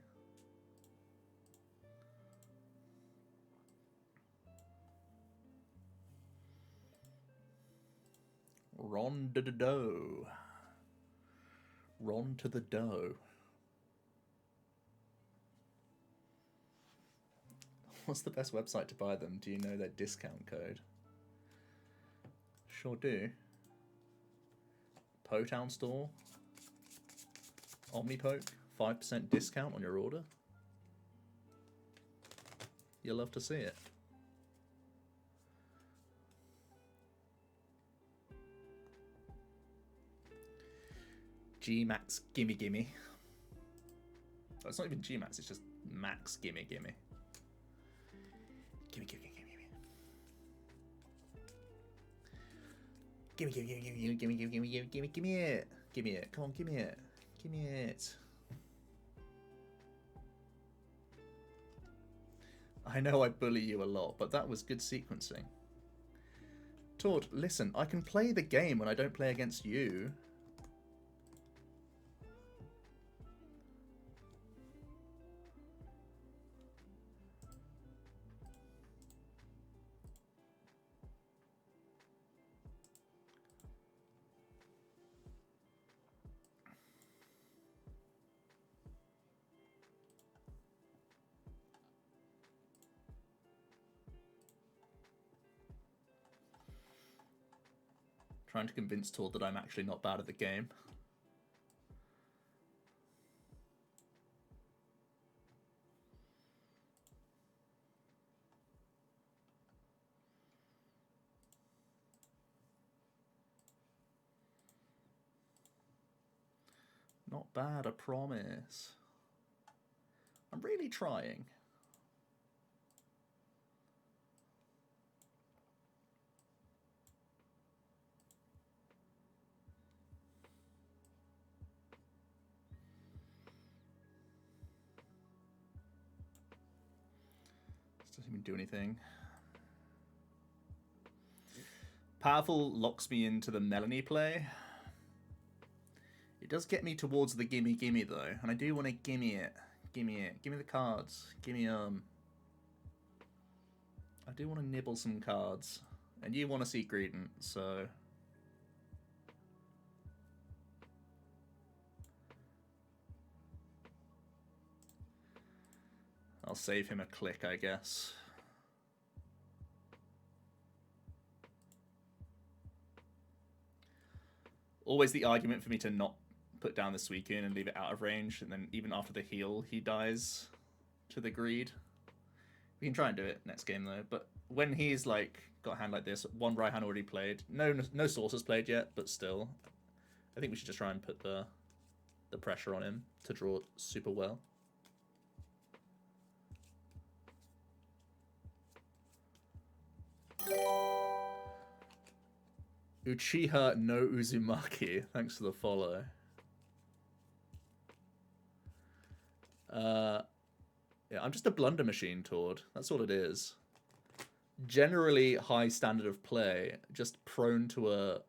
Ron to the dough. Ron to the dough. What's the best website to buy them? Do you know their discount code? Sure do. Potown store. OmniPoke. 5% discount on your order. You'll love to see it. G-Max gimme gimme. Oh, it's not even G-Max, it's just Max gimme gimme. Gimme gimme gimme gimme. Gimme gimme gimme gimme gimme gimme gimme gimme gimme it. Gimme it. Come on, gimme it. Gimme it. I know I bully you a lot, but that was good sequencing. Tord, listen, I can play the game when I don't play against you. Trying to convince Tord that I'm actually not bad at the game. Not bad, I promise. I'm really trying. Doesn't even do anything. Powerful locks me into the Melanie play. It does get me towards the gimme gimme though, and I do want to gimme it. Gimme it. Give me the cards. Gimme I do want to nibble some cards. And you want to see Greedent, so I'll save him a click, I guess. Always the argument for me to not put down the Suicune and leave it out of range, and then even after the heal, he dies to the greed. We can try and do it next game though, but when he's like got a hand like this, one Raihan already played, no Sources played yet, but still, I think we should just try and put the pressure on him to draw super well. Uchiha no Uzumaki, thanks for the follow. Yeah, I'm just a blunder machine, Tord. That's all it is. Generally high standard of play, just prone to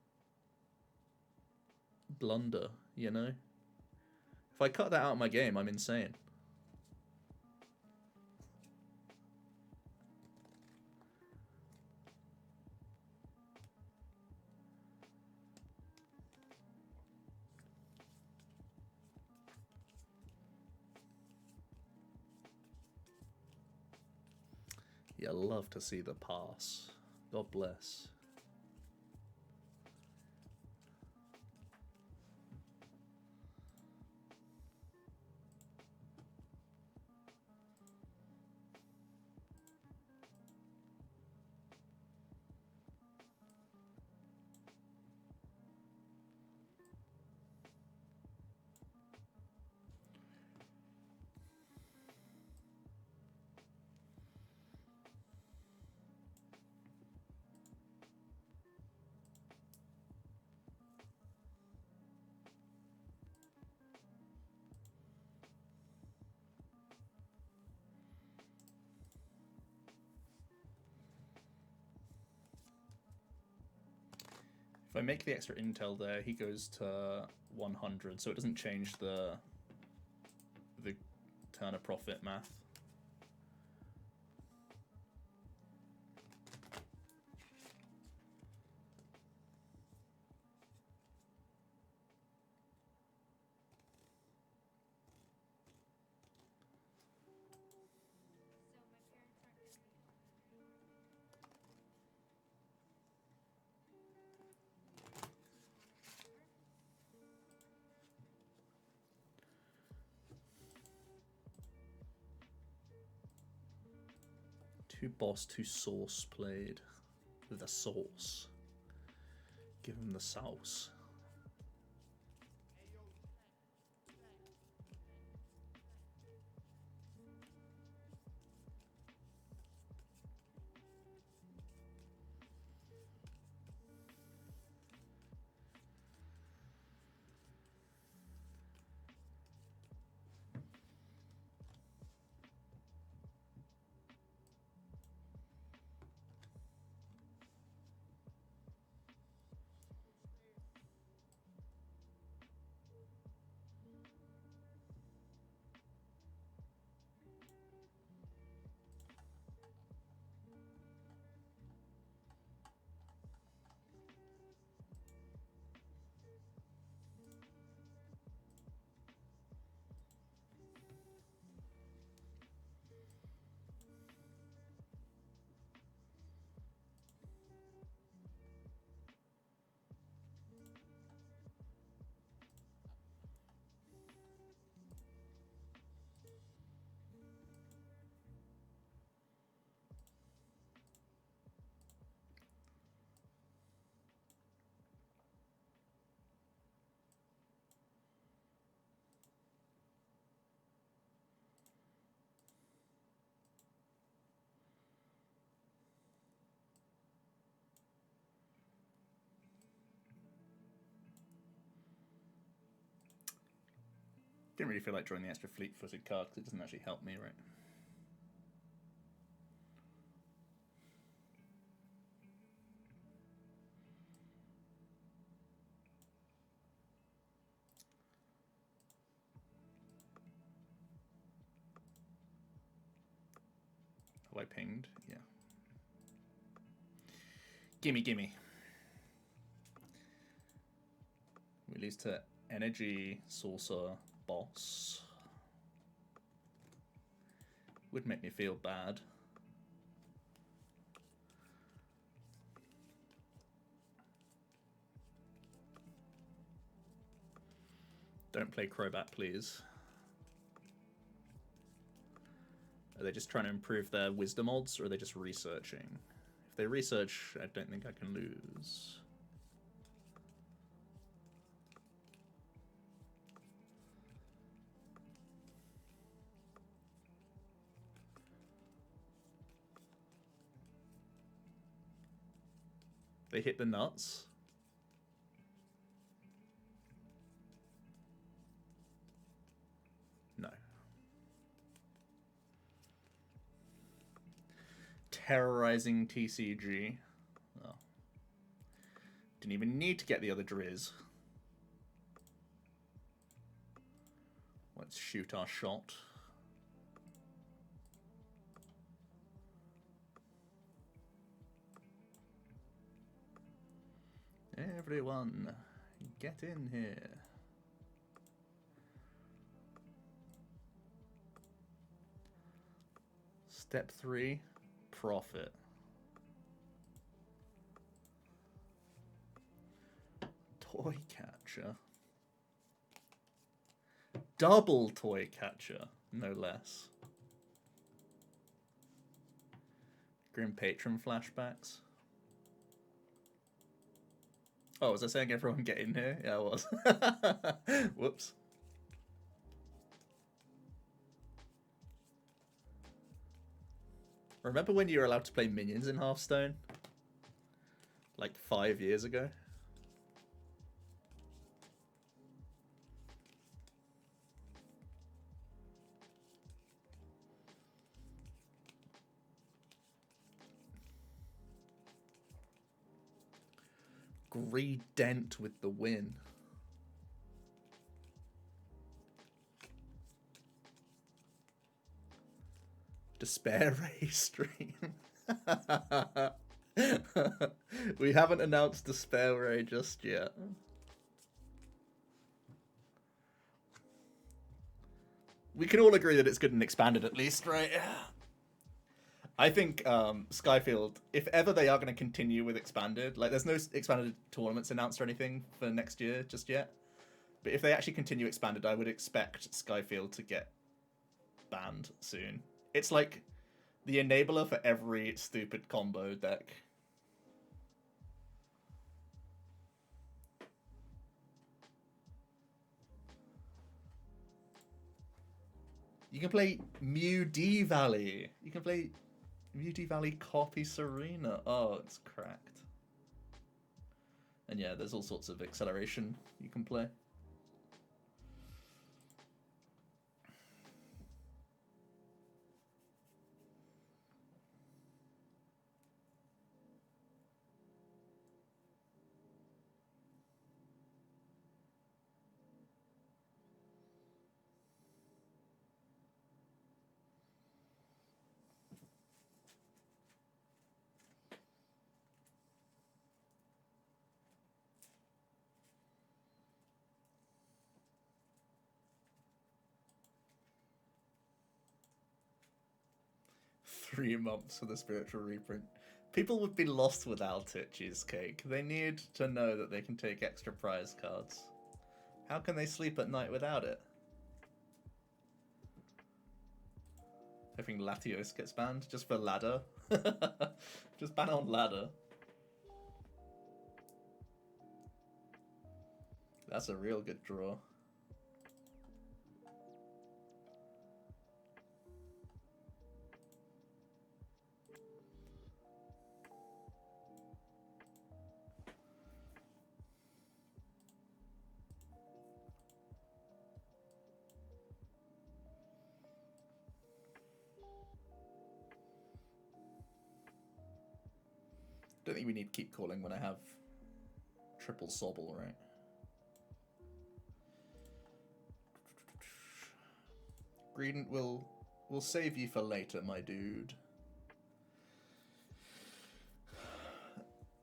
blunder, you know? If I cut that out of my game, I'm insane. Yeah, love to see the pass. God bless. If I make the extra intel there, he goes to 100, so it doesn't change the turn of profit math. Two boss, two sauce played with a sauce. Give him the sauce. Didn't really feel like drawing the extra fleet-footed card because it doesn't actually help me, right? Have I pinged? Yeah. Gimme, gimme. We lose to Energy Saucer Boss. Would make me feel bad. Don't play Crobat, please. Are they just trying to improve their wisdom odds, or are they just researching? If they research, I don't think I can lose. They hit the nuts. No. Terrorizing TCG. Oh. Didn't even need to get the other Drizz. shoot our shot. Everyone, get in here. Step 3, profit. Toy catcher. Double toy catcher, no less. Grim Patron flashbacks. Oh, was I saying everyone get in here? Yeah, I was. Whoops. Remember when you were allowed to play minions in Hearthstone? Like 5 years ago? Dent with the win. Despair Ray stream. We haven't announced Despair Ray just yet. We can all agree that it's good and expanded at least, right? I think Skyfield, if ever they are going to continue with expanded, like there's no expanded tournaments announced or anything for next year just yet, but if they actually continue expanded, I would expect Skyfield to get banned soon. It's like the enabler for every stupid combo deck. You can play Mew Valley. You can play Mew Valley copy Serena. Oh, it's cracked. And yeah, there's all sorts of acceleration you can play. $3 months for the spiritual reprint. People would be lost without it, Cheesecake. They need to know that they can take extra prize cards. How can they sleep at night without it? Hoping Latios gets banned just for ladder. Just ban on ladder. That's a real good draw. Don't think we need to keep calling when I have triple Sobble, right? Green will save you for later, my dude.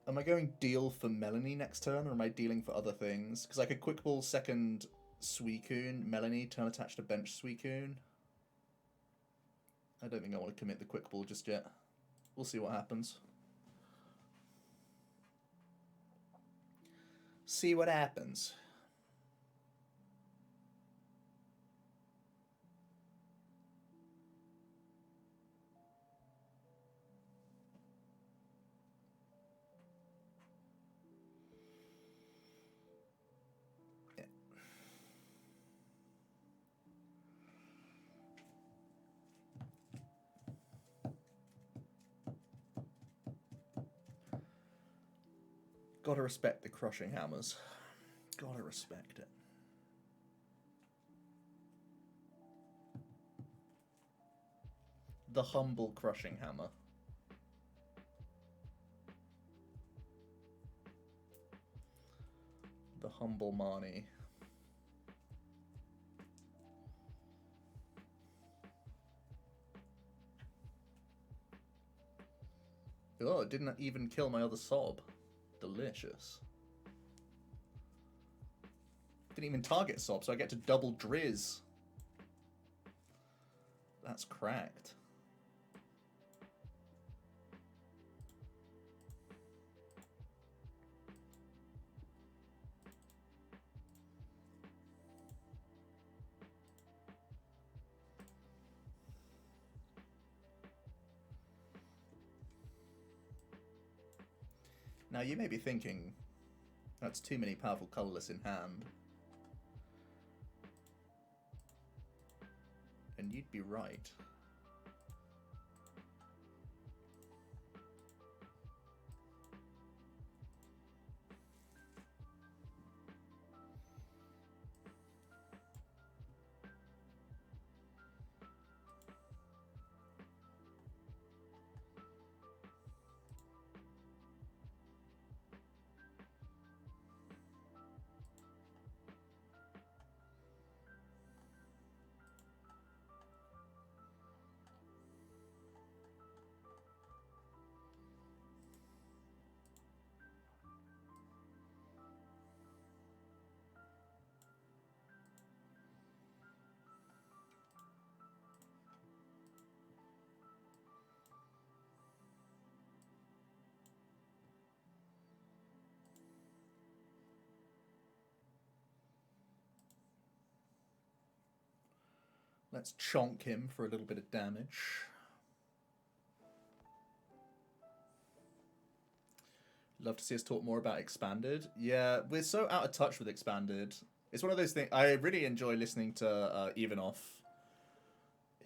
Am I going deal for Melanie next turn, or am I dealing for other things? Because I could quick ball second Suicune, Melanie, turn attached to bench Suicune. I don't think I want to commit the quick ball just yet. We'll see what happens. See what happens. Yeah. Gotta respect the crushing hammers. Gotta respect it. The humble crushing hammer. The humble Marnie. Oh, it didn't even kill my other sob. Delicious. Didn't even target sob, so I get to double Drizz. That's cracked. Now you may be thinking, that's too many powerful colorless in hand. And you'd be right. Let's chonk him for a little bit of damage. Love to see us talk more about Expanded. Yeah, we're so out of touch with Expanded. It's one of those things. I really enjoy listening to Evenoff,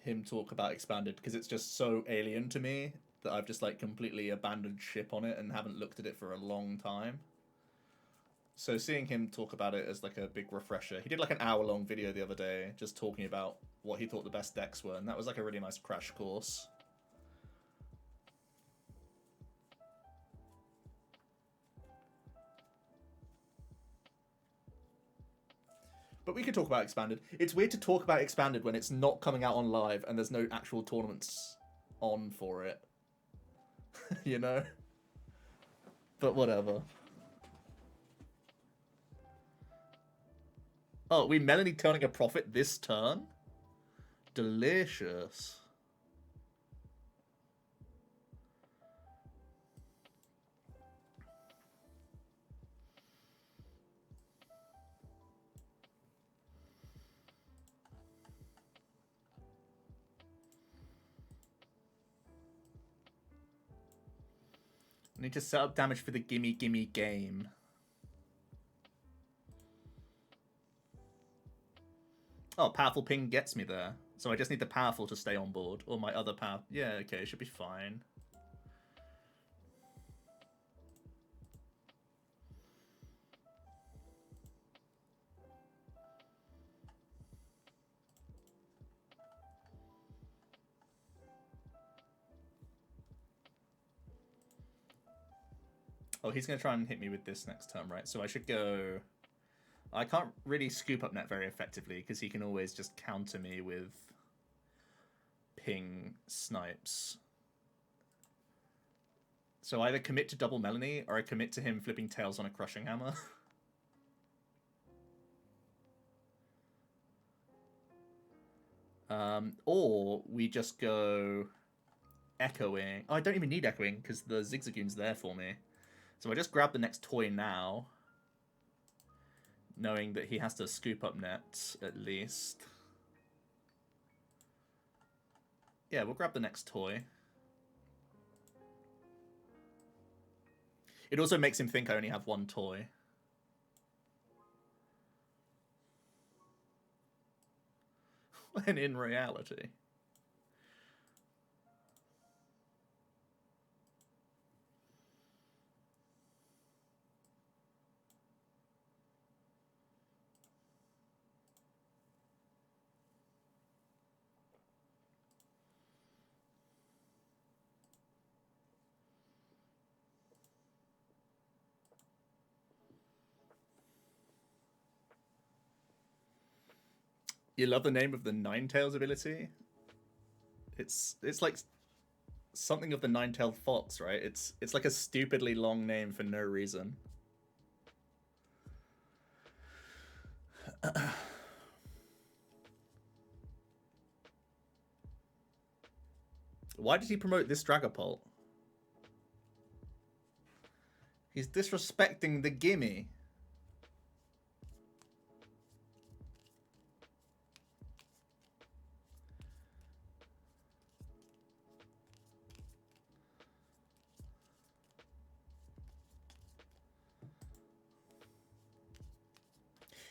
him talk about Expanded, because it's just so alien to me that I've just like completely abandoned ship on it and haven't looked at it for a long time. So seeing him talk about it as like a big refresher. He did like an hour-long video the other day just talking about what he thought the best decks were, and that was like a really nice crash course. But we could talk about Expanded. It's weird to talk about Expanded when it's not coming out on live and there's no actual tournaments on for it. You know? But whatever. Oh, we Melanie turning a profit this turn? Delicious. I need to set up damage for the gimme gimme game. Oh, powerful ping gets me there. So I just need the powerful to stay on board. Or my other power. Yeah, okay, it should be fine. Oh, he's going to try and hit me with this next turn, right? So I should go... I can't really scoop up net very effectively because he can always just counter me with ping snipes. So either commit to double Melanie or I commit to him flipping tails on a crushing hammer. Or we just go echoing. Oh, I don't even need echoing because the Zigzagoon's there for me. So I just grab the next toy now, knowing that he has to scoop up net at least. Yeah, we'll grab the next toy. It also makes him think I only have one toy. When in reality... You love the name of the Ninetales ability? It's like something of the nine-tailed fox, right? It's like a stupidly long name for no reason. Why did he promote this Dragapult? He's disrespecting the gimme.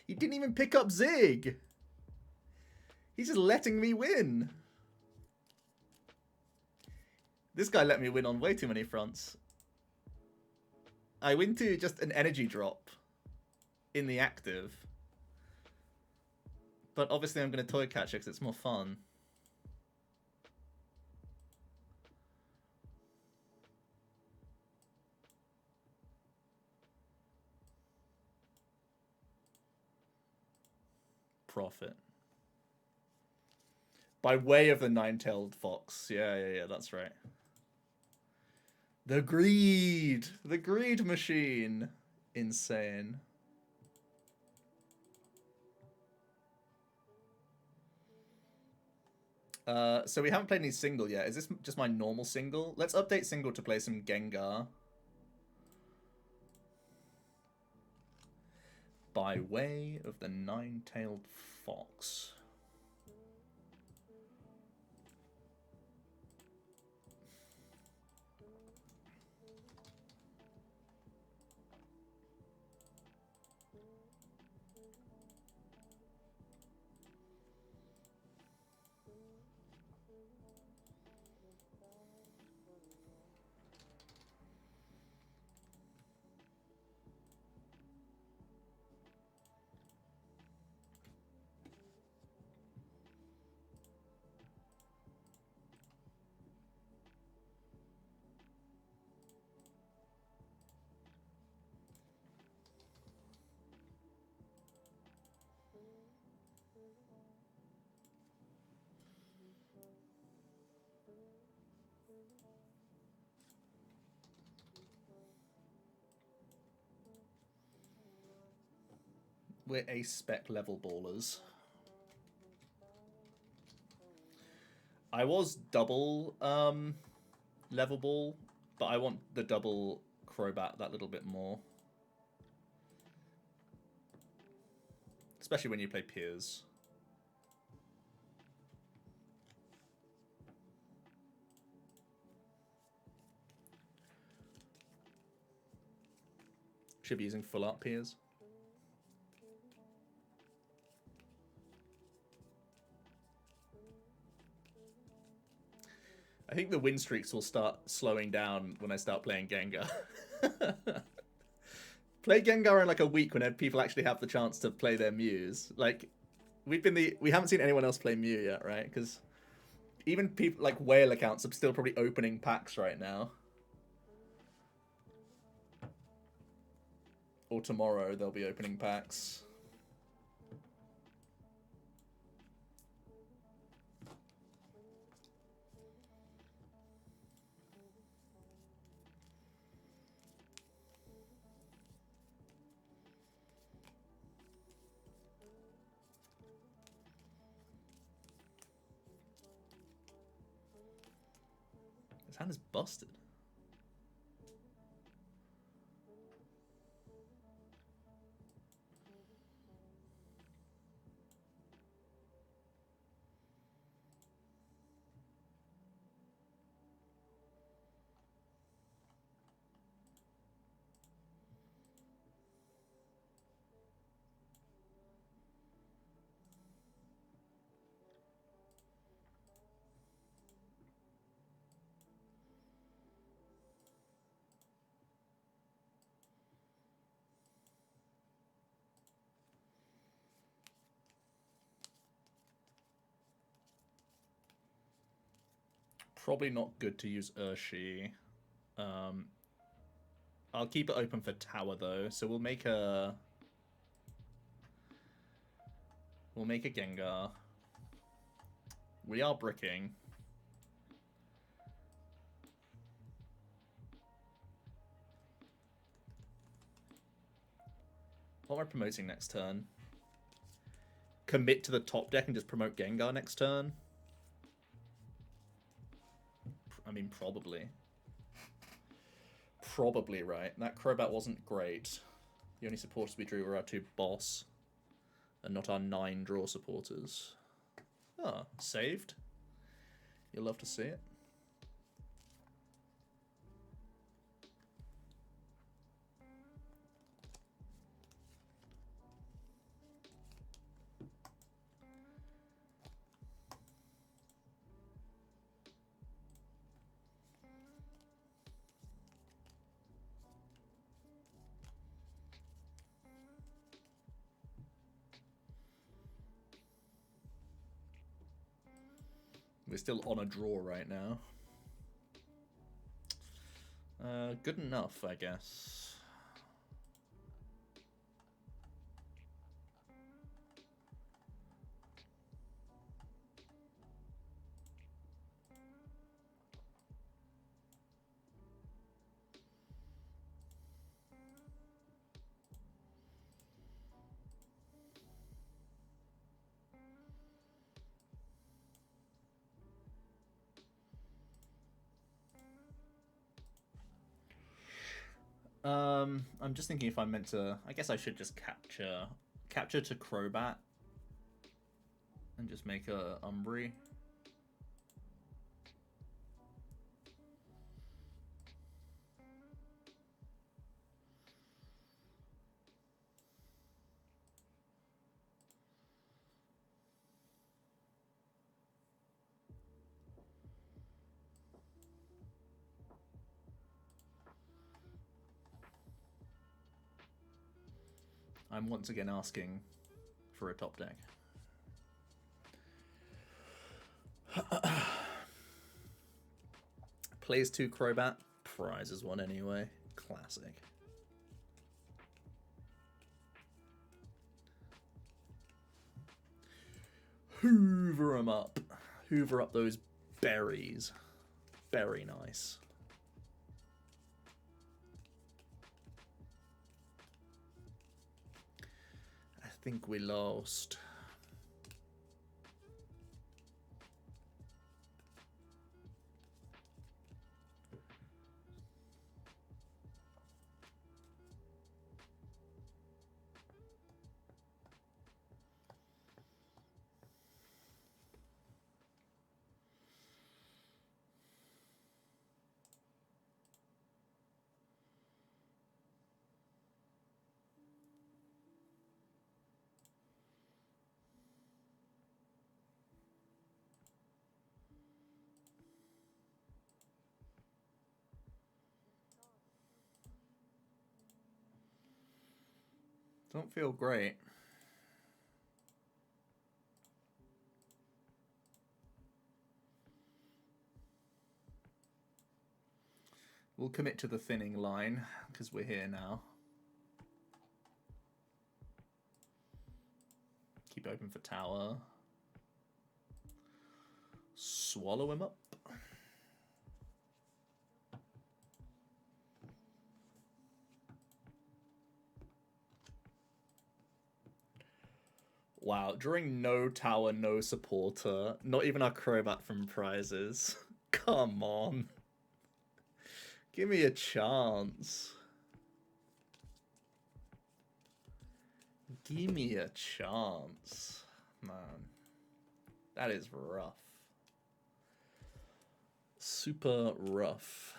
He didn't even pick up Zig. He's just letting me win. This guy let me win on way too many fronts. I win to just an energy drop in the active. But obviously I'm going to toy catch it because it's more fun. Profit. By way of the nine-tailed fox. Yeah, that's right. The greed! The greed machine! Insane. So we haven't played any single yet. Is this just my normal single? Let's update single to play some Gengar. By way of the nine-tailed fox. We're A-spec level ballers. I was double level ball, but I want the double Crobat that little bit more. Especially when you play Piers. Should be using full art Piers. I think the win streaks will start slowing down when I start playing Gengar. Play Gengar in like a week when people actually have the chance to play their Mews. Like, we haven't seen anyone else play Mew yet, right? Because even people like whale accounts are still probably opening packs right now. Or tomorrow they'll be opening packs. His hand is busted. Probably not good to use Urshi. I'll keep it open for Tower though, so we'll make a Gengar. We are bricking. What am I promoting next turn? Commit to the top deck and just promote Gengar next turn? I mean, probably. Probably right. That Crobat wasn't great. The only supporters we drew were our 2 boss, and not our 9 draw supporters. Ah, saved. You'll love to see it. We're still on a draw right now. Good enough, I guess. I'm just thinking if I'm meant to... I guess I should just capture to Crobat and just make a Umbri. I'm once again asking for a top deck. Plays 2 Crobat, prizes 1 anyway. Classic. Hoover them up. Hoover up those berries. Very nice. I think we lost. Don't feel great. We'll commit to the thinning line because we're here now. Keep open for tower. Swallow him up. Wow, drawing no tower, no supporter. Not even our Crobat from prizes. Come on. Give me a chance. Give me a chance. Man. That is rough. Super rough.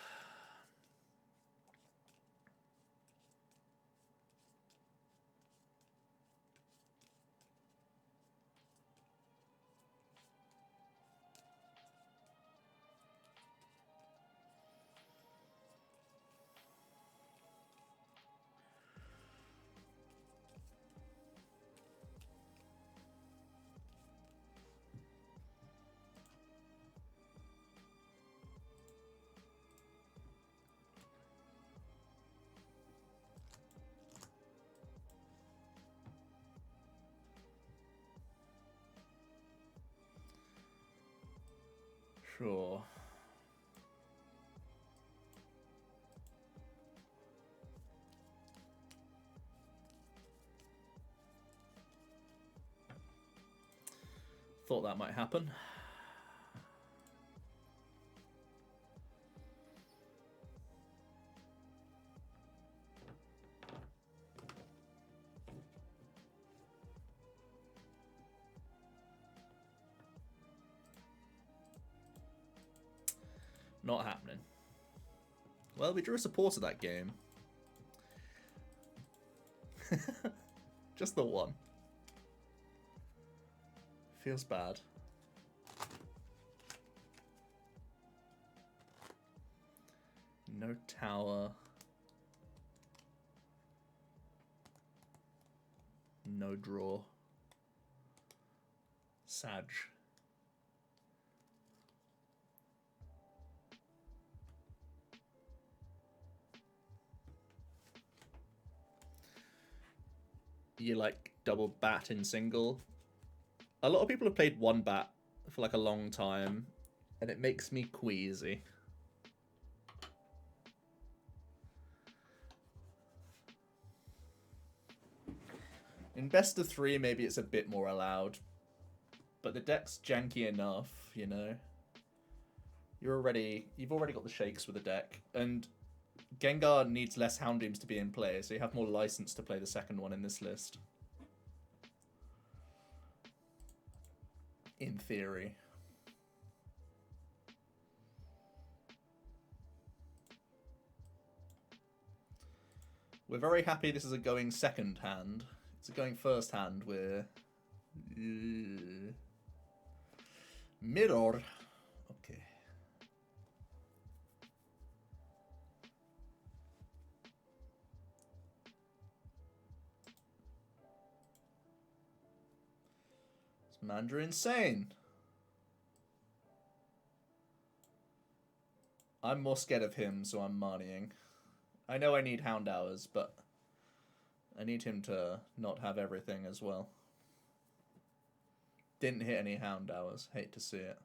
Sure. Thought that might happen. Not happening. Well, we drew a supporter that game. Just the one. Feels bad. No tower. No draw. Sag. You like double bat in single. A lot of people have played one bat for like a long time, and it makes me queasy. In best of 3, maybe it's a bit more allowed, but the deck's janky enough, you know. You've already got the shakes with the deck, and Gengar needs less Houndooms to be in play, so you have more license to play the second one in this list. In theory. We're very happy this is a going second hand. It's a going first hand. We're... Mirror. Okay. It's Mandra insane. I'm more scared of him, so I'm Marnieing. I know I need Hound Hours, but I need him to not have everything as well. Didn't hit any Hound Hours. Hate to see it.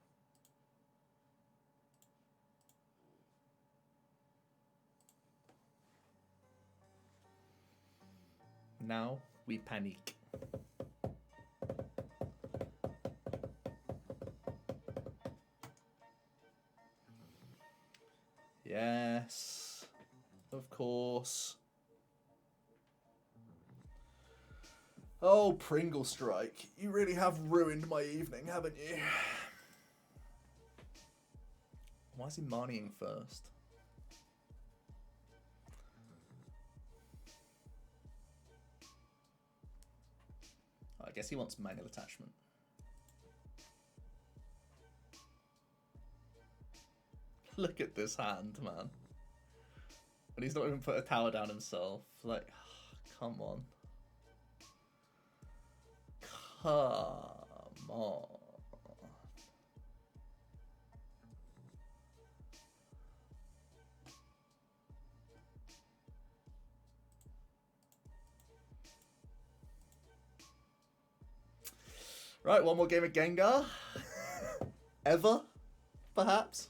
Now we panic. Yes, of course. Oh, Pringle Strike. You really have ruined my evening, haven't you? Why is he Marnieing first? I guess he wants manual attachment. Look at this hand, man. And he's not even put a tower down himself. Like, come on. Come on. Right, one more game of Gengar. Ever, perhaps?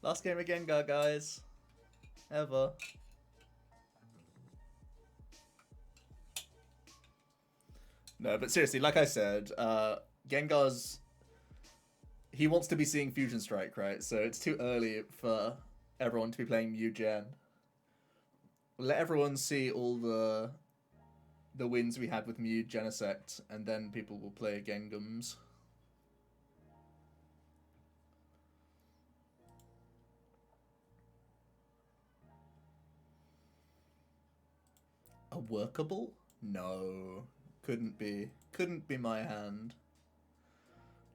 Last game of Gengar, guys. Ever. No, but seriously, like I said, Gengar's... He wants to be seeing Fusion Strike, right? So it's too early for everyone to be playing Mew Gen. Let everyone see all the wins we had with Mew Genesect, and then people will play Gengams. A workable? No. Couldn't be. Couldn't be my hand.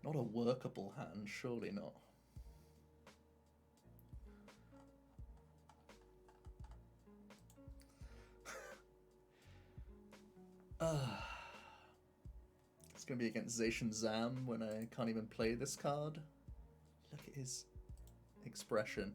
Not a workable hand, surely not. It's gonna be against Zacian Zam when I can't even play this card. Look at his expression.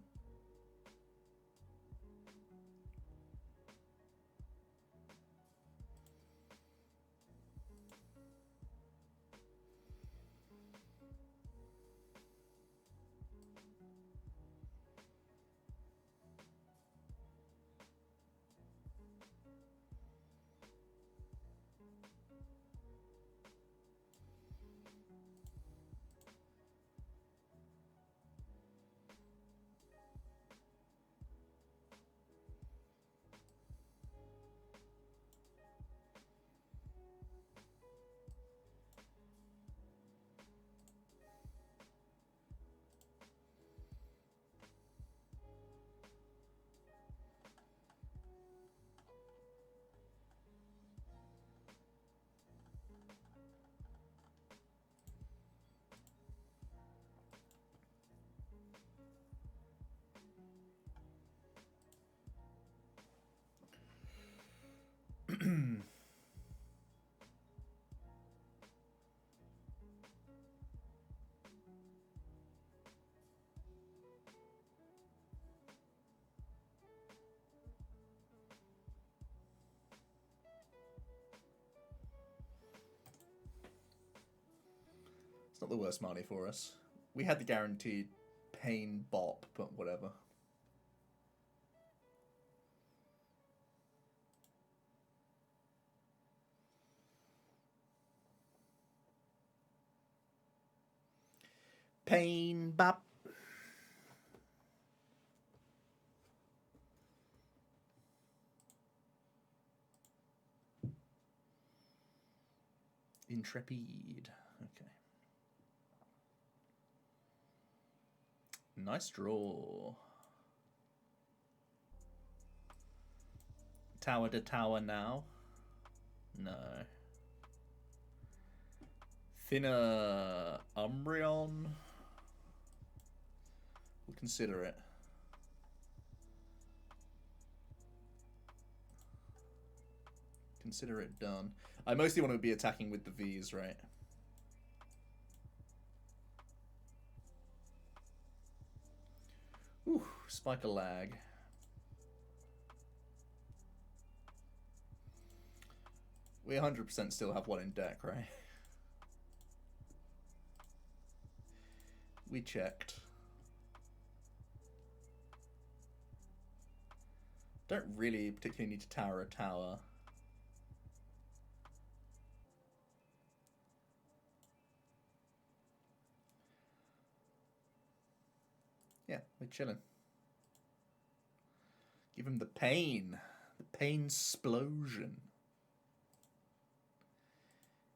not the worst money for us. We had the guaranteed pain bop, but whatever. Pain bop. Intrepid. Okay. Nice draw. Tower to tower now. No. Thinner Umbreon. We'll consider it. Consider it done. I mostly want to be attacking with the Vs, right? Ooh, spike a lag. We 100% still have one in deck, right? We checked. Don't really particularly need to tower a tower. Yeah, we're chilling. Give him the pain. The pain-splosion.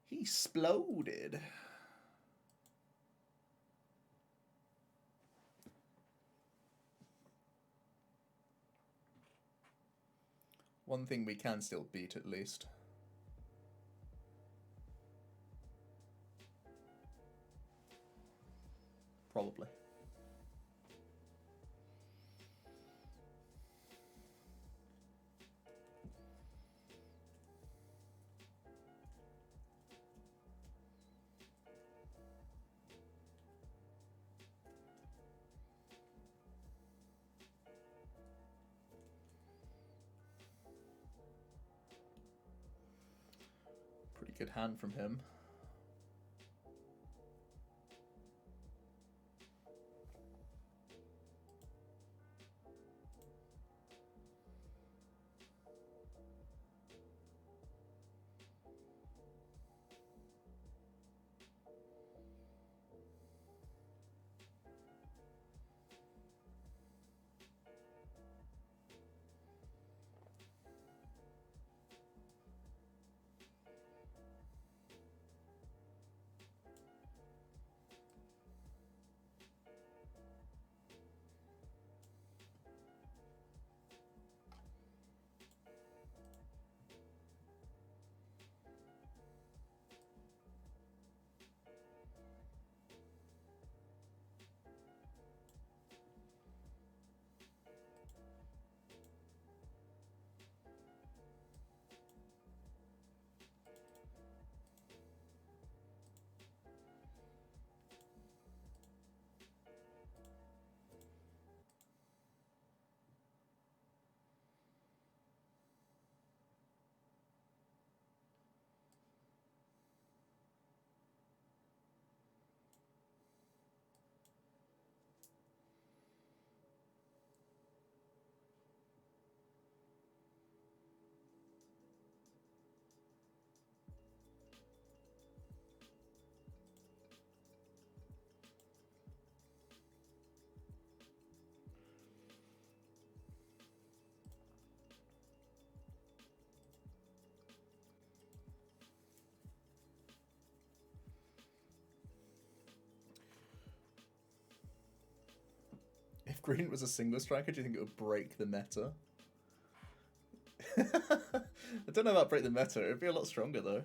He exploded. One thing we can still beat, at least. Probably. Pretty good hand from him. If green was a single striker, do you think it would break the meta? I don't know about break the meta. It'd be a lot stronger, though.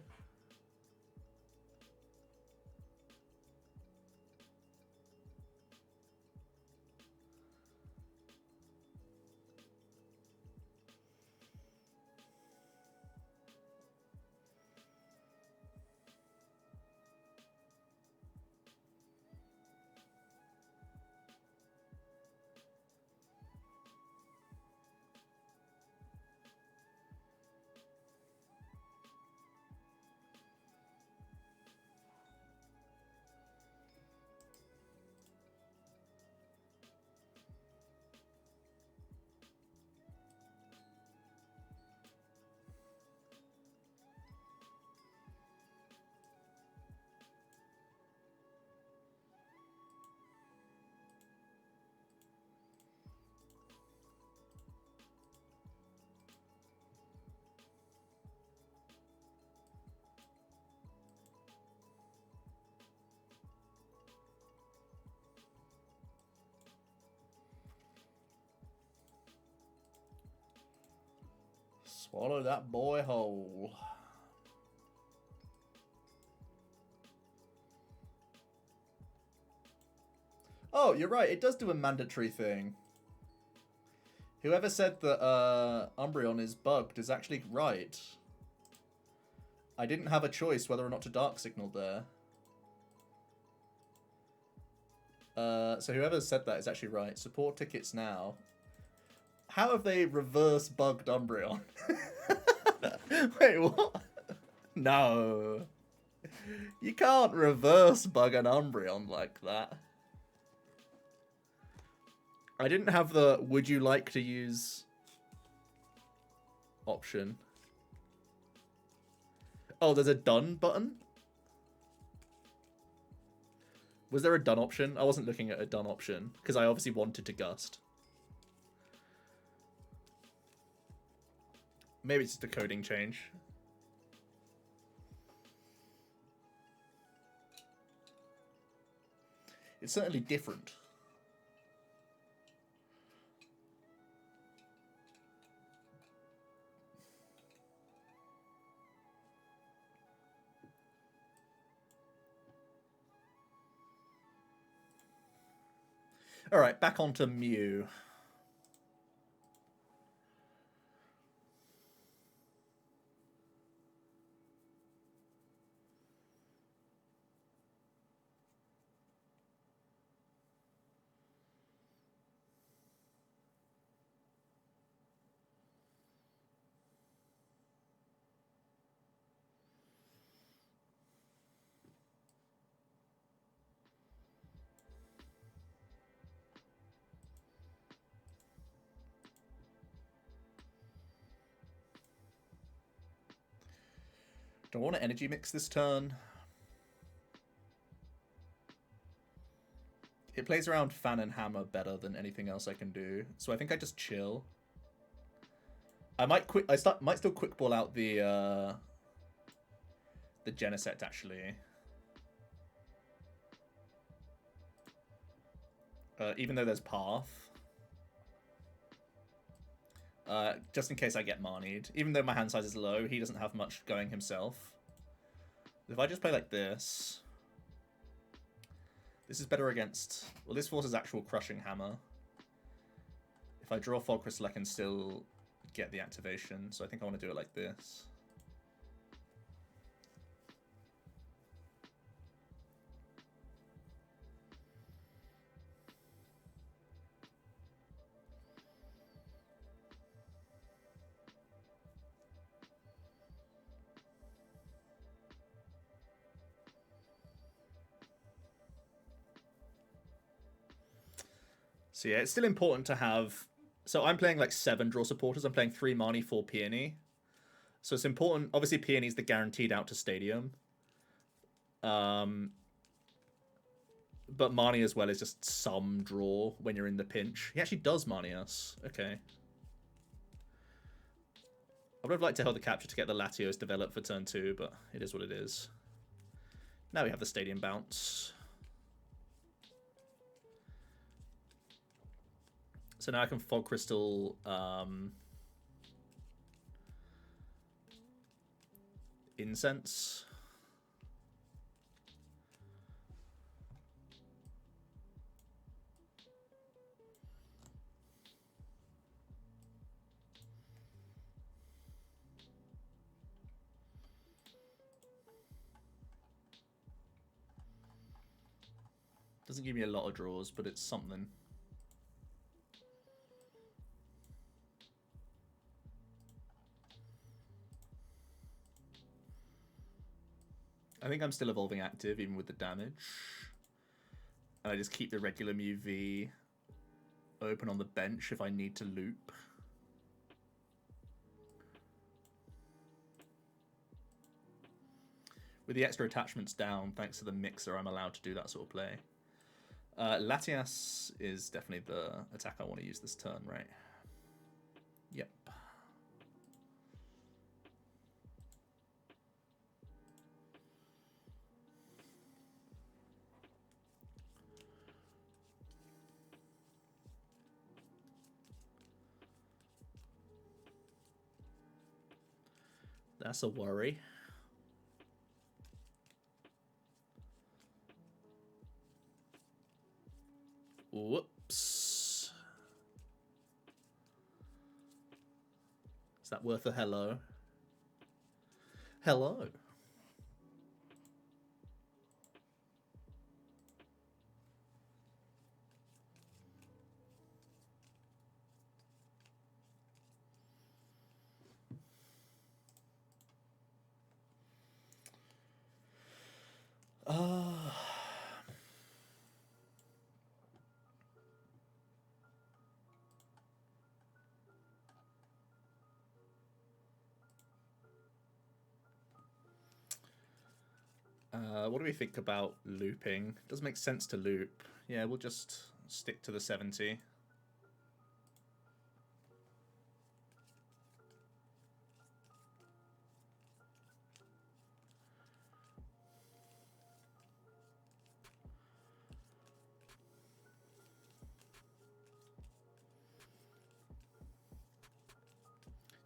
Swallow that boy whole. Oh, you're right. It does do a mandatory thing. Whoever said that Umbreon is bugged is actually right. I didn't have a choice whether or not to Dark Signal there. So whoever said that is actually right. Support tickets now. How have they reverse bugged Umbreon? Wait, what? No. You can't reverse bug an Umbreon like that. I didn't have the would you like to use option. Oh, there's a done button? Was there a done option? I wasn't looking at a done option because I obviously wanted to gust. Maybe it's just a coding change. It's certainly different. Alright, back onto Mew. Do I want to energy mix this turn? It plays around Fan and Hammer better than anything else I can do, so I think I just chill. I might quit. Might still quick ball out the Genesect actually. Even though there's Path. Just in case I get Marnied. Even though my hand size is low, he doesn't have much going himself. If I just play like this... This is better against... Well, this forces actual Crushing Hammer. If I draw Fog Crystal, I can still get the activation. So I think I want to do it like this. So yeah, it's still important to have... So I'm playing like 7 draw supporters. I'm playing 3 Marnie, 4 Peony. So it's important... Obviously, Peony's the guaranteed out to Stadium. But Marnie as well is just some draw when you're in the pinch. He actually does Marnie us. Okay. I would have liked to hold the capture to get the Latios developed for turn 2, but it is what it is. Now we have the Stadium bounce. So now I can Fog Crystal Incense. Doesn't give me a lot of draws, but it's something. I think I'm still evolving active, even with the damage. And I just keep the regular Mew V open on the bench if I need to loop. With the extra attachments down, thanks to the mixer, I'm allowed to do that sort of play. Latias is definitely the attack I want to use this turn, right? Yep. That's a worry. Whoops. Is that worth a hello? Hello. What do we think about looping? Does make sense to loop. Yeah, we'll just stick to the 70.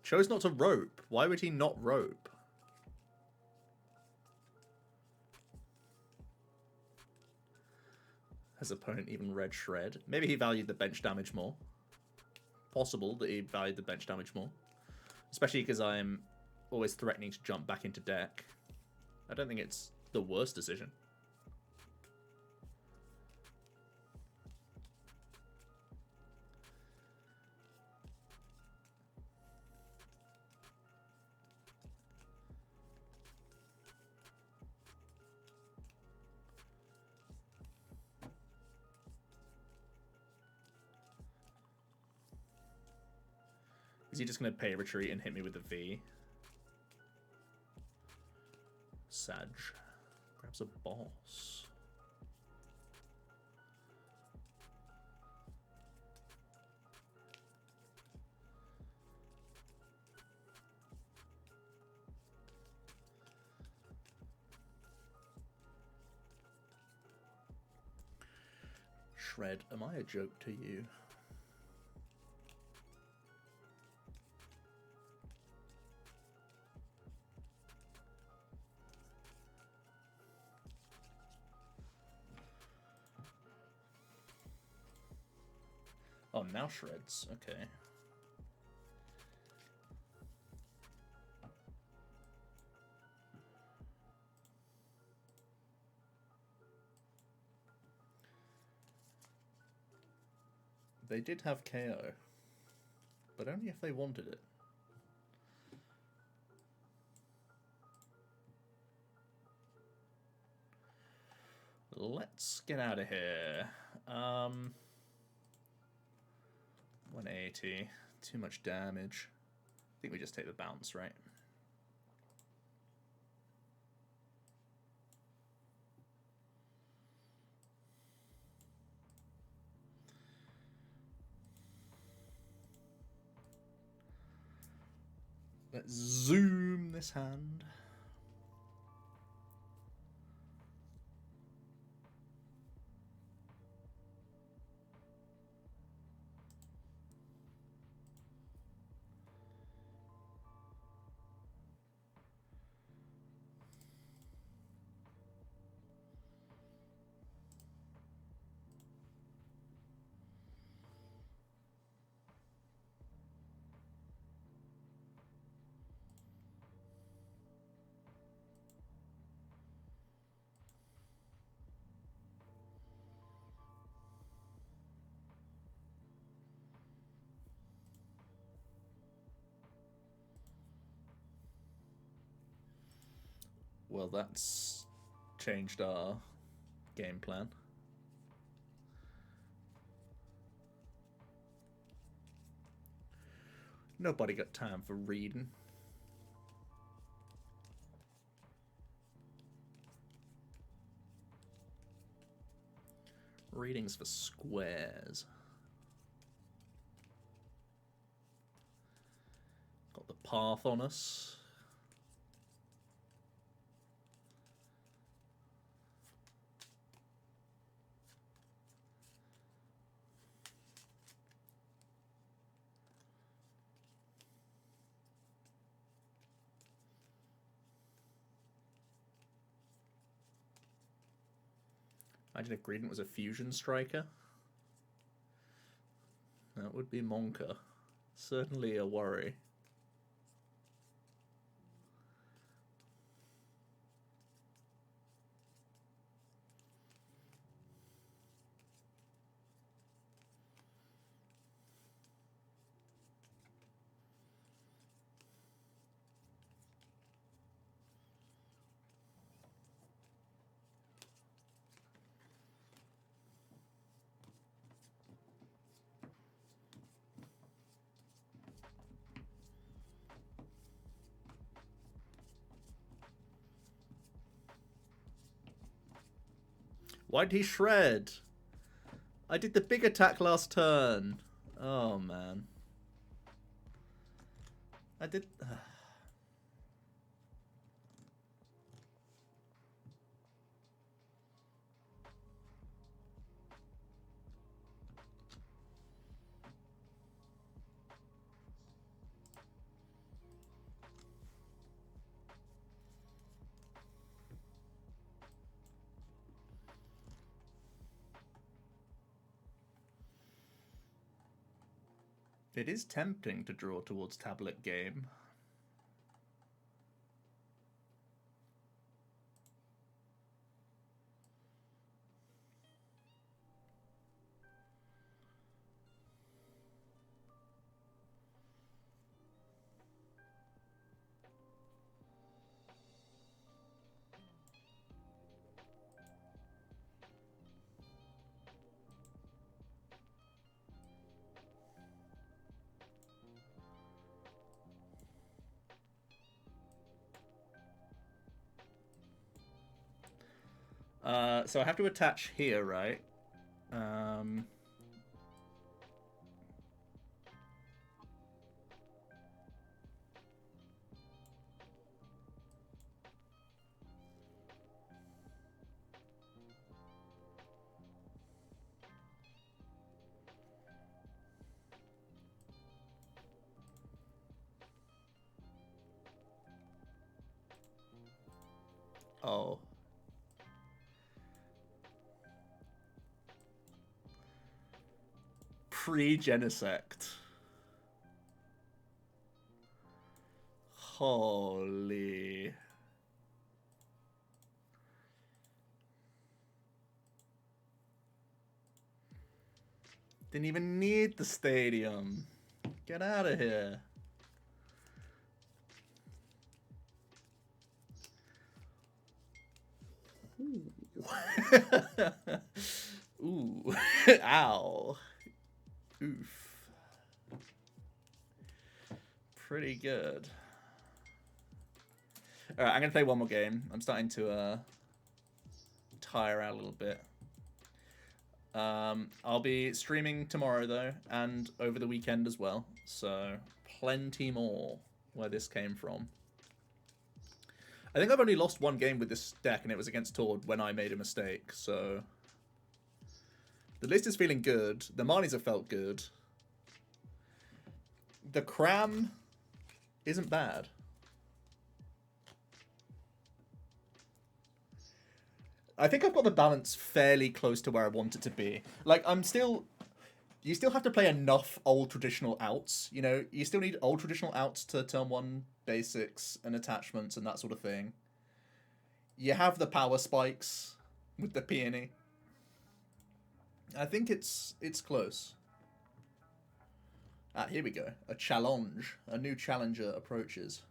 Chose not to rope. Why would he not rope? Has opponent even read Shred? Maybe he valued the bench damage more. Possible that he valued the bench damage more. Especially because I'm always threatening to jump back into deck. I don't think it's the worst decision. Is he just going to pay retreat and hit me with a V? Sag. Grabs a boss. Shred, am I a joke to you? Oh, now Shreds. Okay. They did have KO, but only if they wanted it. Let's get out of here. 180. Too much damage. I think we just take the bounce, right? Let's zoom this hand. Well, that's changed our game plan. Nobody got time for reading. Readings for squares. Got the path on us. Imagine if Greedent was a fusion striker. That would be Monka. Certainly a worry. Why'd he shred? I did the big attack last turn. Oh, man. I did... It is tempting to draw towards tablet game. So I have to attach here, right? Oh. Pre-Genesect. Holy. Didn't even need the stadium. Get out of here. Ooh. Ooh. Ow. Oof. Pretty good. Alright, I'm going to play one more game. I'm starting to tire out a little bit. I'll be streaming tomorrow, though, and over the weekend as well. So, plenty more where this came from. I think I've only lost one game with this deck, and it was against Tord when I made a mistake, so... The list is feeling good. The Marnies have felt good. The Cram isn't bad. I think I've got the balance fairly close to where I want it to be. Like, you still have to play enough old traditional outs. You know, you still need old traditional outs to turn 1 basics and attachments and that sort of thing. You have the power spikes with the peony. I think it's close. Ah, here we go. A challenge. A new challenger approaches.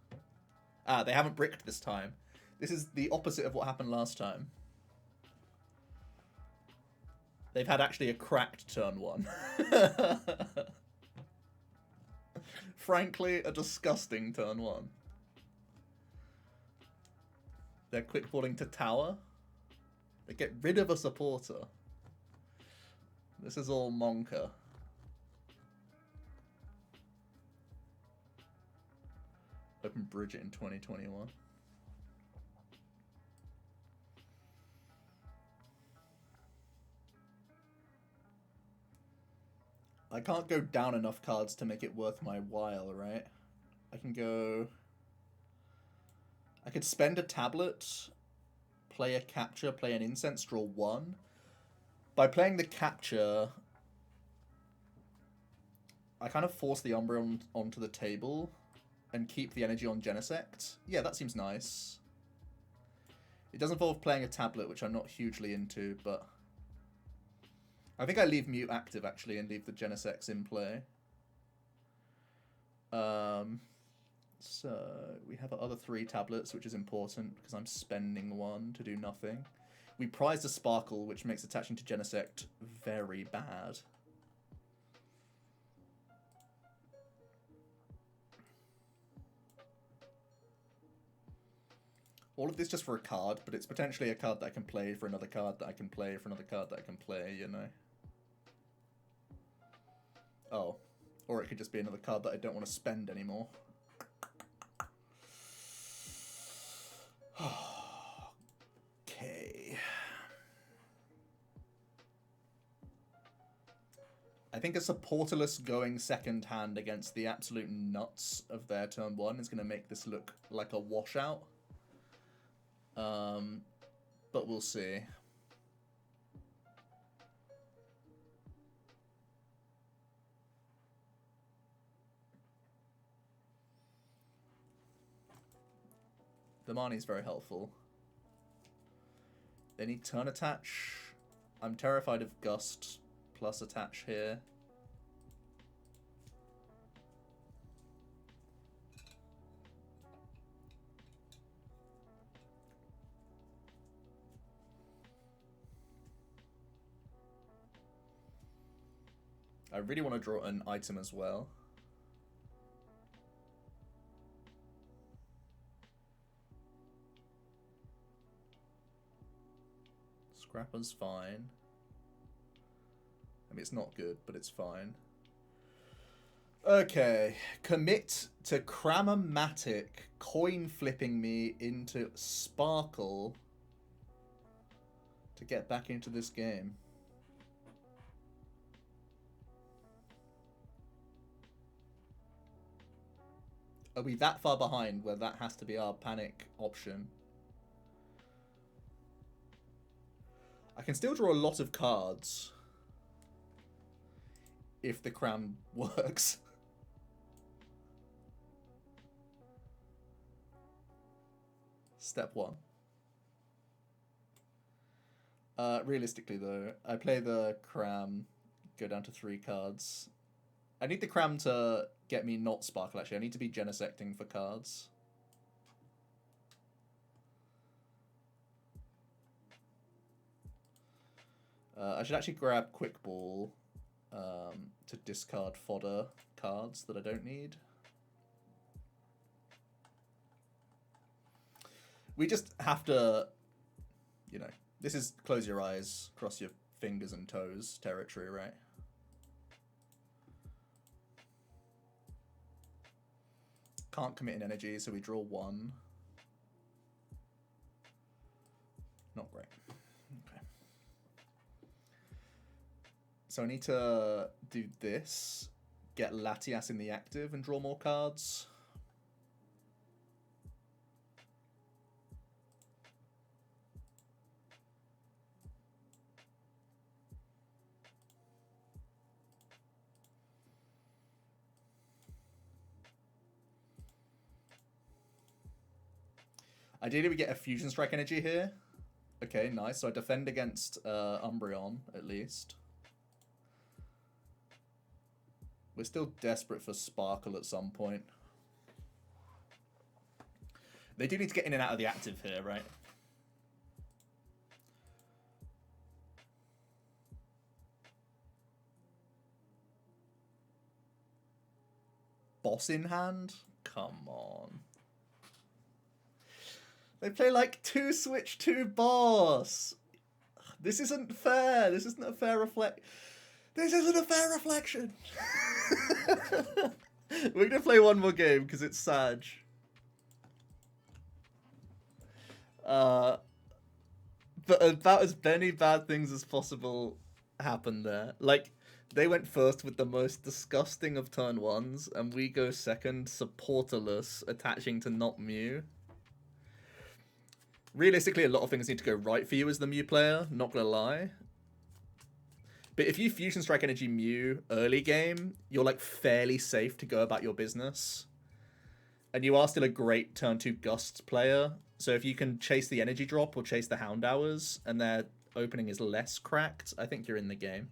Ah, they haven't bricked this time. This is the opposite of what happened last time. They've had actually a cracked turn 1. Frankly, a disgusting turn 1. They're quickballing to tower. They get rid of a supporter. This is all Monka. Open Bridget in 2021. I can't go down enough cards to make it worth my while, right? I can go... I could spend a tablet, play a capture, play an incense, draw 1. By playing the capture, I kind of force the Umbreon onto the table and keep the energy on Genesect. Yeah, that seems nice. It does involve playing a tablet, which I'm not hugely into, but I think I leave Mew active, actually, and leave the Genesects in play. So we have our other 3 tablets, which is important because I'm spending 1 to do nothing. We prize a Sparkle, which makes attaching to Genesect very bad. All of this just for a card, but it's potentially a card that I can play for another card that I can play for another card that I can play, you know. Oh. Or it could just be another card that I don't want to spend anymore. Okay. I think a Supporterless going second hand against the absolute nuts of their turn 1 is going to make this look like a washout. But we'll see. The Marnie's very helpful. They need turn attach. I'm terrified of Gust plus attach here. I really want to draw an item as well. Scrapper's fine. I mean, it's not good, but it's fine. Okay. Commit to Cram-O-Matic coin flipping me into Sparkle to get back into this game. Are we that far behind where that has to be our panic option? I can still draw a lot of cards if the cram works. Step 1. Realistically, though, I play the cram, go down to 3 cards. I need the cram to get me not Sparkle, actually. I need to be Genesecting for cards. I should actually grab Quick Ball to discard fodder cards that I don't need. We just have to, you know, this is close your eyes, cross your fingers and toes territory, right? Can't commit an energy, so we draw 1. Not great. Okay. So I need to do this, get Latias in the active and draw more cards. Ideally, we get a Fusion Strike energy here. Okay, nice. So I defend against Umbreon, at least. We're still desperate for Sparkle at some point. They do need to get in and out of the active here, right? Boss in hand? Come on. They play like 2 switch 2 boss. This isn't fair. This isn't a fair reflect. This isn't a fair reflection. We're gonna play one more game because it's Sag. But about as many bad things as possible happened there. Like, they went first with the most disgusting of turn 1s, and we go second, supporterless, attaching to not Mew. Realistically, a lot of things need to go right for you as the Mew player, not gonna lie. But if you Fusion Strike Energy Mew early game, you're like fairly safe to go about your business. And you are still a great turn 2 Gust player. So if you can chase the energy drop or chase the Hound Hours and their opening is less cracked, I think you're in the game.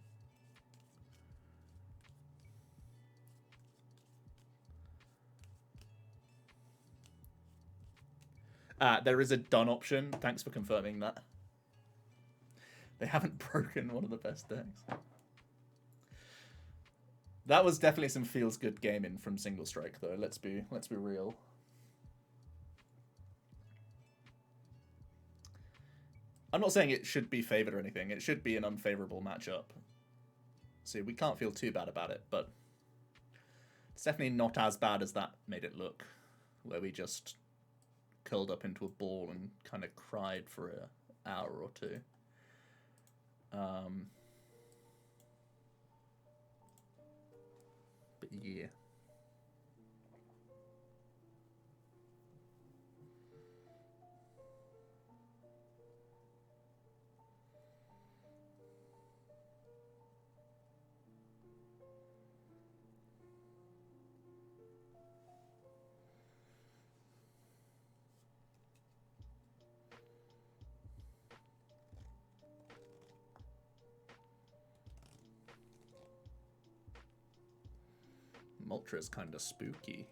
There is a done option. Thanks for confirming that. They haven't broken one of the best decks. That was definitely some feels good gaming from Single Strike, though. Let's be real. I'm not saying it should be favored or anything. It should be an unfavorable matchup. So we can't feel too bad about it, but it's definitely not as bad as that made it look, where we just curled up into a ball and kind of cried for an hour or two. But yeah. Moltres kind of spooky.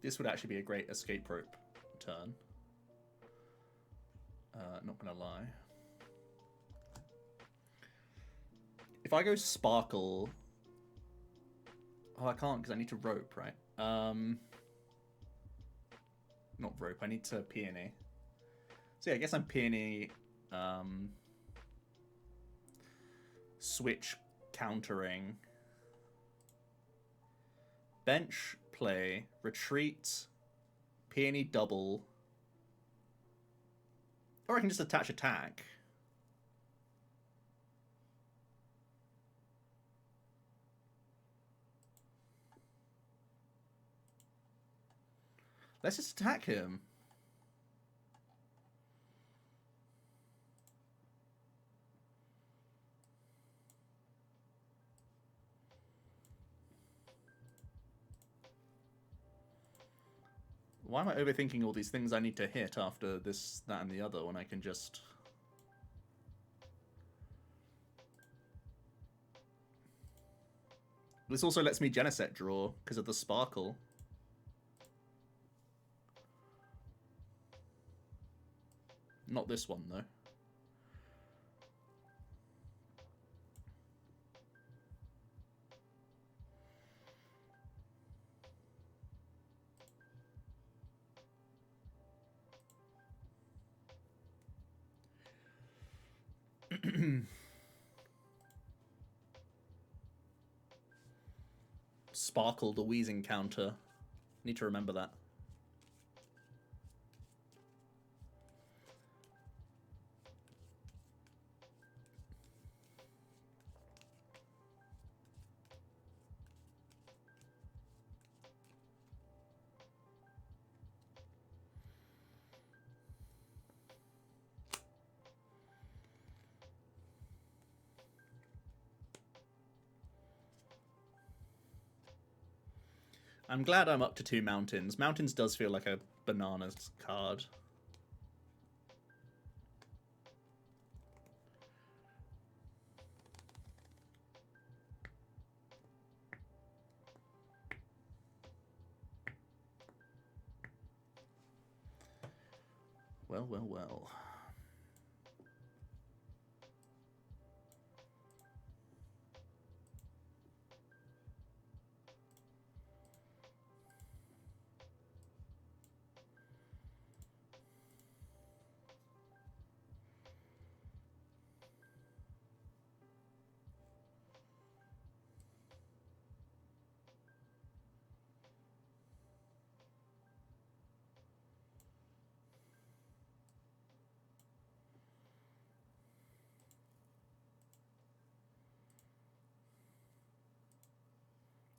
This would actually be a great escape rope turn. Not gonna lie. If I go Sparkle... Oh, I can't because I need to rope, right? Not rope, I need to Peony. So yeah, I guess I'm Peony... switch countering. Bench, play, retreat, Peony double. Or I can just attach attack. Let's just attack him. Why am I overthinking all these things I need to hit after this, that, and the other when I can just... This also lets me Geneset draw because of the Sparkle. Not this one, though. Sparkle, the wheezing counter. Need to remember that. I'm glad I'm up to 2 mountains. Mountains does feel like a bananas card. Well, well, well.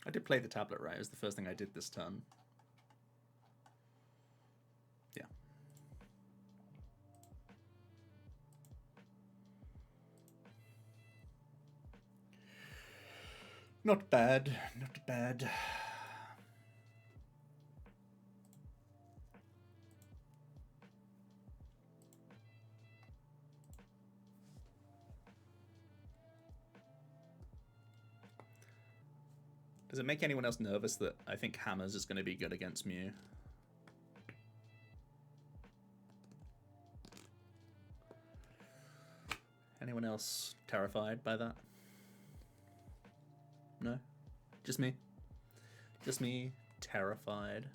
I did play the tablet, right? It was the first thing I did this turn. Yeah. Not bad, not bad. Does it make anyone else nervous that I think Hammers is going to be good against Mew? Anyone else terrified by that? No? Just me? Just me terrified?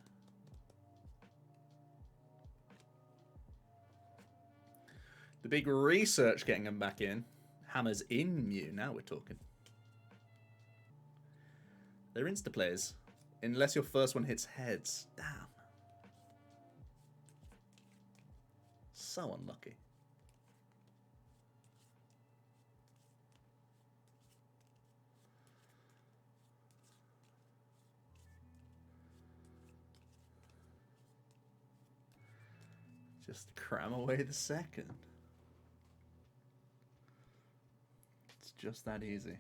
The big research getting them back in. Hammers in Mew, now we're talking. They're insta-plays. Unless your first one hits heads. Damn. So unlucky. Just cram away the second. It's just that easy.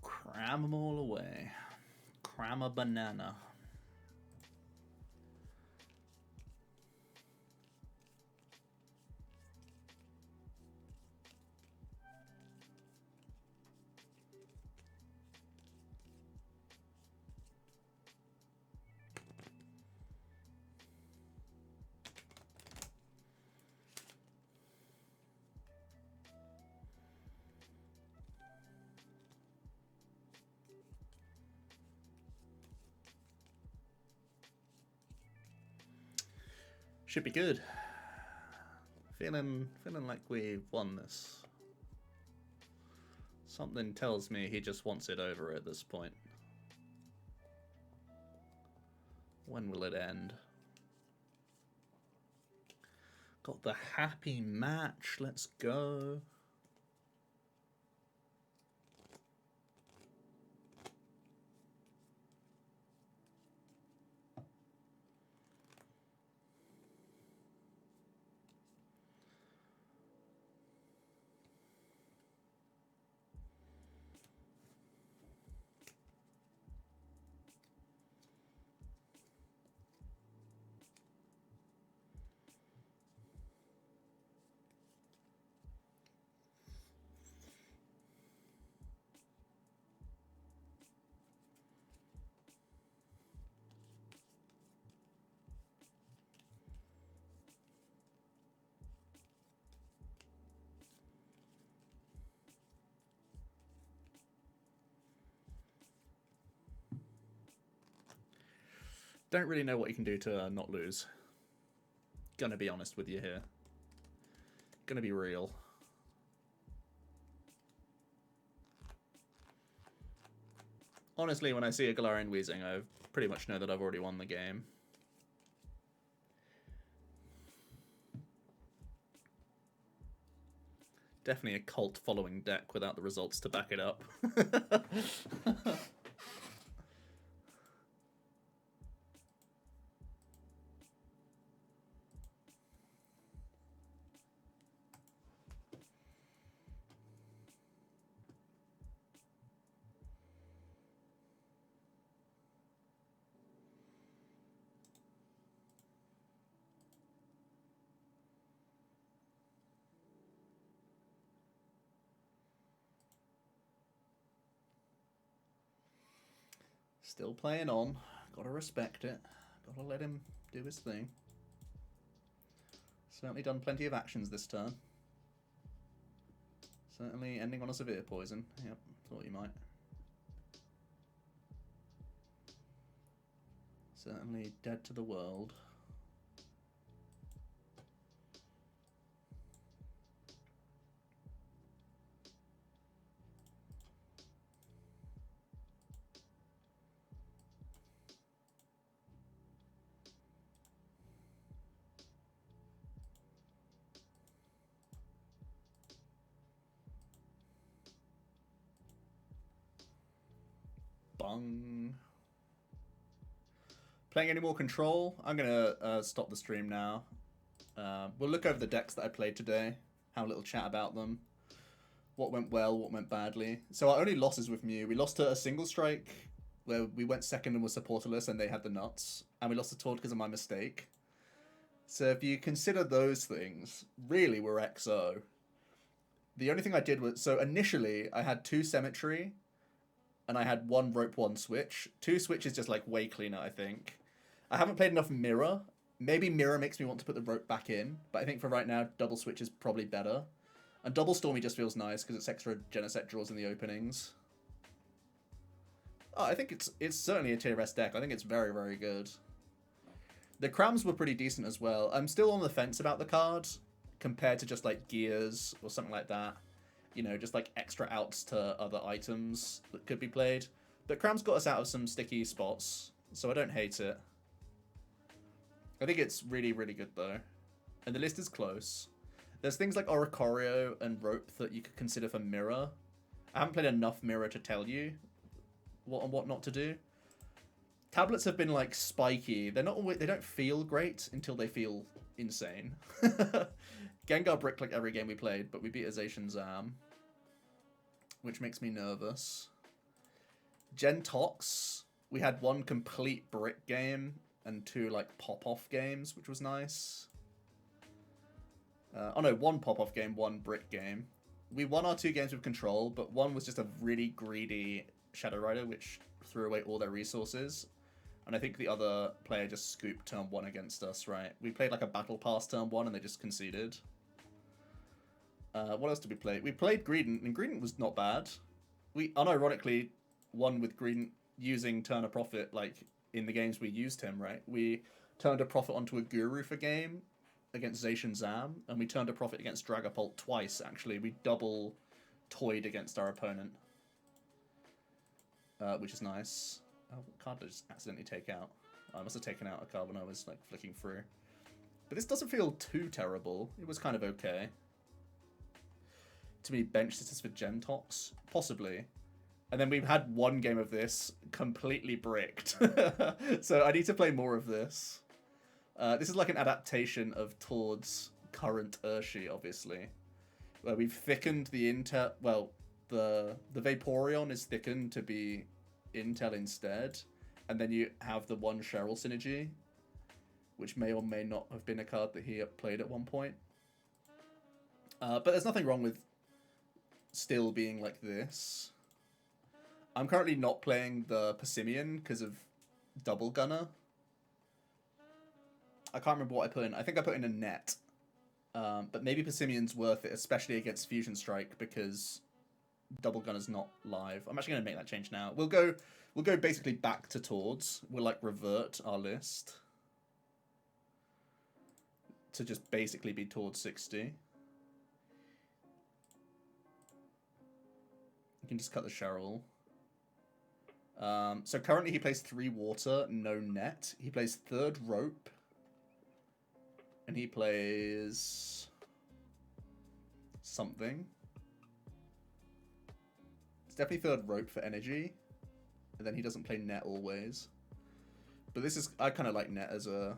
Cram them all away. Cram a banana. Should be good. Feeling like we won this. Something tells me he just wants it over at this point. When will it end? Got the happy match. Let's go. Don't really know what you can do to not lose. Gonna be honest with you here. Gonna be real. Honestly, when I see a Galarian Weezing, I pretty much know that I've already won the game. Definitely a cult following deck without the results to back it up. Still playing on. Gotta respect it. Gotta let him do his thing. Certainly done plenty of actions this turn. Certainly ending on a severe poison. Yep, thought you might. Certainly dead to the world. Bung. Playing any more Control? I'm going to stop the stream now. We'll look over the decks that I played today, have a little chat about them, what went well, what went badly. So our only losses with Mew, we lost to a single strike where we went second and were supporterless and they had the nuts, and we lost to Tord because of my mistake. So if you consider those things, really we're XO. The only thing I did was, so initially I had 2 Symmetry and I had 1 Rope 1 Switch. 2 Switch is just like way cleaner, I think. I haven't played enough Mirror. Maybe Mirror makes me want to put the Rope back in, but I think for right now, Double Switch is probably better. And Double Stormy just feels nice because it's extra Genesect draws in the openings. Oh, I think it's certainly a tier S deck. I think it's very, very good. The crams were pretty decent as well. I'm still on the fence about the card compared to just like Gears or something like that. You know, just like extra outs to other items that could be played. But crams got us out of some sticky spots, so I don't hate it. I think it's really, really good though. And the list is close. There's things like Oricorio and Rope that you could consider for Mirror. I haven't played enough Mirror to tell you what and what not to do. Tablets have been like spiky. They're not always, they don't feel great until they feel insane. Gengar bricked like every game we played, but we beat a Zacian Zam, which makes me nervous. Gentox, we had 1 complete brick game and 2 like pop-off games, which was nice. Oh no, 1 pop-off game, 1 brick game. We won our 2 games with Control, but 1 was just a really greedy Shadow Rider, which threw away all their resources. And I think the other player just scooped turn 1 against us, right? We played like a Battle Pass turn 1 and they just conceded. What else did we play? We played Greedent, and Greedent was not bad. We unironically won with Greedent using Turn a Profit, like, in the games we used him, right? We turned a Profit onto a Guru for game against Zacian Zam, and we turned a Profit against Dragapult twice, actually. We double toyed against our opponent, which is nice. Oh, what card did I just accidentally take out? I must have taken out a card when I was, like, flicking through. But this doesn't feel too terrible. It was kind of okay. To me, bench this is for Gentox? Possibly. And then we've had 1 game of this completely bricked. So I need to play more of this. This is like an adaptation of Tord's current Urshi, obviously. Where we've thickened the Intel... Well, the Vaporeon is thickened to be Intel instead. And then you have the 1 Cheryl synergy, which may or may not have been a card that he played at one point. But there's nothing wrong with still being like this. I'm currently not playing the Persimmon because of Double Gunner. I can't remember what I put in. I think I put in a net. But maybe Persimmon's worth it, especially against Fusion Strike, because Double Gunner's not live. I'm actually going to make that change now. We'll go basically back to Tords. We'll like revert our list to just basically be Tord 60. You can just cut the Cheryl. So currently he plays 3 water, no net. He plays 3rd rope. And he plays something. It's definitely 3rd rope for energy. And then he doesn't play net always. But this is, I kind of like net as an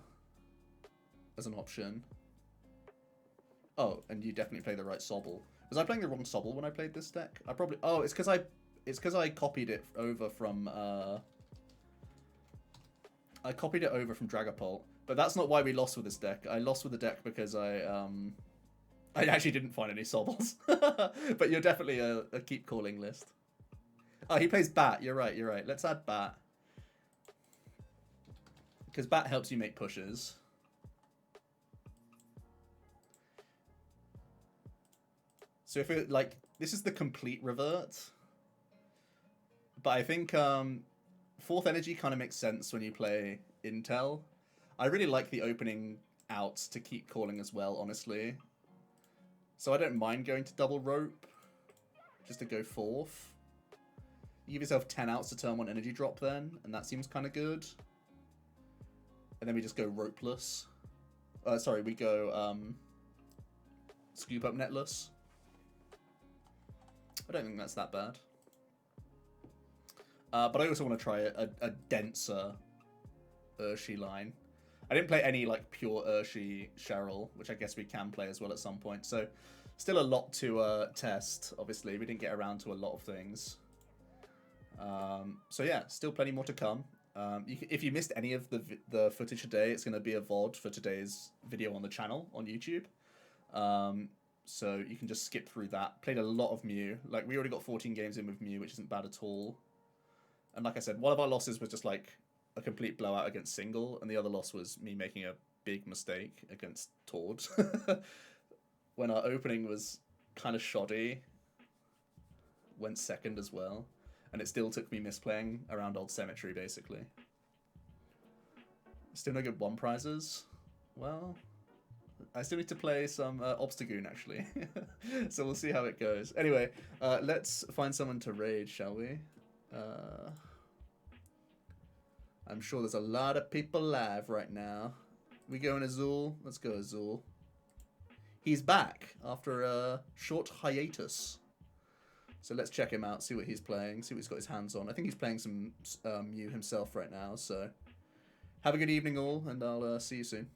option. Oh, and you definitely play the right Sobble. Was I playing the wrong Sobble when I played this deck? I probably... Oh, it's because I copied it over from... I copied it over from Dragapult. But that's not why we lost with this deck. I lost with the deck because I actually didn't find any Sobbles. But you're definitely a keep calling list. Oh, he plays Bat. You're right, you're right. Let's add Bat. Because Bat helps you make pushes. So if it, like, this is the complete revert. But I think fourth energy kind of makes sense when you play Intel. I really like the opening outs to keep calling as well, honestly. So I don't mind going to double rope, just to go fourth. You give yourself 10 outs to turn 1 energy drop then, and that seems kind of good. And then we just go ropeless. Sorry, we go scoop up netless. I don't think that's that bad. But I also want to try a denser Urshi line. I didn't play any like pure Urshi Cheryl, which I guess we can play as well at some point. So still a lot to test, obviously. We didn't get around to a lot of things. So yeah, still plenty more to come. If you missed any of the footage today, it's going to be a VOD for today's video on the channel on YouTube. So you can just skip through that. Played a lot of Mew. Like, we already got 14 games in with Mew, which isn't bad at all. And like I said, one of our losses was just like a complete blowout against Single, and the other loss was me making a big mistake against Tord. When our opening was kind of shoddy. Went second as well. And it still took me misplaying around Old Cemetery, basically. Still no good 1 prizes. Well, I still need to play some Obstagoon, actually. So we'll see how it goes. Anyway, let's find someone to raid, shall we? I'm sure there's a lot of people live right now. We going Azul? Let's go Azul. He's back after a short hiatus. So let's check him out, see what he's playing, see what he's got his hands on. I think he's playing some Mew himself right now, so have a good evening all, and I'll see you soon.